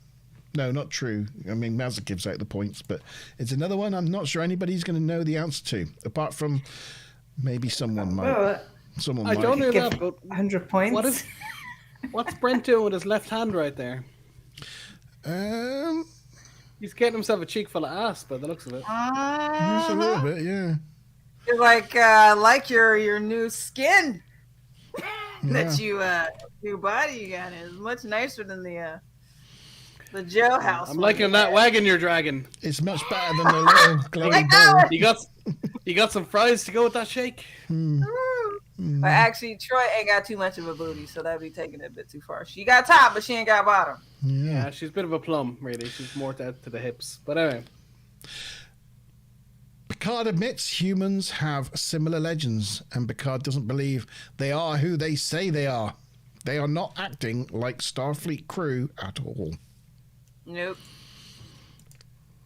No, not true. I mean, Mazza gives out the points, but it's another one I'm not sure anybody's going to know the answer to, apart from maybe someone might. I don't know that, but 100 points. What's Brent doing with his left hand right there? He's getting himself a cheek full of ass by the looks of it. Just a little bit, yeah. You're like your new skin that new body you got is much nicer than the jailhouse. I'm liking that wagon you're dragging. It's much better than the little glowy ball. You got some fries to go with that shake? But actually, Troy ain't got too much of a booty, so that'd be taking it a bit too far. She got top, but she ain't got bottom. Yeah, she's a bit of a plum, really. She's more to the hips. But anyway. Picard admits humans have similar legends, and Picard doesn't believe they are who they say they are. They are not acting like Starfleet crew at all. Nope.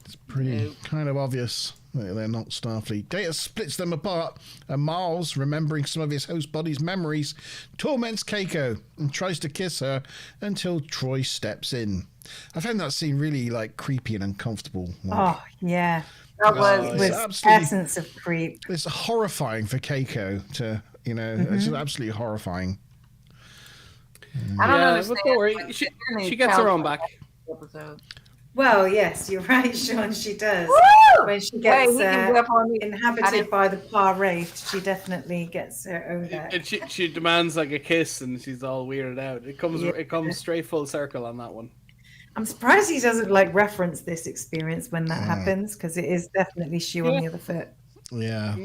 It's pretty kind of obvious that they're not Starfleet. Data splits them apart, and Miles, remembering some of his host body's memories, torments Keiko and tries to kiss her until Troy steps in. I found that scene really creepy and uncomfortable. Oh yeah, that was essence of creep. It's horrifying for Keiko to, it's absolutely horrifying. I don't understand. Don't worry. She gets her own back. Episode. Well, yes, you're right, Sean. She does. Woo! When she gets inhabited by the Par Wraith, she definitely gets her own back. And she demands a kiss, and she's all weirded out. It comes straight full circle on that one. I'm surprised he doesn't reference this experience when that happens, because it is definitely shoe on the other foot. Yeah.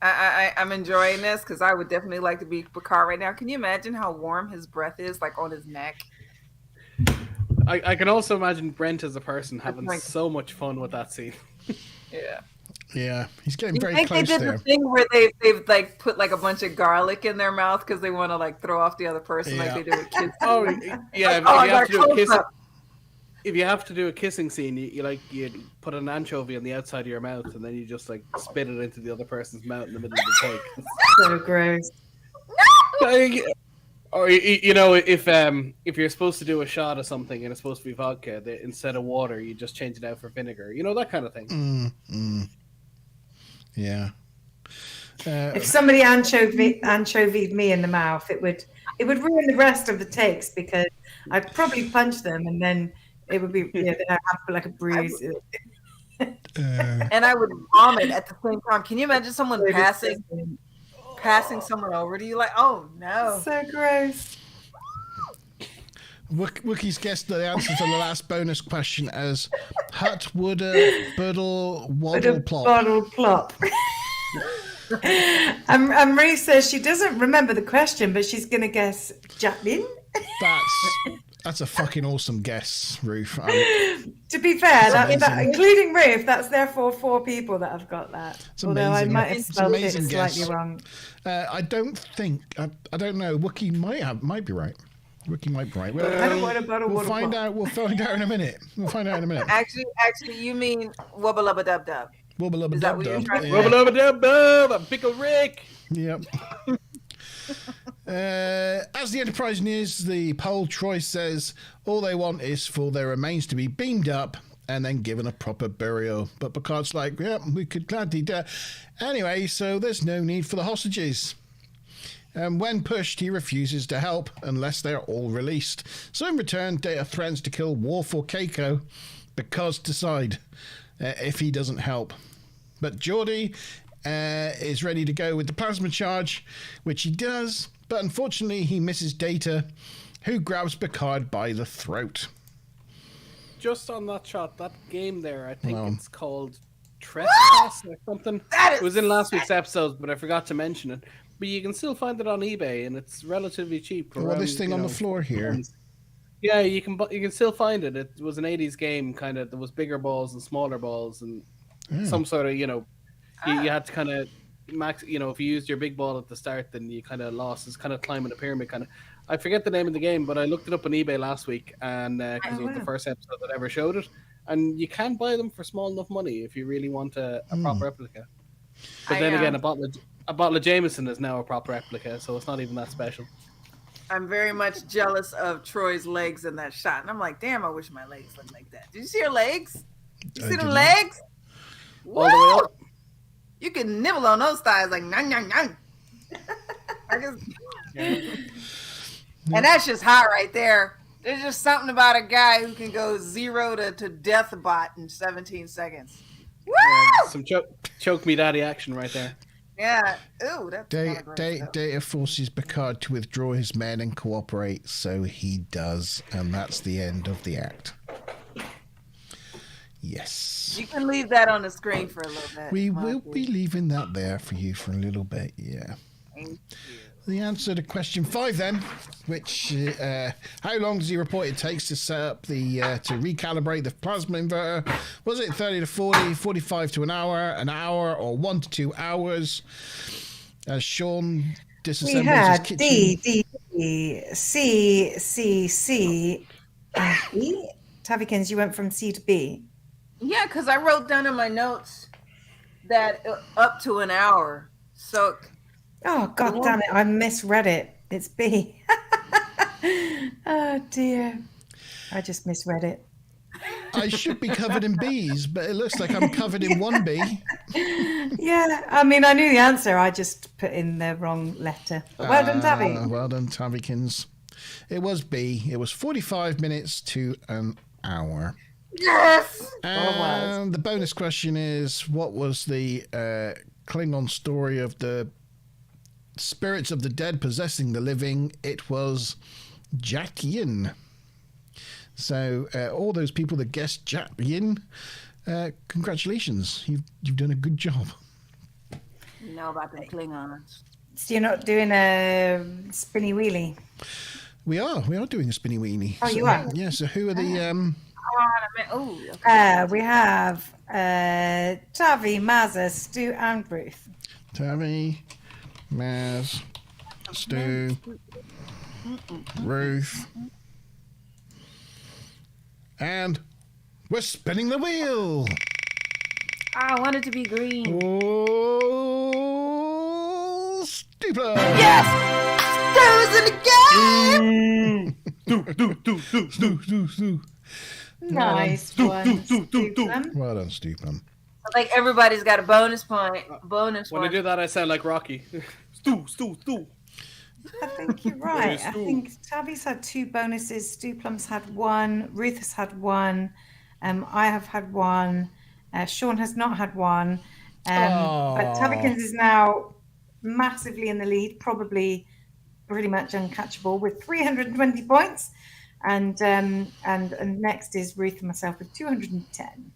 I'm enjoying this because I would definitely like to be Picard right now. Can you imagine how warm his breath is, on his neck? I can also imagine Brent as a person having so much fun with that scene. Yeah. Yeah, he's getting very close there. They did the thing where they've put a bunch of garlic in their mouth because they want to throw off the other person like they do with kids. Oh yeah, if you have to do a kissing scene, you put an anchovy on the outside of your mouth and then you just spit it into the other person's mouth in the middle of the take. So gross. Or if you're supposed to do a shot of something and it's supposed to be vodka, instead of water, you just change it out for vinegar. That kind of thing. Yeah. If somebody anchovied me in the mouth, it would ruin the rest of the takes because I'd probably punch them and then it would be I'd have a bruise. And I would vomit at the same time. Can you imagine someone passing someone over to you? Oh no, so gross. Wookiee's guessed the answer to the last bonus question as Hut Woulda Buddle Waddle Plop. Waddle Plop. And Marie says she doesn't remember the question, but she's going to guess Jatlin. That's a fucking awesome guess, Ruth. To be fair, that including Ruth, that's therefore 4 people that have got that. Although I might have spelled it slightly wrong. I don't know. Wookiee might be right. Wookiee might be right. We'll find out. We'll find out in a minute. Actually, you mean wubba lubba dub dub. Wubba lubba dub dub. Wubba lubba dub dub. Pickle Rick. Yep. As the Enterprise nears the pole, Troy says all they want is for their remains to be beamed up and then given a proper burial. But Picard's like, yeah, we could gladly do. Anyway, so there's no need for the hostages. And when pushed, he refuses to help unless they're all released. So in return, Data threatens to kill Worf or Keiko because decide if he doesn't help. But Geordi is ready to go with the plasma charge, which he does, but unfortunately he misses Data, who grabs Picard by the throat. Just on that shot, that game there, I think Well. it's called Trespass or something. That is It was in last week's episode, but I forgot to mention it. But you can still find it on eBay, and it's relatively cheap. For Well, this around, thing you on the know, floor here. Yeah, you can still find it. It was an 80s game, kind of. There was bigger balls and smaller balls, and some sort of, you had to kind of max. If you used your big ball at the start, then you kind of lost. It's kind of climbing a pyramid, kind of. I forget the name of the game, but I looked it up on eBay last week, and because it was the first episode that ever showed it, and you can buy them for small enough money if you really want a proper replica. But then again, a bottle of Jameson is now a proper replica, so it's not even that special. I'm very much jealous of Troy's legs in that shot. And I'm like, damn, I wish my legs looked like that. Did you see her legs? You see them legs? All the way up. You can nibble on those thighs like, nang, nang, nang. And that's just hot right there. There's just something about a guy who can go 0 to death bot in 17 seconds. Woo! Some choke me daddy action right there. Yeah. Ooh, that's Data forces Picard to withdraw his men and cooperate, so he does, and that's the end of the act. Yes. You can leave that on the screen for a little bit. We will be leaving that there for you for a little bit, yeah. Thank you. The answer to question 5 then, which how long does he report it takes to set up to recalibrate the plasma inverter? Was it 30 to 40, 45 to an hour, or 1 to 2 hours? As Sean disassembles We had his kitchen. D, C, C, and B. Tavikins, you went from C to B. Yeah, because I wrote down in my notes that up to an hour. So... Oh, God damn it. I misread it. It's B. Oh, dear. I just misread it. I should be covered in B's, but it looks like I'm covered in 1B. Yeah, I mean, I knew the answer. I just put in the wrong letter. But well done, Tavi. Well done, Tavikins. It was B. It was 45 minutes to an hour. Yes! And the bonus question is, what was the Klingon story of the spirits of the dead possessing the living? It was Jack Yin. So all those people that guessed Jack Yin, congratulations. You've done a good job. You know about the Klingons. So you're not doing a spinny wheelie? We are doing a spinny weenie. Oh, you are? Yeah, so who are the... We have Tavi, Mazza, Stu, and Ruth. Tavi, Maz, Stu, Ruth, and we're spinning the wheel. I want it to be green. Oh, Stupler! Yes! Stu's in the game! Stu. Nice one. Well done, Stupler. Like everybody's got a bonus point. When I do that, I sound like Rocky. Stu. I think you're right. I think Tavi's had 2 bonuses. Stu Plum's had 1. Ruth has had 1. I have had 1. Sean has not had 1. But Tavikins is now massively in the lead, probably pretty much uncatchable with 320 points. And next is Ruth and myself with 210.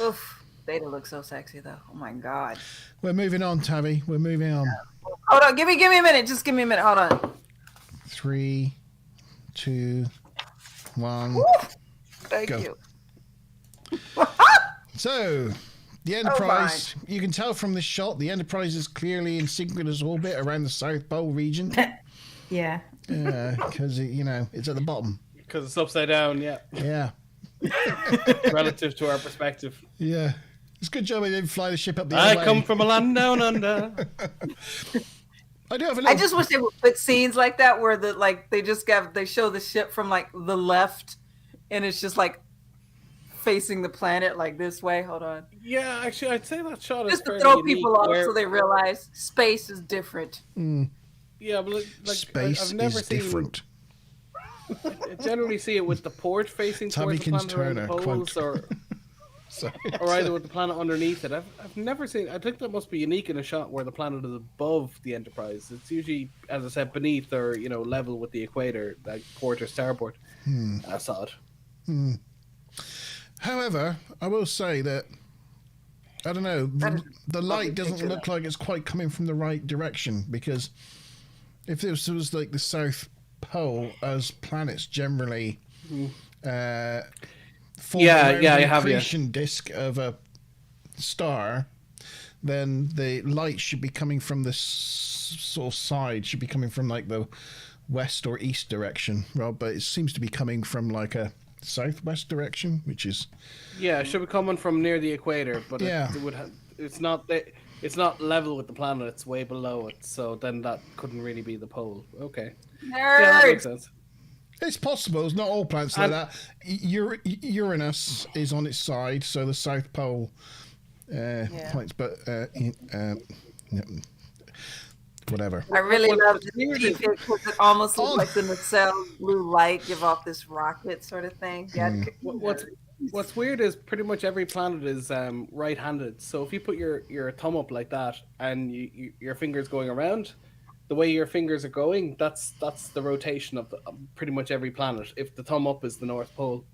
Oof. Data looks so sexy though. Oh my God. We're moving on, Tavi. We're moving on. Hold on. Give me a minute. Just give me a minute. Hold on. 3, 2, 1. Woo! Thank Go. you. So, the Enterprise, you can tell from this shot, the Enterprise is clearly in synchronous orbit around the South Pole region. Yeah. Because, it's at the bottom. Because it's upside down, yeah. Yeah. Relative to our perspective. Yeah. It's a good job I didn't fly the ship up the other way. I come from a land down under. I do have a I just wish they would put scenes like that where they show the ship from like the left and it's just like facing the planet like this way. Hold on. Yeah, actually, I'd say that shot is Just to fairly throw unique, people off where- so they realize space is different. Yeah, but like Space I've never is seen. different. I generally see it with the port facing towards the Tommykins planet around the Turner poles, quote. or Sorry. either with the planet underneath it. I've never seen. I think that must be unique in a shot where the planet is above the Enterprise. It's usually, as I said, beneath or level with the equator, like port or starboard. That's odd. However, I will say that I don't know. The light doesn't picture, look like it's quite coming from the right direction, because if this was like the South Pole, as planets generally form around you the have, yeah. accretion disk of a star, then the light should be coming from this sort of side, should be coming from like the west or east direction, Rob, but it seems to be coming from like a southwest direction, which is Yeah, it should be coming from near the equator, but Yeah. it's not. It's not level with the planet. It's way below it. So then that couldn't really be the pole. Okay. Yeah, that makes Nerd. sense. it's possible. It's not all planets like that. Uranus is on its side, so the South Pole points, but whatever. I really What- love what's this weird TV is- because it almost looks Oh. like the nacelle blue light give off this rocket sort of thing. Yeah. What's weird is pretty much every planet is right-handed. So if you put your thumb up like that and your fingers going around, the way your fingers are going, that's the rotation of pretty much every planet. If the thumb up is the North Pole,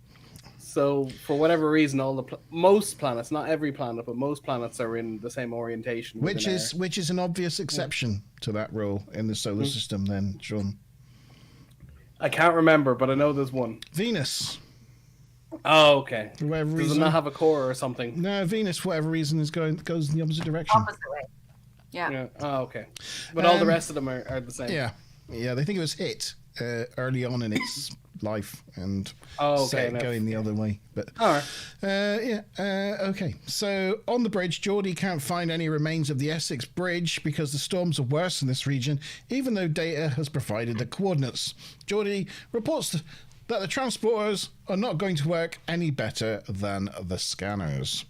so for whatever reason, most planets, not every planet, but most planets are in the same orientation. Which is an obvious exception to that rule in the solar system. Then, Sean, I can't remember, but I know there's one. Venus, Oh, okay. for whatever Does it reason. not have a core or something? No, Venus, for whatever reason, goes in the opposite direction. Opposite way. Yeah. Yeah. Oh, okay. But all the rest of them are the same. Yeah, they think it was hit early on in its life and Oh, set okay. it going the other way. But All right. okay. So on the bridge, Geordie can't find any remains of the Essex Bridge because the storms are worse in this region, even though Data has provided the coordinates. Geordie reports that the transporters are not going to work any better than the scanners.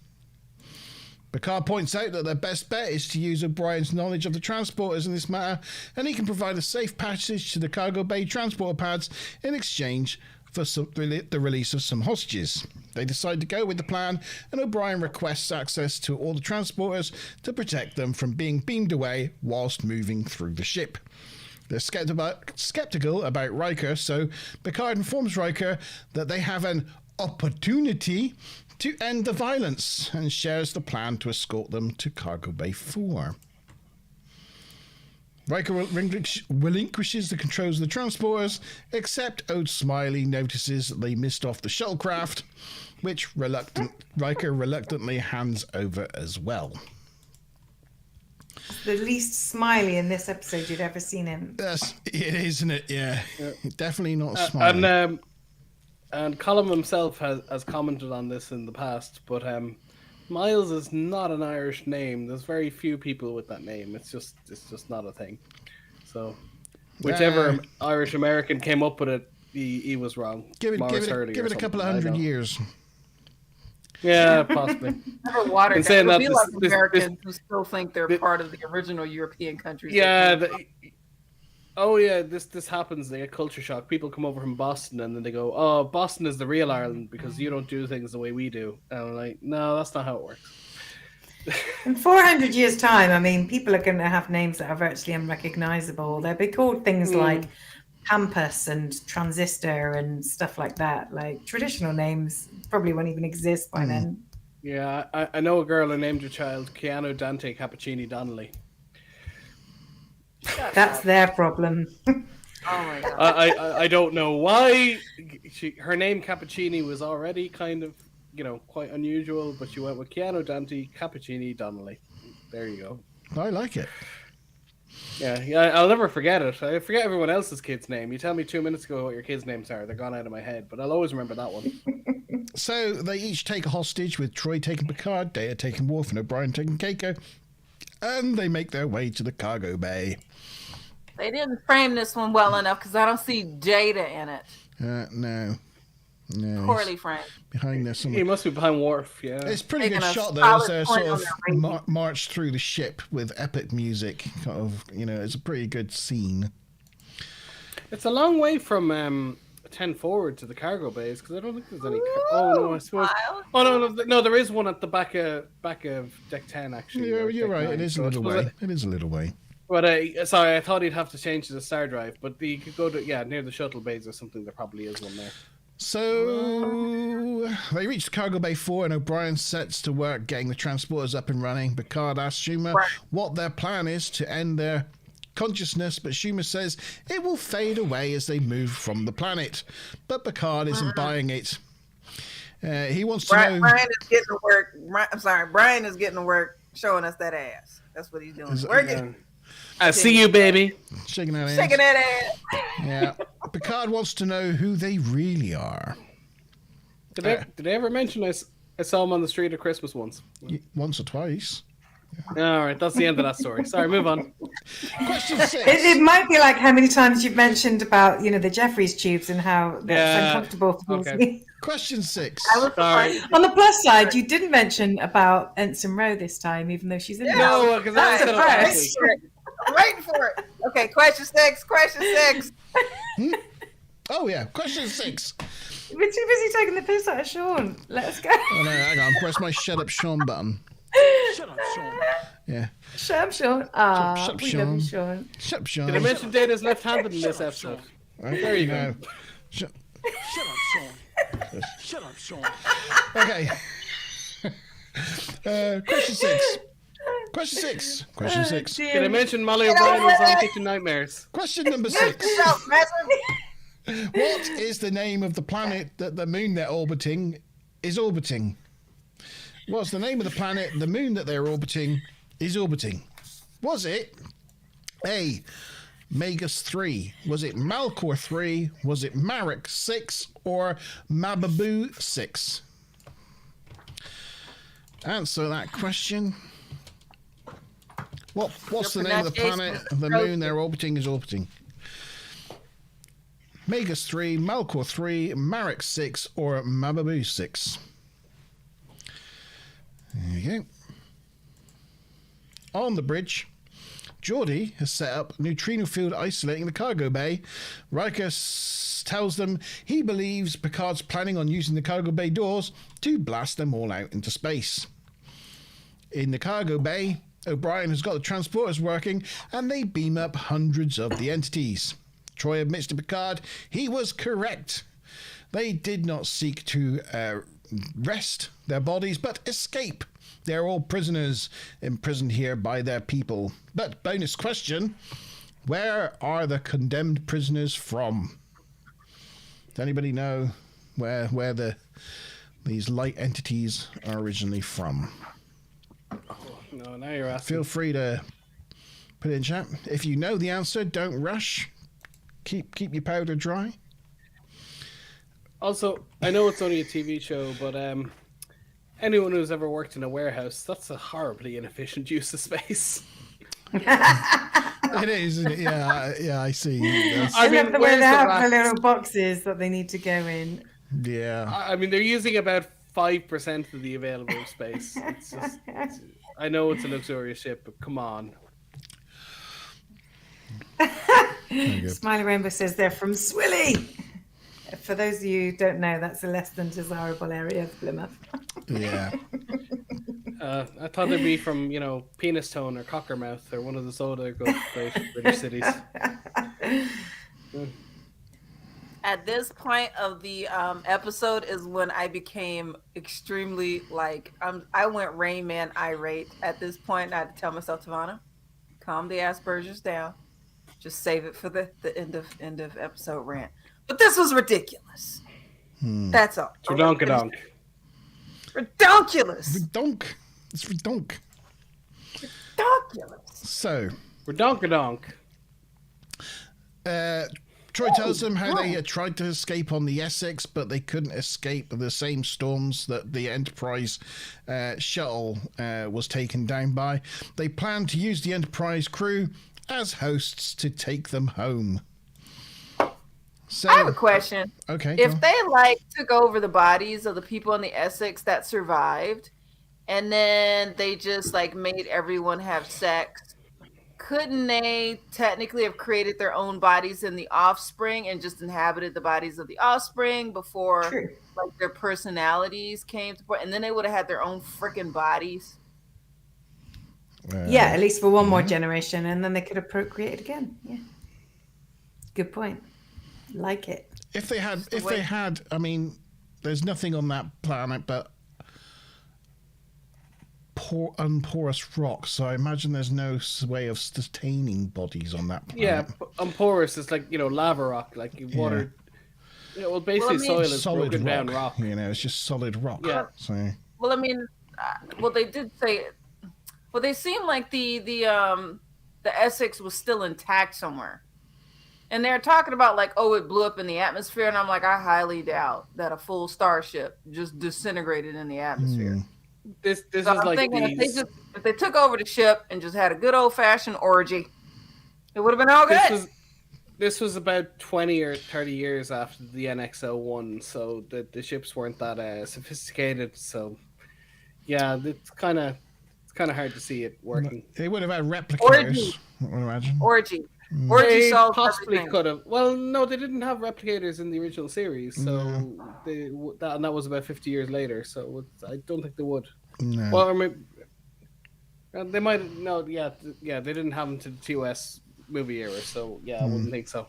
Picard points out that their best bet is to use O'Brien's knowledge of the transporters in this matter, and he can provide a safe passage to the cargo bay transporter pads in exchange for the release of some hostages. They decide to go with the plan, and O'Brien requests access to all the transporters to protect them from being beamed away whilst moving through the ship. They're skeptical about Riker, so Picard informs Riker that they have an opportunity to end the violence and shares the plan to escort them to Cargo Bay 4. Riker relinquishes the controls of the transporters, except Ode Smiley notices that they missed off the shuttlecraft, which Riker reluctantly hands over as well. The least smiley in this episode you'd ever seen him. It is, isn't it? Yeah. Definitely not Smiley. And Colin himself has commented on this in the past, but Miles is not an Irish name. There's very few people with that name. It's just not a thing. So whichever Irish American came up with it, he was wrong. Give it Morris Hurley give or it a couple of something, I 100 know. years. Yeah, possibly. Never watered And down. saying It'll that be this- like this- Americans who still think they're part of the original European countries. Yeah. This happens. They get culture shock. People come over from Boston and then they go, "Oh, Boston is the real Ireland because you don't do things the way we do." And I'm like, "No, that's not how it works." In 400 years' time, I mean, people are going to have names that are virtually unrecognizable. They'll be called things like Pampas and Transistor and stuff like that. Like traditional names probably won't even exist by then. Yeah, I know a girl who named her child Keanu Dante Cappuccini Donnelly. That's their problem. Oh my god. I don't know why. Her name Cappuccini was already kind of, quite unusual, but she went with Keanu Dante Cappuccini Donnelly. There you go. I like it. Yeah, I'll never forget it. I forget everyone else's kid's name. You tell me 2 minutes ago what your kids' names are. They're gone out of my head, but I'll always remember that one. So they each take a hostage, with Troy taking Picard, Data taking Worf, and O'Brien taking Keiko, and they make their way to the cargo bay. They didn't frame this one well enough because I don't see Jada in it. No. Yeah, Poorly framed. behind there He somewhere. must be behind Worf, yeah. It's a pretty Taking good a shot though, as solid they point sort on of their rating. march through the ship with epic music. Kind of, it's a pretty good scene. It's a long way from 10 forward to the cargo bays, because I don't think there's any... Oh, no, I suppose... Miles. Oh, no, there is one at the back of Deck 10, actually. You're, or you're Deck right. 9, It is a so I little suppose way. It is a little way. But, sorry, I thought he'd have to change to the star drive, but you could go to, near the shuttle bays or something, there probably is one there. So they reach cargo bay 4 and O'Brien sets to work getting the transporters up and running. Picard asks Schumer what their plan is to end their consciousness, but Schumer says it will fade away as they move from the planet. But Picard isn't buying it. He wants to know... Brian is getting to work. I'm sorry, Brian is getting to work showing us that ass. That's what he's doing. Working. I see you, baby. Shaking that ass. Shaking that ass. Yeah. Picard wants to know who they really are. Did I ever mention I saw him on the street at Christmas once? Once or twice. All right, that's the end of that story. Sorry, move on. Question 6. It might be like how many times you've mentioned about the Jeffries tubes and how that's uncomfortable for me. Question 6. I was Sorry. On the plus side, you didn't mention about Ensign Rowe this time, even though she's in there. No, because I said it last Surprise. week. I'm waiting for it. Okay, question 6. Question 6. Oh, yeah. Question 6. We're too busy taking the piss out of Sean. Let us go. Oh, no, hang on. Press my shut up Sean button. Shut up, Sean. Yeah. Shut up, Sean. Ah, Shut up, we love you, Sean. Sean. Shut up, Sean. Did I mention Data's left-handed in this episode? Right, There you no. go. Shut. Shut up, Sean. Shut up, Sean. Okay. Question 6. Question 6. Question 6. Did I mention Molly O'Brien was on Kitchen Nightmares? Question number 6. Yourself, Mason. What is the name of the planet that the moon they're orbiting is orbiting? What's the name of the planet the moon that they're orbiting is orbiting? Was it A, Magus 3? Was it Malcor 3? Was it Marek 6? Or Mababoo 6? Answer that question. What's the name of the planet the moon they're orbiting is orbiting? Magus 3, Malcor 3, Marek 6, or Mababoo 6? There you go. On the bridge, Geordi has set up neutrino field isolating the cargo bay. Riker tells them he believes Picard's planning on using the cargo bay doors to blast them all out into space. In the cargo bay, O'Brien has got the transporters working and they beam up hundreds of the entities. Troy admits to Picard he was correct. They did not seek to rest their bodies, but escape. They're all prisoners imprisoned here by their people. But bonus question, where are the condemned prisoners from? Does anybody know where these light entities are originally from? No, now you're asking. Feel free to put it in chat. If you know the answer, don't rush. Keep your powder dry. Also, I know it's only a TV show, but anyone who's ever worked in a warehouse, that's a horribly inefficient use of space. It is, isn't it? Yeah, I see. I mean, love the way where's they the have rats? the little boxes that they need to go in. Yeah. I mean, they're using about 5% of the available space. It's just, I know it's a luxurious ship, but come on. Smiley Rainbow says they're from Swilly. For those of you who don't know, that's a less than desirable area of Plymouth. Yeah. I thought they'd be from, Penistone or Cockermouth or one of the other great British cities. At this point of the episode is when I became extremely I went Rain Man irate. At this point, I had to tell myself, Tavana, calm the Asperger's down. Just save it for the end of episode rant. But this was ridiculous. That's all. Redonkadonk. Ridiculous. Redonk. It's redonk. Ridiculous. So, Redonkadonk. Troy tells them how they tried to escape on the Essex, but they couldn't escape the same storms that the Enterprise shuttle was taken down by. They planned to use the Enterprise crew as hosts to take them home. So, I have a question. Okay. go If on. they like took over the bodies of the people in the Essex that survived, and then they just like made everyone have sex, couldn't they technically have created their own bodies in the offspring and just inhabited the bodies of the offspring before True. like their personalities came to point, and then they would have had their own freaking bodies? Yeah, at least for one more generation, and then they could have procreated again. Yeah. Good point. Like it. If they had, I mean, there's nothing on that planet but unporous rock, so I imagine there's no way of sustaining bodies on that planet. Yeah, porous is like lava rock, like water. Yeah, well, basically, soil is solid broken rock, down rock. It's just solid rock. Yeah. So. Well, I mean, they did say. Well, they seem like the Essex was still intact somewhere, and they're talking about like, oh, it blew up in the atmosphere, and I'm like, I highly doubt that a full starship just disintegrated in the atmosphere. This So is I'm like thinking these. if they took over the ship and just had a good old fashioned orgy, it would have been all good. This was about 20 or 30 years after the NX-01, so the ships weren't that sophisticated. So, yeah, it's kind of hard to see it working. They would have had replicators, I would imagine. Orgy They solved possibly everything. could have. Well, no, they didn't have replicators in the original series, so that was about 50 years later. So I don't think they would. No. Well, or maybe, they might. No, yeah, they didn't have them to the TOS movie era, so yeah, I wouldn't think so.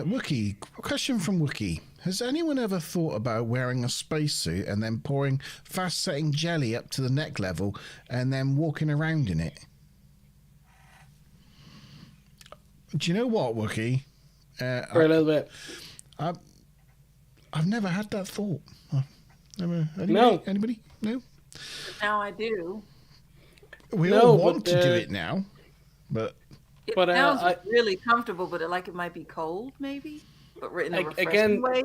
Wookie. Question from Wookie. Has anyone ever thought about wearing a spacesuit and then pouring fast-setting jelly up to the neck level and then walking around in it? Do you know what, Wookie? For a little bit. I've never had that thought. Anybody? No. Anybody? No? Now I do. We No, all but, want to do it now, but... It But, sounds really comfortable, but it might be cold, maybe. But in a refreshing way.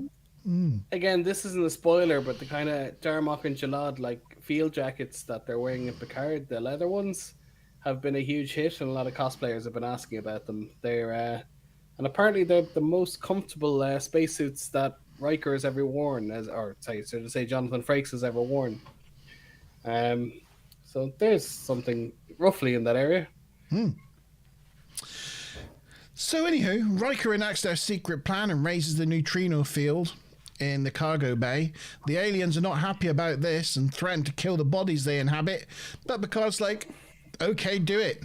Again, this isn't a spoiler, but the kind of Darmok and Jalad like field jackets that they're wearing in Picard, the leather ones, have been a huge hit, and a lot of cosplayers have been asking about them. They're and apparently they're the most comfortable spacesuits that Riker has ever worn, Jonathan Frakes has ever worn. So there's something roughly in that area. So anywho, Riker enacts their secret plan and raises the neutrino field in the cargo bay. The aliens are not happy about this and threaten to kill the bodies they inhabit, but Picard's like, okay, do it.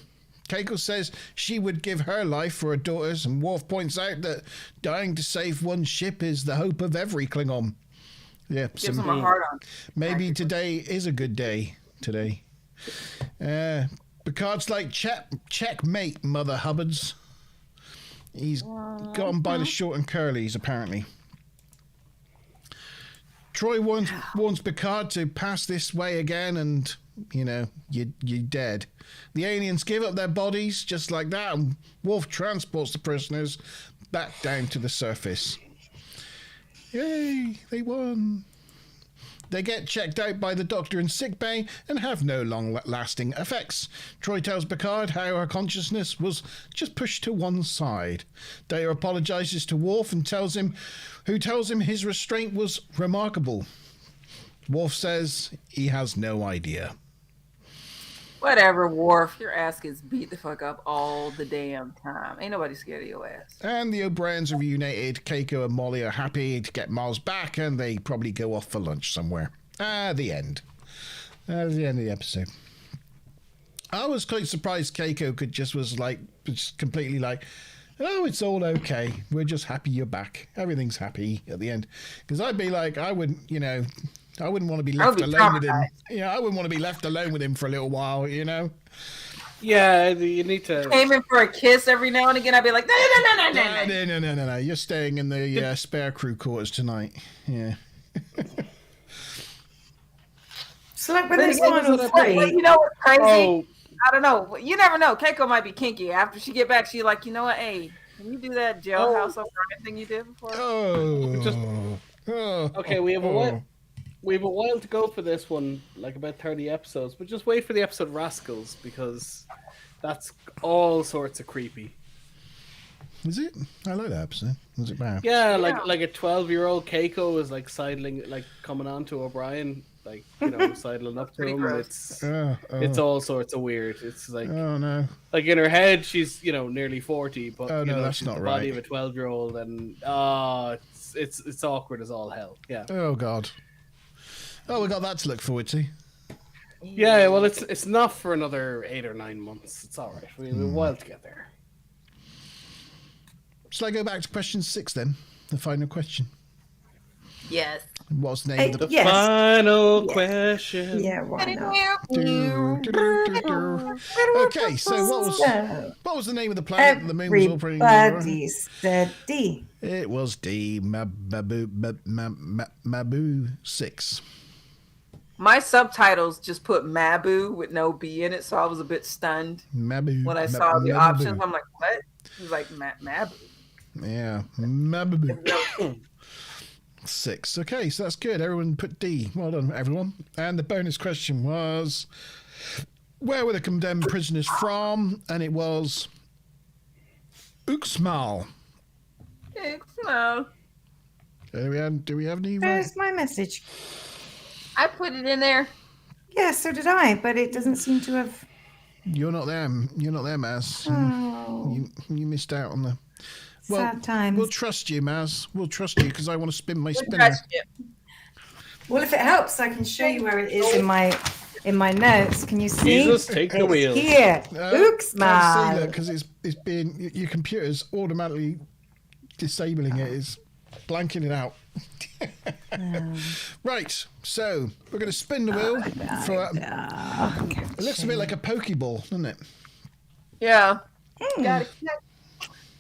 Keiko says she would give her life for her daughters, and Worf points out that dying to save one ship is the hope of every Klingon. Yeah, Gives them a hard on. maybe today is a good day today. Picard's like, checkmate, Mother Hubbards. He's gone by the short and curlies, apparently. Troy warns Picard to pass this way again and, you're dead. The aliens give up their bodies just like that, and Worf transports the prisoners back down to the surface. Yay, they won. They get checked out by the doctor in sickbay and have no long-lasting effects. Troy tells Picard how her consciousness was just pushed to one side. Data apologizes to Worf and tells him his restraint was remarkable. Worf says he has no idea. Whatever, Worf. Your ass gets beat the fuck up all the damn time. Ain't nobody scared of your ass. And the O'Briens are reunited. Keiko and Molly are happy to get Miles back, and they probably go off for lunch somewhere. The end. The end of the episode. I was quite surprised Keiko was completely like, oh, it's all okay. We're just happy you're back. Everything's happy at the end. Because I'd be like, I wouldn't want to be left alone with him. Yeah, I wouldn't want to be left alone with him for a little while, Yeah, you need to. Came in for a kiss every now and again. I'd be like, no. You're staying in the spare crew quarters tonight. Yeah. So like with this final three. You know what's crazy? Oh. I don't know. You never know. Keiko might be kinky. After she get back, she like, you know what? Hey, can you do that jailhouse O'Brien thing you did before? Okay, we have a while to go for this one, like about 30 episodes, but just wait for the episode Rascals, because that's all sorts of creepy. Is it? I like that episode. Was it bad? Yeah, like a 12-year-old Keiko is like sidling, like coming on to O'Brien, like sidling up to Pretty him. gross. It's all sorts of weird. It's like Oh no. like in her head she's nearly 40, but Oh, no, that's she's not the body right. of a 12-year-old, and it's awkward as all hell. Yeah. Oh god. Oh, we got that to look forward to. Yeah, well, it's not for another 8 or 9 months. It's all right. We're a while to get there. Shall I go back to question 6 then? The final question. Yes. What's the name of the Yes. Final question. Yeah, why not? Okay, so what was the name of the planet that the moon was orbiting? Everybody said D. It was D. Mabu 6. My subtitles just put Mabu with no B in it, so I was a bit stunned Mabu. when I saw the options. I'm like, what? He was like, Mabu. Yeah, Mabu 6. Okay, so that's good. Everyone put D. Well done, everyone. And the bonus question was, where were the condemned prisoners from? And it was Uxmal. No. Do we have any? Where's my message? I put it in there. Yeah, so did I, but it doesn't seem to have. You're not there. You're not there, Maz. Oh, You missed out on the. Well, sad times. we'll trust you, Maz. We'll trust you because I want to spin my spinner. Trust you. Well, if it helps, I can show you where it is in my notes. Can you see? Jesus, take the It's wheel. Here, Oops, Can't see that man. because it's being your computer's automatically disabling it. Is blanking it out. Right, so we're going to spin the wheel for. It looks a bit like a Pokeball, doesn't it? Yeah. Gotta catch.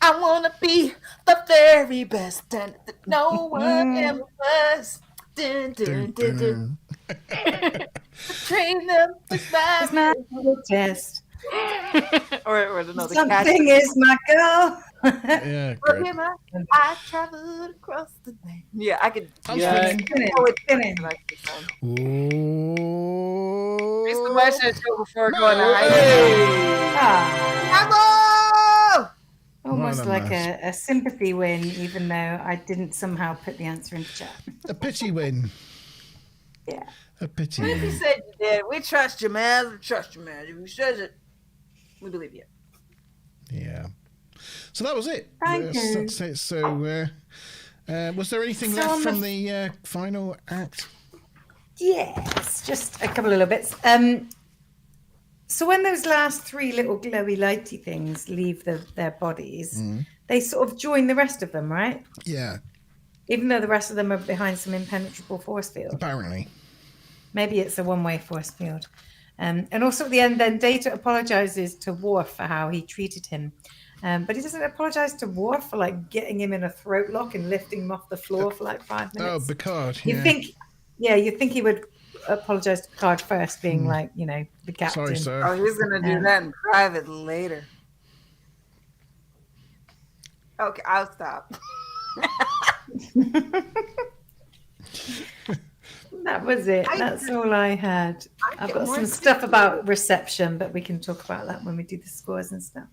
I wanna be the very best, and no one ever was. Dun, dun, dun, dun. Train them with It's my little test. or another Something is my girl. Yeah, great. I traveled across the land. Yeah, I could. I'm Yeah. spinning. Spinning. Ooh. It's the question show before going to high Ah, Bravo! almost Well done, like Maz. a sympathy win, even though I didn't somehow put the answer in the chat. A pity win. Yeah. A pity If you win. said you did, we trust you, man. We trust you, man. If you says it, we believe you. Yeah. So that was it. Thank you. That's it. So, was there anything So left on from the- the final act? Yes, just a couple of little bits. So when those last 3 little glowy lighty things leave their bodies, they sort of join the rest of them, right? Yeah, Even though the rest of them are behind some impenetrable force field. apparently. Maybe it's a one-way force field. And also at the end, then Data apologizes to Worf for how he treated him. But he doesn't apologize to Worf for like getting him in a throat lock and lifting him off the floor for like 5 Oh, minutes. Picard. You Yeah. think he would apologize to Picard first, being like, the captain. Sorry, sir. Oh, he's gonna do that in private later. Okay, I'll stop. That was it. That's all I had. I've got some stuff about reception, but we can talk about that when we do the scores and stuff.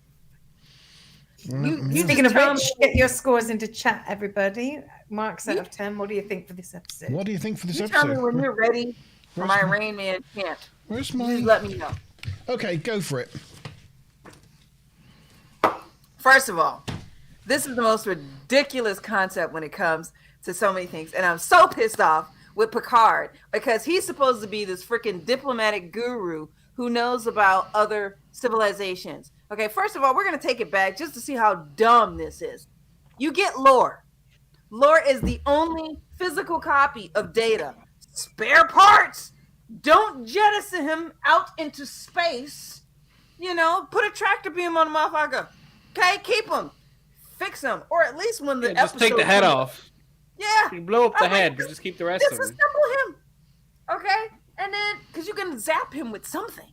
Speaking of which, get your scores into chat, everybody. Marks out of 10. What do you think for this episode? What do you think for this You tell me episode? when you're ready for my Where's Rain Man chant. Where's Just my? let me know. Okay, go for it. First of all, this is the most ridiculous concept when it comes to so many things. And I'm so pissed off with Picard because he's supposed to be this freaking diplomatic guru who knows about other civilizations. Okay, first of all, we're going to take it back just to see how dumb this is. You get Lore. Lore is the only physical copy of Data. Spare parts. Don't jettison him out into space. Put a tractor beam on the motherfucker. Okay, keep him. Fix him. Or at least when the Just take the head off. Yeah. You blow up the I'm like, head, but just keep the rest of him. Disassemble him. Okay? And then, because you can zap him with something.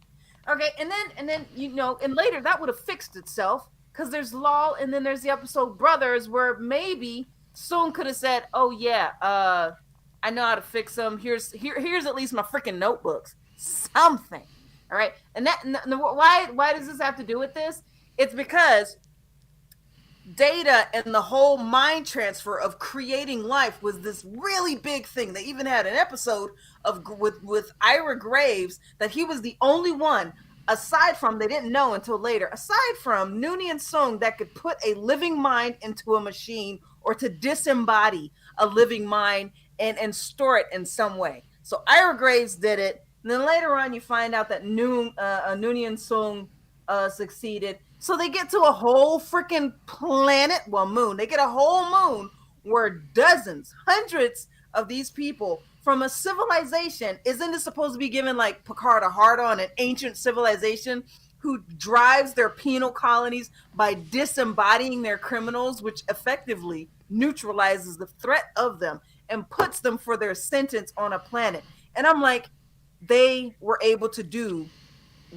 Okay, and then, and later that would have fixed itself because there's Lol, and then there's the episode Brothers where maybe Soon could have said, "Oh yeah, I know how to fix them. Here's at least my freaking notebooks, something." All right, and why does this have to do with this? It's because data and the whole mind transfer of creating life was this really big thing. They even had an episode of with Ira Graves that he was the only one, aside from, they didn't know until later, aside from Noonien Sung, that could put a living mind into a machine or to disembody a living mind and store it in some way. So Ira Graves did it. And then later on, you find out that Noonien Sung succeeded. So they get to a whole freaking planet, well, moon. They get a whole moon where dozens, hundreds of these people from a civilization, isn't it supposed to be given like Picard a hard on, an ancient civilization who drives their penal colonies by disembodying their criminals, which effectively neutralizes the threat of them and puts them for their sentence on a planet. And I'm like, they were able to do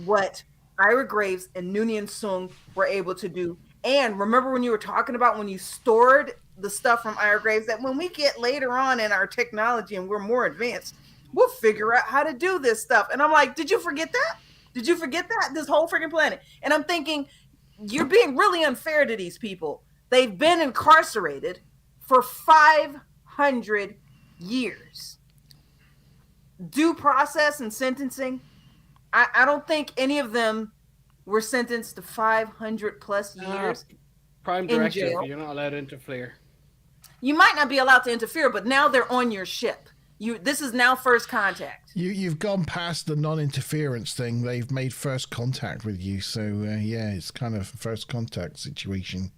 what Ira Graves and Noonien Sung were able to do. And remember when you were talking about when you stored the stuff from Ira Graves, that when we get later on in our technology and we're more advanced, we'll figure out how to do this stuff. And I'm like, did you forget that? Did you forget that? This whole freaking planet. And I'm thinking, you're being really unfair to these people. They've been incarcerated for 500 years. Due process and sentencing, I don't think any of them were sentenced to 500 plus years. Prime directive, you're not allowed to interfere. You might not be allowed to interfere, but now they're on your ship. This is now first contact. You've gone past the non-interference thing. They've made first contact with you. So, yeah, it's kind of a first contact situation.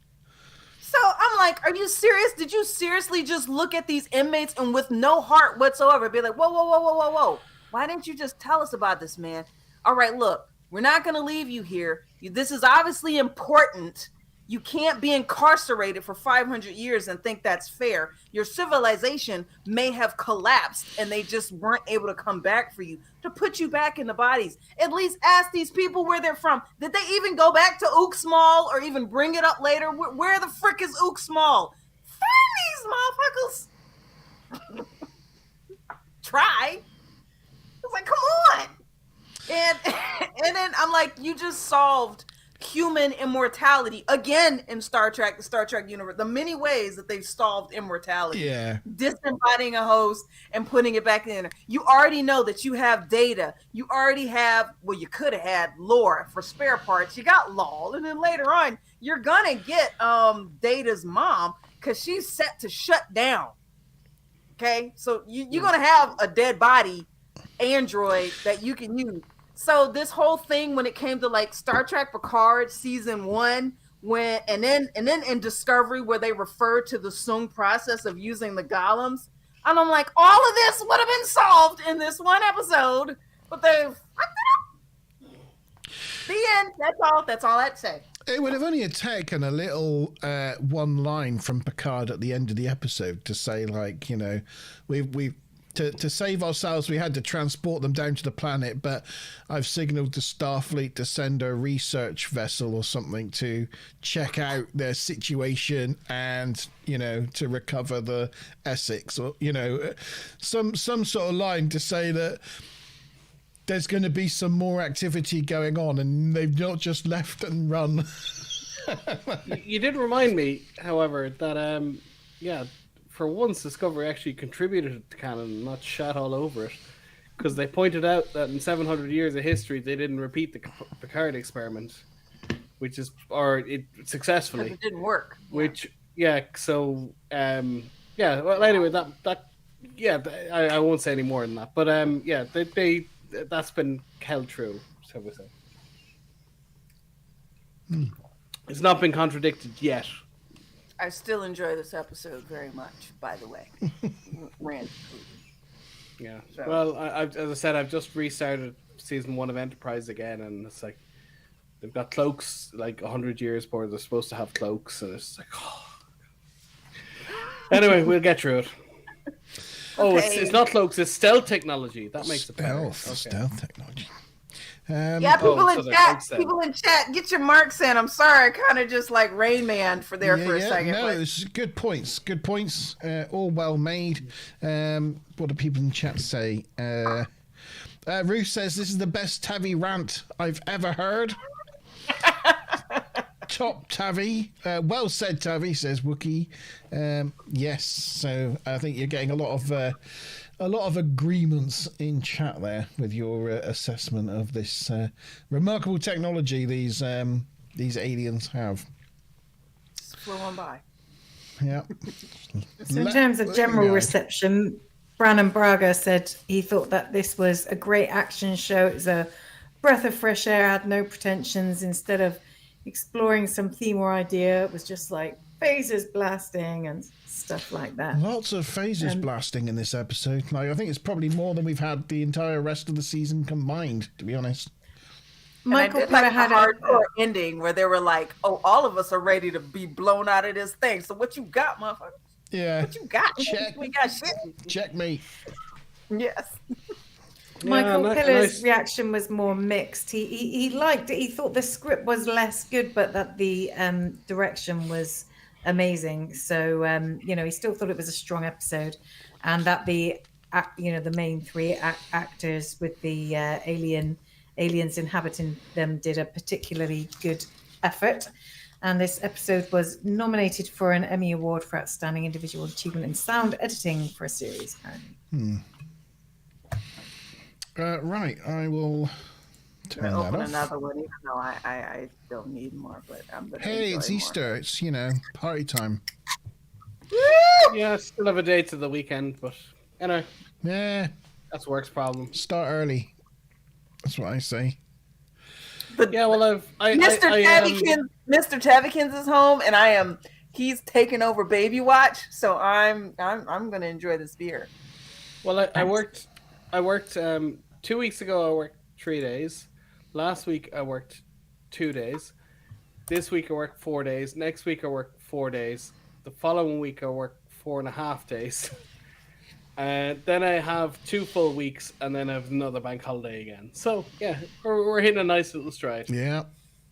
So I'm like, are you serious? Did you seriously just look at these inmates and with no heart whatsoever be like, whoa. Why didn't you just tell us about this, man? All right, look, we're not going to leave you here. This is obviously important. You can't be incarcerated for 500 years and think that's fair. Your civilization may have collapsed and they just weren't able to come back for you to put you back in the bodies. At least ask these people where they're from. Did they even go back to Uxmal or even bring it up later? Where the frick is Uxmal? Find these motherfuckers. Try. It's like, come on. And then I'm like, you just solved human immortality again in Star Trek, the Star Trek universe. The many ways that they've solved immortality. Yeah. Disembodying a host and putting it back in. You already know that you have data. You already have, well, you could have had lore for spare parts. You got Lol. And then later on, you're going to get Data's mom because she's set to shut down. Okay? So you're going to have a dead body android that you can use. So this whole thing when it came to like Star Trek Picard season 1, and then in Discovery where they referred to the Sung process of using the golems, and I'm like, all of this would have been solved in this one episode, but they fucked it up. The end. That's all I'd say. It would have only taken a little one line from Picard at the end of the episode to say, like, you know, we've to save ourselves, we had to transport them down to the planet, but I've signaled to Starfleet to send a research vessel or something to check out their situation and, you know, to recover the Essex, or, you know, some sort of line to say that there's going to be some more activity going on and they've not just left and run. You did remind me, however, that, for once, Discovery actually contributed to canon and not shat all over it. Because they pointed out that in 700 years of history, they didn't repeat the Picard experiment, successfully. It didn't work. Well, anyway, I won't say any more than that. But, that's been held true, so we say. It's not been contradicted yet. I still enjoy this episode very much, by the way. Rand. Yeah. So. Well, as I said, I've just restarted season 1 of Enterprise again, and it's like they've got cloaks like 100 years before they're supposed to have cloaks, and it's like, oh. Anyway, we'll get through it. Oh, okay. It's not cloaks, it's stealth technology. That makes it better. Okay. Stealth technology. People in chat, get your marks in. I'm sorry, I kind of just like Rain Man for a second. No, it's good points. Good points. All well made. What do people in chat say? Ruth says this is the best Tavi rant I've ever heard. top, Tavi. Well said, Tavi, says Wookie. Yes, so I think you're getting a lot of agreements in chat there with your assessment of this remarkable technology these aliens have. Just flew on by. Yeah. So in terms of general reception, Brannon Braga said he thought that this was a great action show. It was a breath of fresh air, had no pretensions. Instead of exploring some theme or idea, it was just like phasers blasting and stuff like that. Lots of phasers blasting in this episode. Like, I think it's probably more than we've had the entire rest of the season combined, to be honest. Michael Potter had a hardcore ending where they were like, "Oh, all of us are ready to be blown out of this thing. So what you got, motherfucker? Yeah. What you got? Check. We got shit. Checkmate. Yes." Michael Pillar's reaction was more mixed. He liked it. He thought the script was less good, but that the direction was amazing. So he still thought it was a strong episode, and that the main three actors with the aliens inhabiting them did a particularly good effort. And this episode was nominated for an Emmy Award for Outstanding Individual Achievement in Sound Editing for a series, apparently. Right, I will turn that open off. Another one, even though I don't need more, but I'm gonna. Hey, it's more. Easter. It's party time. Yeah, still have a day to the weekend, but Yeah, that's work's problem. start early. That's what I say. But Yeah, well, Mr. Tavykins is home, and he's taken over Baby Watch, so I'm gonna enjoy this beer. Well, I worked 2 weeks ago. I worked 3 days. Last week I worked 2 days. This week I worked 4 days. Next week I work 4 days. The following week I work 4.5 days. Then I have 2 full weeks, and then I have another bank holiday again. So yeah, we're hitting a nice little stride. Yeah.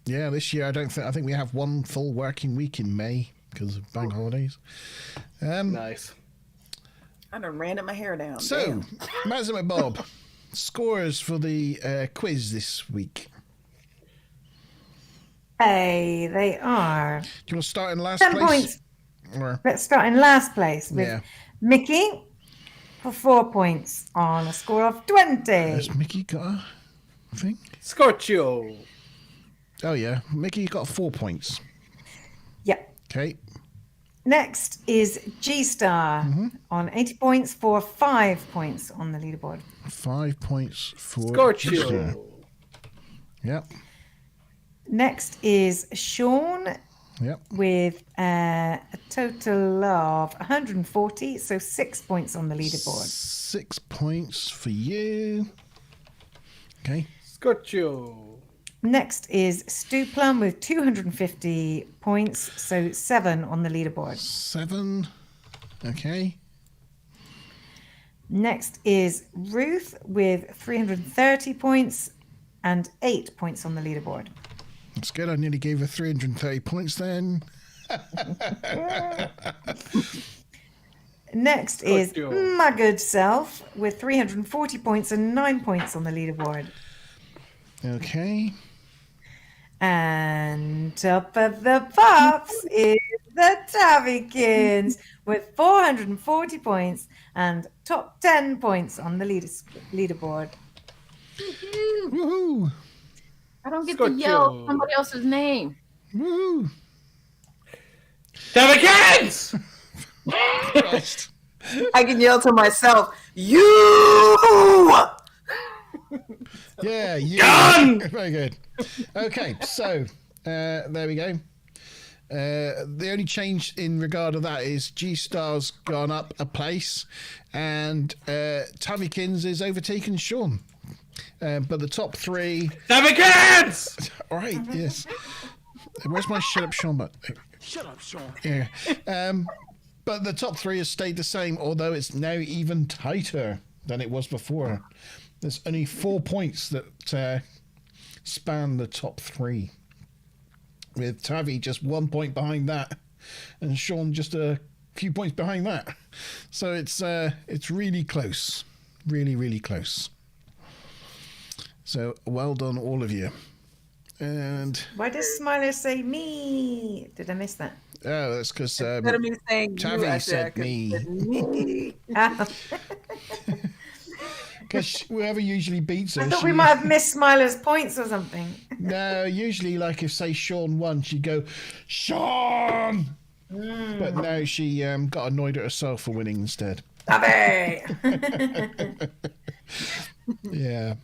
This year I think we have 1 full working week in May because of bank holidays. Nice. I done ran my hair down. So, Mazza Bob, scores for the quiz this week. Hey, they are. Do you want to start in last 10 place? points. Or... Let's start in last place with Mickey for 4 points on a score of 20. Has Mickey got a thing? Scorchio. Oh, yeah. Mickey got 4 points. Yep. Okay. Next is G-Star on 80 points for 5 points on the leaderboard. 5 points for Scorchio. Yep. Next is Sean with a total of 140, so 6 points on the leaderboard. 6 points for you. Okay. Scorchio. Next is Stu Plum with 250 points, so 7 on the leaderboard. 7. Okay. Next is Ruth with 330 points and 8 points on the leaderboard. That's good. I nearly gave her 330 points then. Next is my good self with 340 points and 9 points on the leaderboard. Okay. And top of the pops is the Tavykins with 440 points and top 10 points on the leaderboard. Woohoo! I don't get to yell somebody else's name. Woohoo! Tavykins! Christ. I can yell to myself, "You!" Yeah, you. Gun! Very good. Okay, so there we go. The only change in regard to that is G-Star's gone up a place and Tavykins is overtaken Sean. But the top 3... Tavykins! All right, yes. Where's my shut up Sean button? Shut up, Sean. Yeah. But the top 3 has stayed the same, although it's now even tighter than it was before. There's only 4 points that span the top 3. With Tavi just 1 point behind that, and Sean just a few points behind that. So it's really close. Really, really close. So well done, all of you. And Why does Smiler say me? Did I miss that? oh, that's because Instead of me saying you, Tavi I said me. me. Oh. Because whoever usually beats her, I thought we might have missed Smiler's points or something. No, usually, like if say Sean won, she'd go, Sean. But no, she got annoyed at herself for winning instead. Tavi! Yeah.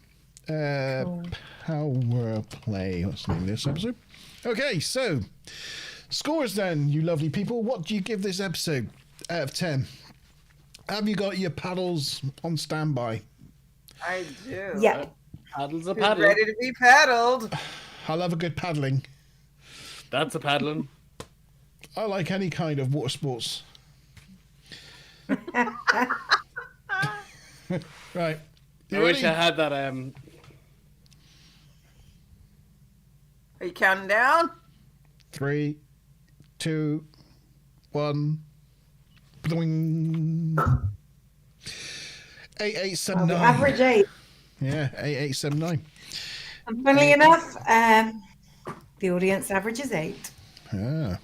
Power play. What's the name of this episode? Okay, so scores then, you lovely people. What do you give this episode out of 10? Have you got your paddles on standby? I do. Yeah. Paddles a Who's paddling. ready to be paddled? I love a good paddling. That's a paddling. I like any kind of water sports. Right. I wish I had that. Are you counting down? 3, 2, 1. Boing. 8879. Average 8. Yeah, 8879. And funnily enough, the audience average is 8. Ah.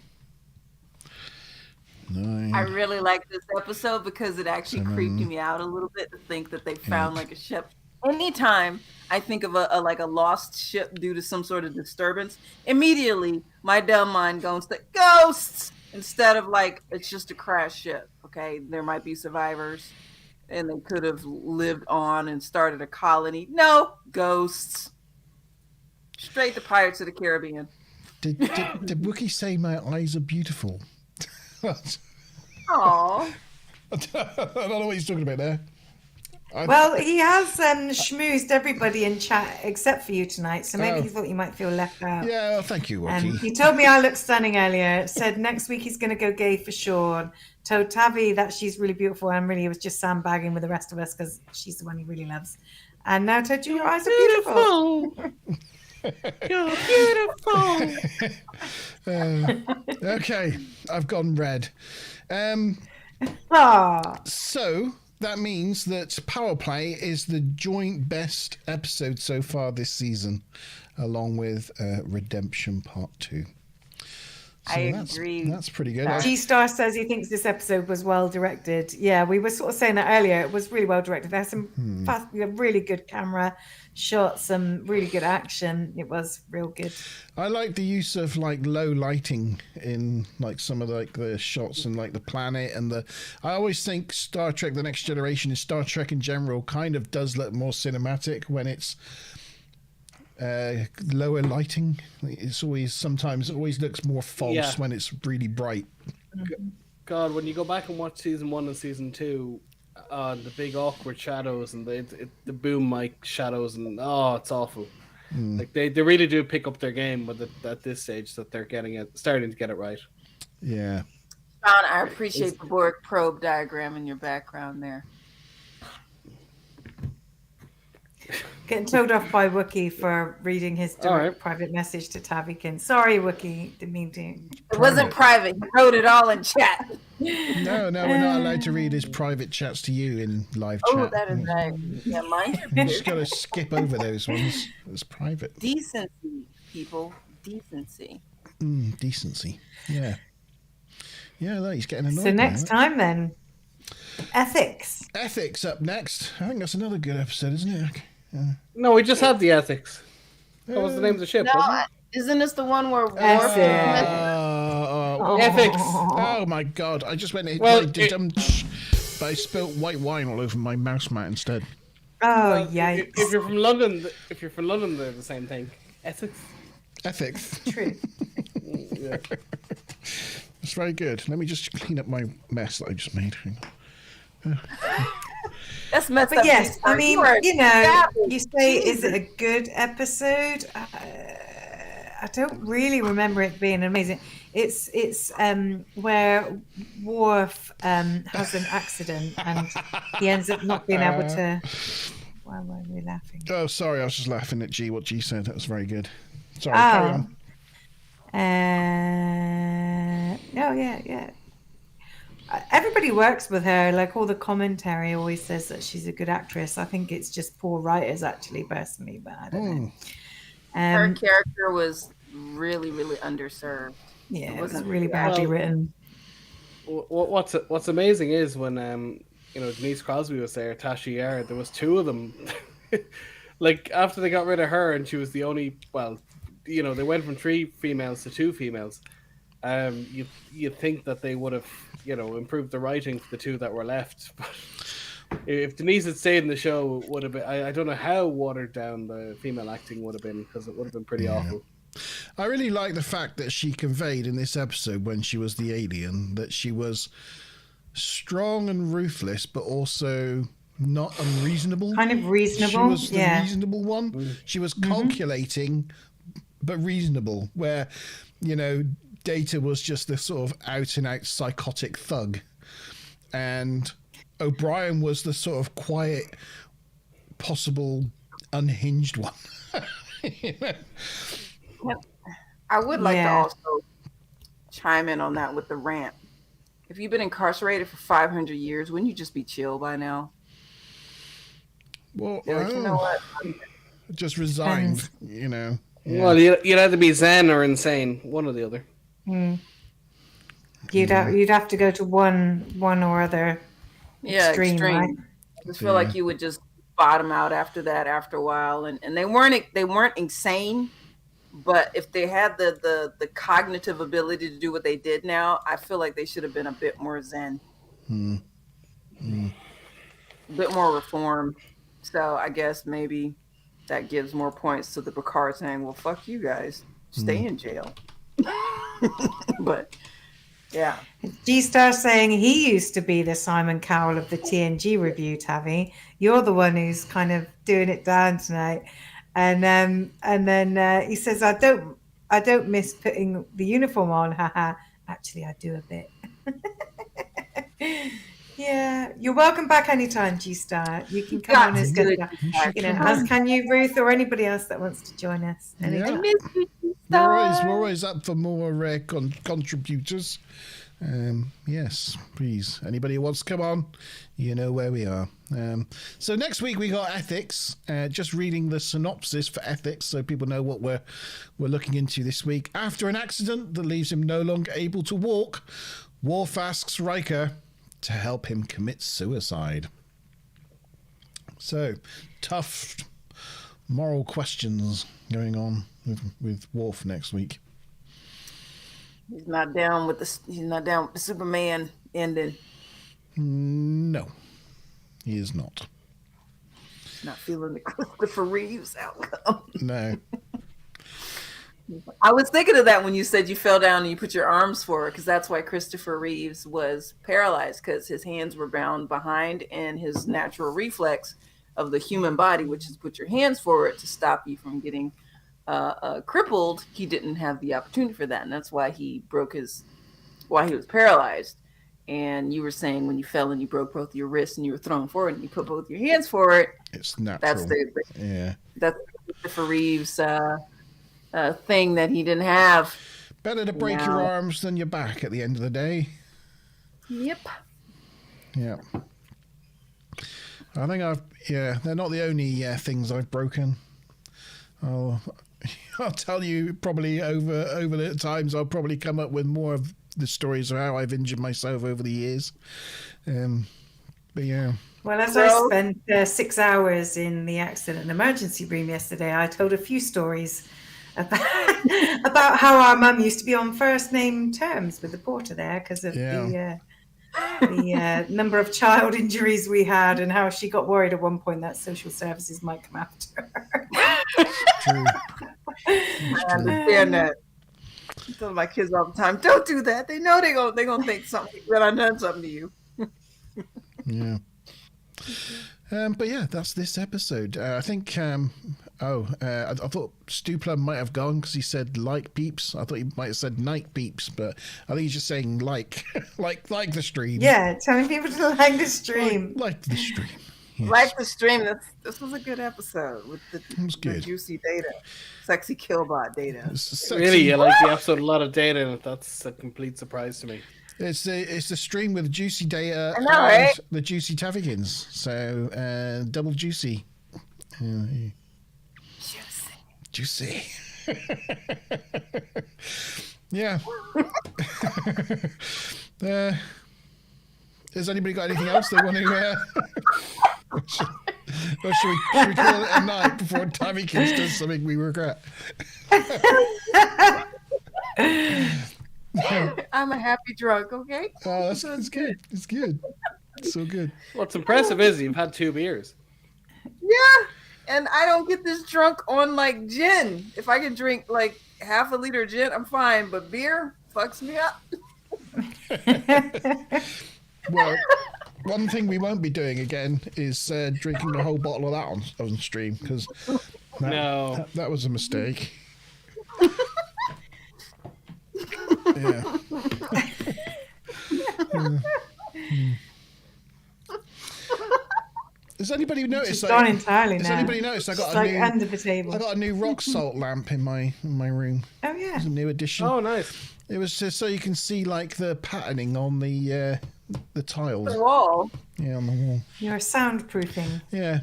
9. I really like this episode because it actually creeped me out a little bit to think that they found like a ship. Anytime I think of a lost ship due to some sort of disturbance, immediately my dumb mind goes to ghosts instead of like it's just a crashed ship. Okay, there might be survivors and they could have lived on and started a colony. No, ghosts. Straight to Pirates of the Caribbean. Did Wookie say my eyes are beautiful? Aww. I don't know what he's talking about there. Well, he has schmoozed everybody in chat except for you tonight, so maybe he thought you might feel left out. Yeah, well, thank you, Wookie. He told me I look stunning earlier, said next week he's going to go gay for Sean, told Tavi that she's really beautiful and really was just sandbagging with the rest of us because she's the one he really loves. And now told you your eyes are beautiful. You're beautiful. Okay, I've gone red. Aww. So that means that Power Play is the joint best episode so far this season, along with Redemption Part 2. So I agree. That's pretty good. G-Star says he thinks this episode was well directed. Yeah, we were sort of saying that earlier. It was really well directed. There's some really good camera shots, some really good action. It was real good. I like the use of like low lighting in like some of like the shots and like the planet and the. I always think Star Trek: The Next Generation and Star Trek in general kind of does look more cinematic when it's lower lighting. It's always looks more false when it's really bright. God, when you go back and watch season 1 and season 2, the big awkward shadows and the boom mic shadows and it's awful. Like they really do pick up their game, but at this stage that they're starting to get it right. Yeah. John, I appreciate the Borg probe diagram in your background there. Getting told off by Wookie for reading his direct private message to Tavikin. Sorry, Wookie. Didn't mean to. It wasn't private. He wrote it all in chat. No, we're not allowed to read his private chats to you in live chat. Oh, that is right. Yeah, mine. You just got to skip over those ones. It's private. Decency, people. Decency. Decency. Yeah. Yeah, look, he's getting annoyed. So next time then, ethics. Ethics up next. I think that's another good episode, isn't it? No, we just had the ethics. That was the name of the ship, wasn't it? Isn't this the one where Ethics. Ethics. Oh my god! I just went. But I spilt white wine all over my mouse mat instead. Oh yikes! If you're from London, they're the same thing. Ethics. True. Yeah. It's very good. Let me just clean up my mess that I just made. That's messed But up. yes, I mean, you say, is it a good episode? I don't really remember it being amazing. It's where Worf has an accident and he ends up not being able to. Why were we laughing? Oh, sorry, I was just laughing at what G said. That was very good. Sorry, carry on. Yeah. Everybody works with her. Like all the commentary always says that she's a good actress. I think it's just poor writers, actually, personally, but I don't know. Her character was really, really underserved. Yeah, It it was wasn't really badly written. What's amazing is when Denise Crosby was there, Tasha Yar, there was two of them. Like after they got rid of her and she was the only, they went from 3 females to 2 females. You think that they would have improved the writing for the 2 that were left. But if Denise had stayed in the show, it would have been. I don't know how watered down the female acting would have been, because it would have been pretty awful. I really like the fact that she conveyed in this episode when she was the alien that she was strong and ruthless, but also not unreasonable. Kind of reasonable. She was the reasonable one. She was calculating, but reasonable. Where, Data was just this sort of out and out psychotic thug, and O'Brien was the sort of quiet, possible, unhinged one. I would like to also chime in on that with the rant. If you've been incarcerated for 500 years, wouldn't you just be chill by now? Well, you know what? Just resigned, Yeah. Well, you'd either be zen or insane, one or the other. You'd have to go to one or other. Extreme. Right? I just feel like you would just bottom out after a while, and they weren't insane, but if they had the cognitive ability to do what they did now, I feel like they should have been a bit more zen, a bit more reformed. So I guess maybe that gives more points to the Picard saying, well, fuck you guys, stay in jail. But yeah, G-Star saying he used to be the Simon Cowell of the TNG review, Tavi. You're the one who's kind of doing it down tonight. And then he says, I don't miss putting the uniform on, haha. Actually, I do a bit. Yeah, you're welcome back anytime, G-Star. You can come on as as can you, Ruth, or anybody else that wants to join us. I miss you, We're always up for more contributors. Yes, please. Anybody who wants to come on, you know where we are. So next week we got ethics. Just reading the synopsis for ethics so people know what we're looking into this week. After an accident that leaves him no longer able to walk, Worf asks Riker to help him commit suicide. So tough moral questions going on with Worf next week. He's not down with the Superman ending. No, he is not. Not feeling the Christopher Reeves outcome. No. I was thinking of that when you said you fell down and you put your arms forward, because that's why Christopher Reeves was paralyzed, because his hands were bound behind, and his natural reflex of the human body, which is put your hands forward to stop you from getting crippled, he didn't have the opportunity for that, and that's why he why he was paralyzed. And you were saying when you fell and you broke both your wrists and you were thrown forward and you put both your hands forward, it's natural. That's Christopher Reeves thing that he didn't have. Better to break your arms than your back at the end of the day. Yep. Yeah. I think they're not the only things I've broken. I'll tell you probably over the times I'll probably come up with more of the stories of how I've injured myself over the years. But yeah. Well, as I spent 6 hours in the accident and emergency room yesterday, I told a few stories about how our mum used to be on first name terms with the porter there because of the number of child injuries we had, and how she got worried at one point that social services might come after her. True. I understand that. I tell my kids all the time, don't do that. They know they're gonna think something that I've done something to you. Yeah. But yeah, that's this episode. I think. I thought Stu Plum might have gone because he said like peeps. I thought he might have said night peeps, but I think he's just saying like the stream. Yeah, telling people to like the stream. Like the stream. Yes. Like the stream. This was a good episode with the juicy data, sexy killbot data. Really, you like the episode? A lot of data in it. That's a complete surprise to me. It's the stream with juicy data and right? the juicy Tavikins. So double juicy. Juicy. Yeah. Has anybody got anything else they want to... or should we call it a night before Tammykins does something we regret? I'm a happy drunk, okay? Oh, that's good. It's good. It's so good. What's impressive is you've had 2 beers. Yeah, and I don't get this drunk on like gin. If I can drink like half a liter of gin, I'm fine. But beer fucks me up. Well, one thing we won't be doing again is drinking a whole bottle of that on stream, because that was a mistake. Yeah. Has anybody noticed? Gone entirely has now. anybody noticed? I got under the table. I got a new rock salt lamp in my room. Oh yeah. It's a new addition. Oh, nice. It was just so you can see like the patterning on the tiles. The wall. Yeah, on the wall. You're soundproofing. Yeah.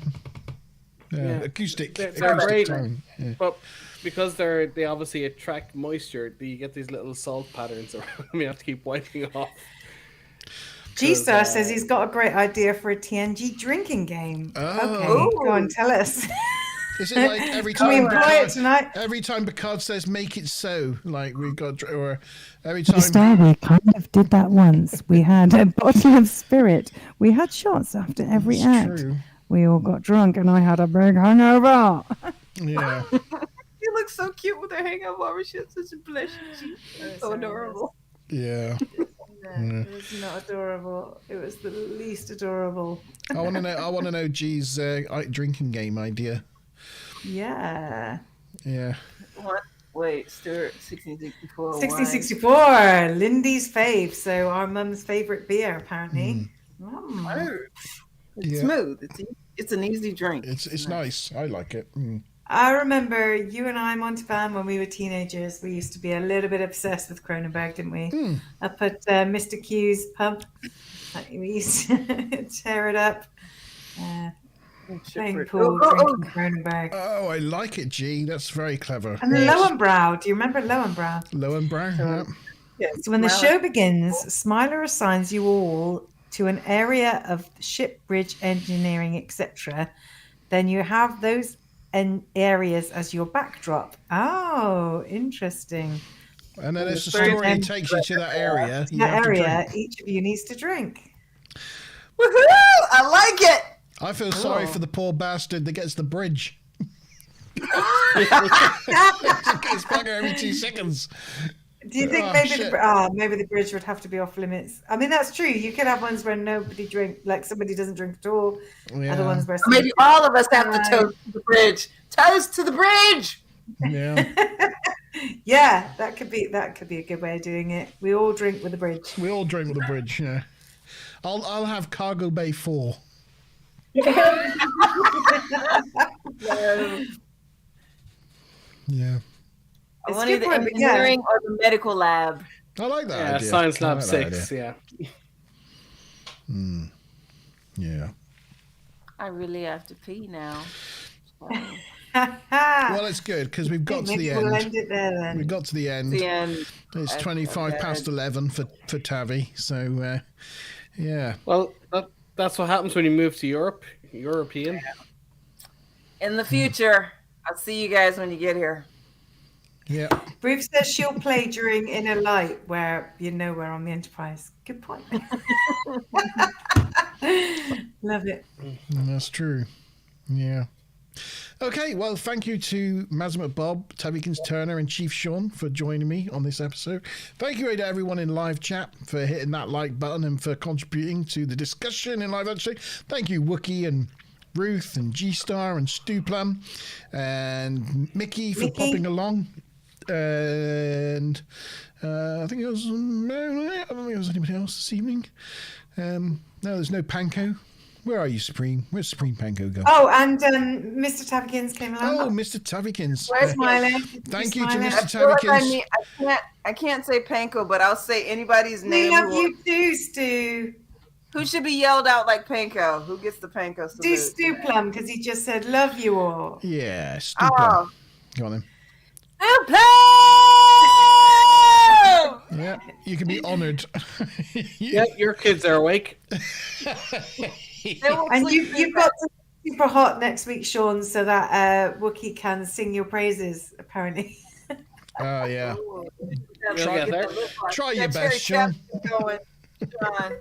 Yeah. Acoustic. They're acoustic great. tone. Yeah. But because they obviously attract moisture, you get these little salt patterns around them. You have to keep wiping off. G-Star says he's got a great idea for a TNG drinking game. Oh. Okay, go on, tell us. Is it like every Can we time? employ it tonight? Every time Picard says "make it so," like we've got, or every time. Star, we kind of did that once. We had a bottle of spirit. We had shots after every It's act. true. We all got drunk, and I had a big hangover. Yeah. You look so cute with her hangover. She has such a blush. She's so adorable. Yeah. No, it was not adorable. It was the least adorable. I want to know G's drinking game idea. Yeah. Yeah. What? Wait, Stuart, 1664. 1664, Lindy's fave. So our mum's favorite beer, apparently. Oh, it's Yeah. smooth. It's an easy drink. It's nice. I like it. Mm. I remember you and I, Montevan, when we were teenagers, we used to be a little bit obsessed with Cronenberg, didn't we? Up at Mr. Q's pub. We used to tear it up. Playing pool, drinking Cronenberg. Oh, I like it, G. That's very clever. And Lowenbrow. Do you remember Lowenbrow? Lowenbrow. Yeah. So when the show begins, Smiler assigns you all to an area of ship, bridge, engineering, etc. Then you have those areas as your backdrop. Oh, interesting. And then if the story takes you to that area, you have to drink. Each of you needs to drink. Woohoo! I like it. I feel sorry for the poor bastard that gets the bridge. It's back every 2 seconds. Do you think maybe the bridge would have to be off limits? I mean, that's true. You could have ones where nobody like somebody doesn't drink at all. Yeah. Other ones where Maybe all of us have to toast to the bridge. Toast to the bridge. Yeah. Yeah, that could be a good way of doing it. We all drink with the bridge. We all drink with the bridge. Yeah. I'll have Cargo Bay 4. Yeah. I want either engineering or the medical lab. I like that idea. Science Lab like 6, yeah. Yeah. I really have to pee now. Well, it's good because we've got to the end. We'll end it there then. We've got to the end. The end. It's 25 past 11 for Tavi. So, yeah. Well, that's what happens when you move to Europe. European. In the future, I'll see you guys when you get here. Yeah. Ruth says she'll play during Inner Light, where we're on the Enterprise. Good point. Love it. That's true. Yeah. Okay, well, thank you to Mazamut Bob, Tavikins Turner, and Chief Sean for joining me on this episode. Thank you to everyone in live chat for hitting that like button and for contributing to the discussion in live chat. Thank you, Wookie and Ruth and G-Star and Stuplum and Mickey for popping along. And I think it was I don't think it was anybody else this evening. No, there's no Panko. Where are you, Supreme? Where's Supreme Panko go? Oh, and Mr. Tavikins came along. Oh, Mr. Tavikins. Where's Smiling? Thank you to Smiling? Mr. Tavikins. I can't say Panko, but I'll say anybody's We name. love you too, Stu. Who should be yelled out like Panko? Who gets the Panko salute? Do Stu Plum, because he just said, love you all. Yeah, Stuplum. Oh, Go on then. Yeah, you can be honoured. Yeah, your kids are awake. And you've got to be super hot next week, Sean, so that Wookiee can sing your praises, apparently. Oh, yeah. We'll get there. Try your best, Sean. Going, John.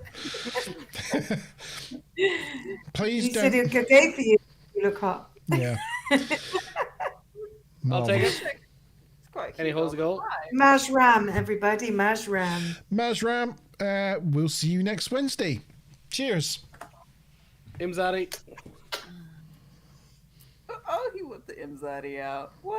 Please You said don't. it was a good day for you. You look hot. Yeah. I'll take Marvellous. it. It's quite Any cute. holes to go? Majram, everybody, Majram. Mazram, we'll see you next Wednesday. Cheers. Imzadi. Oh, he whipped the Imzadi out. What?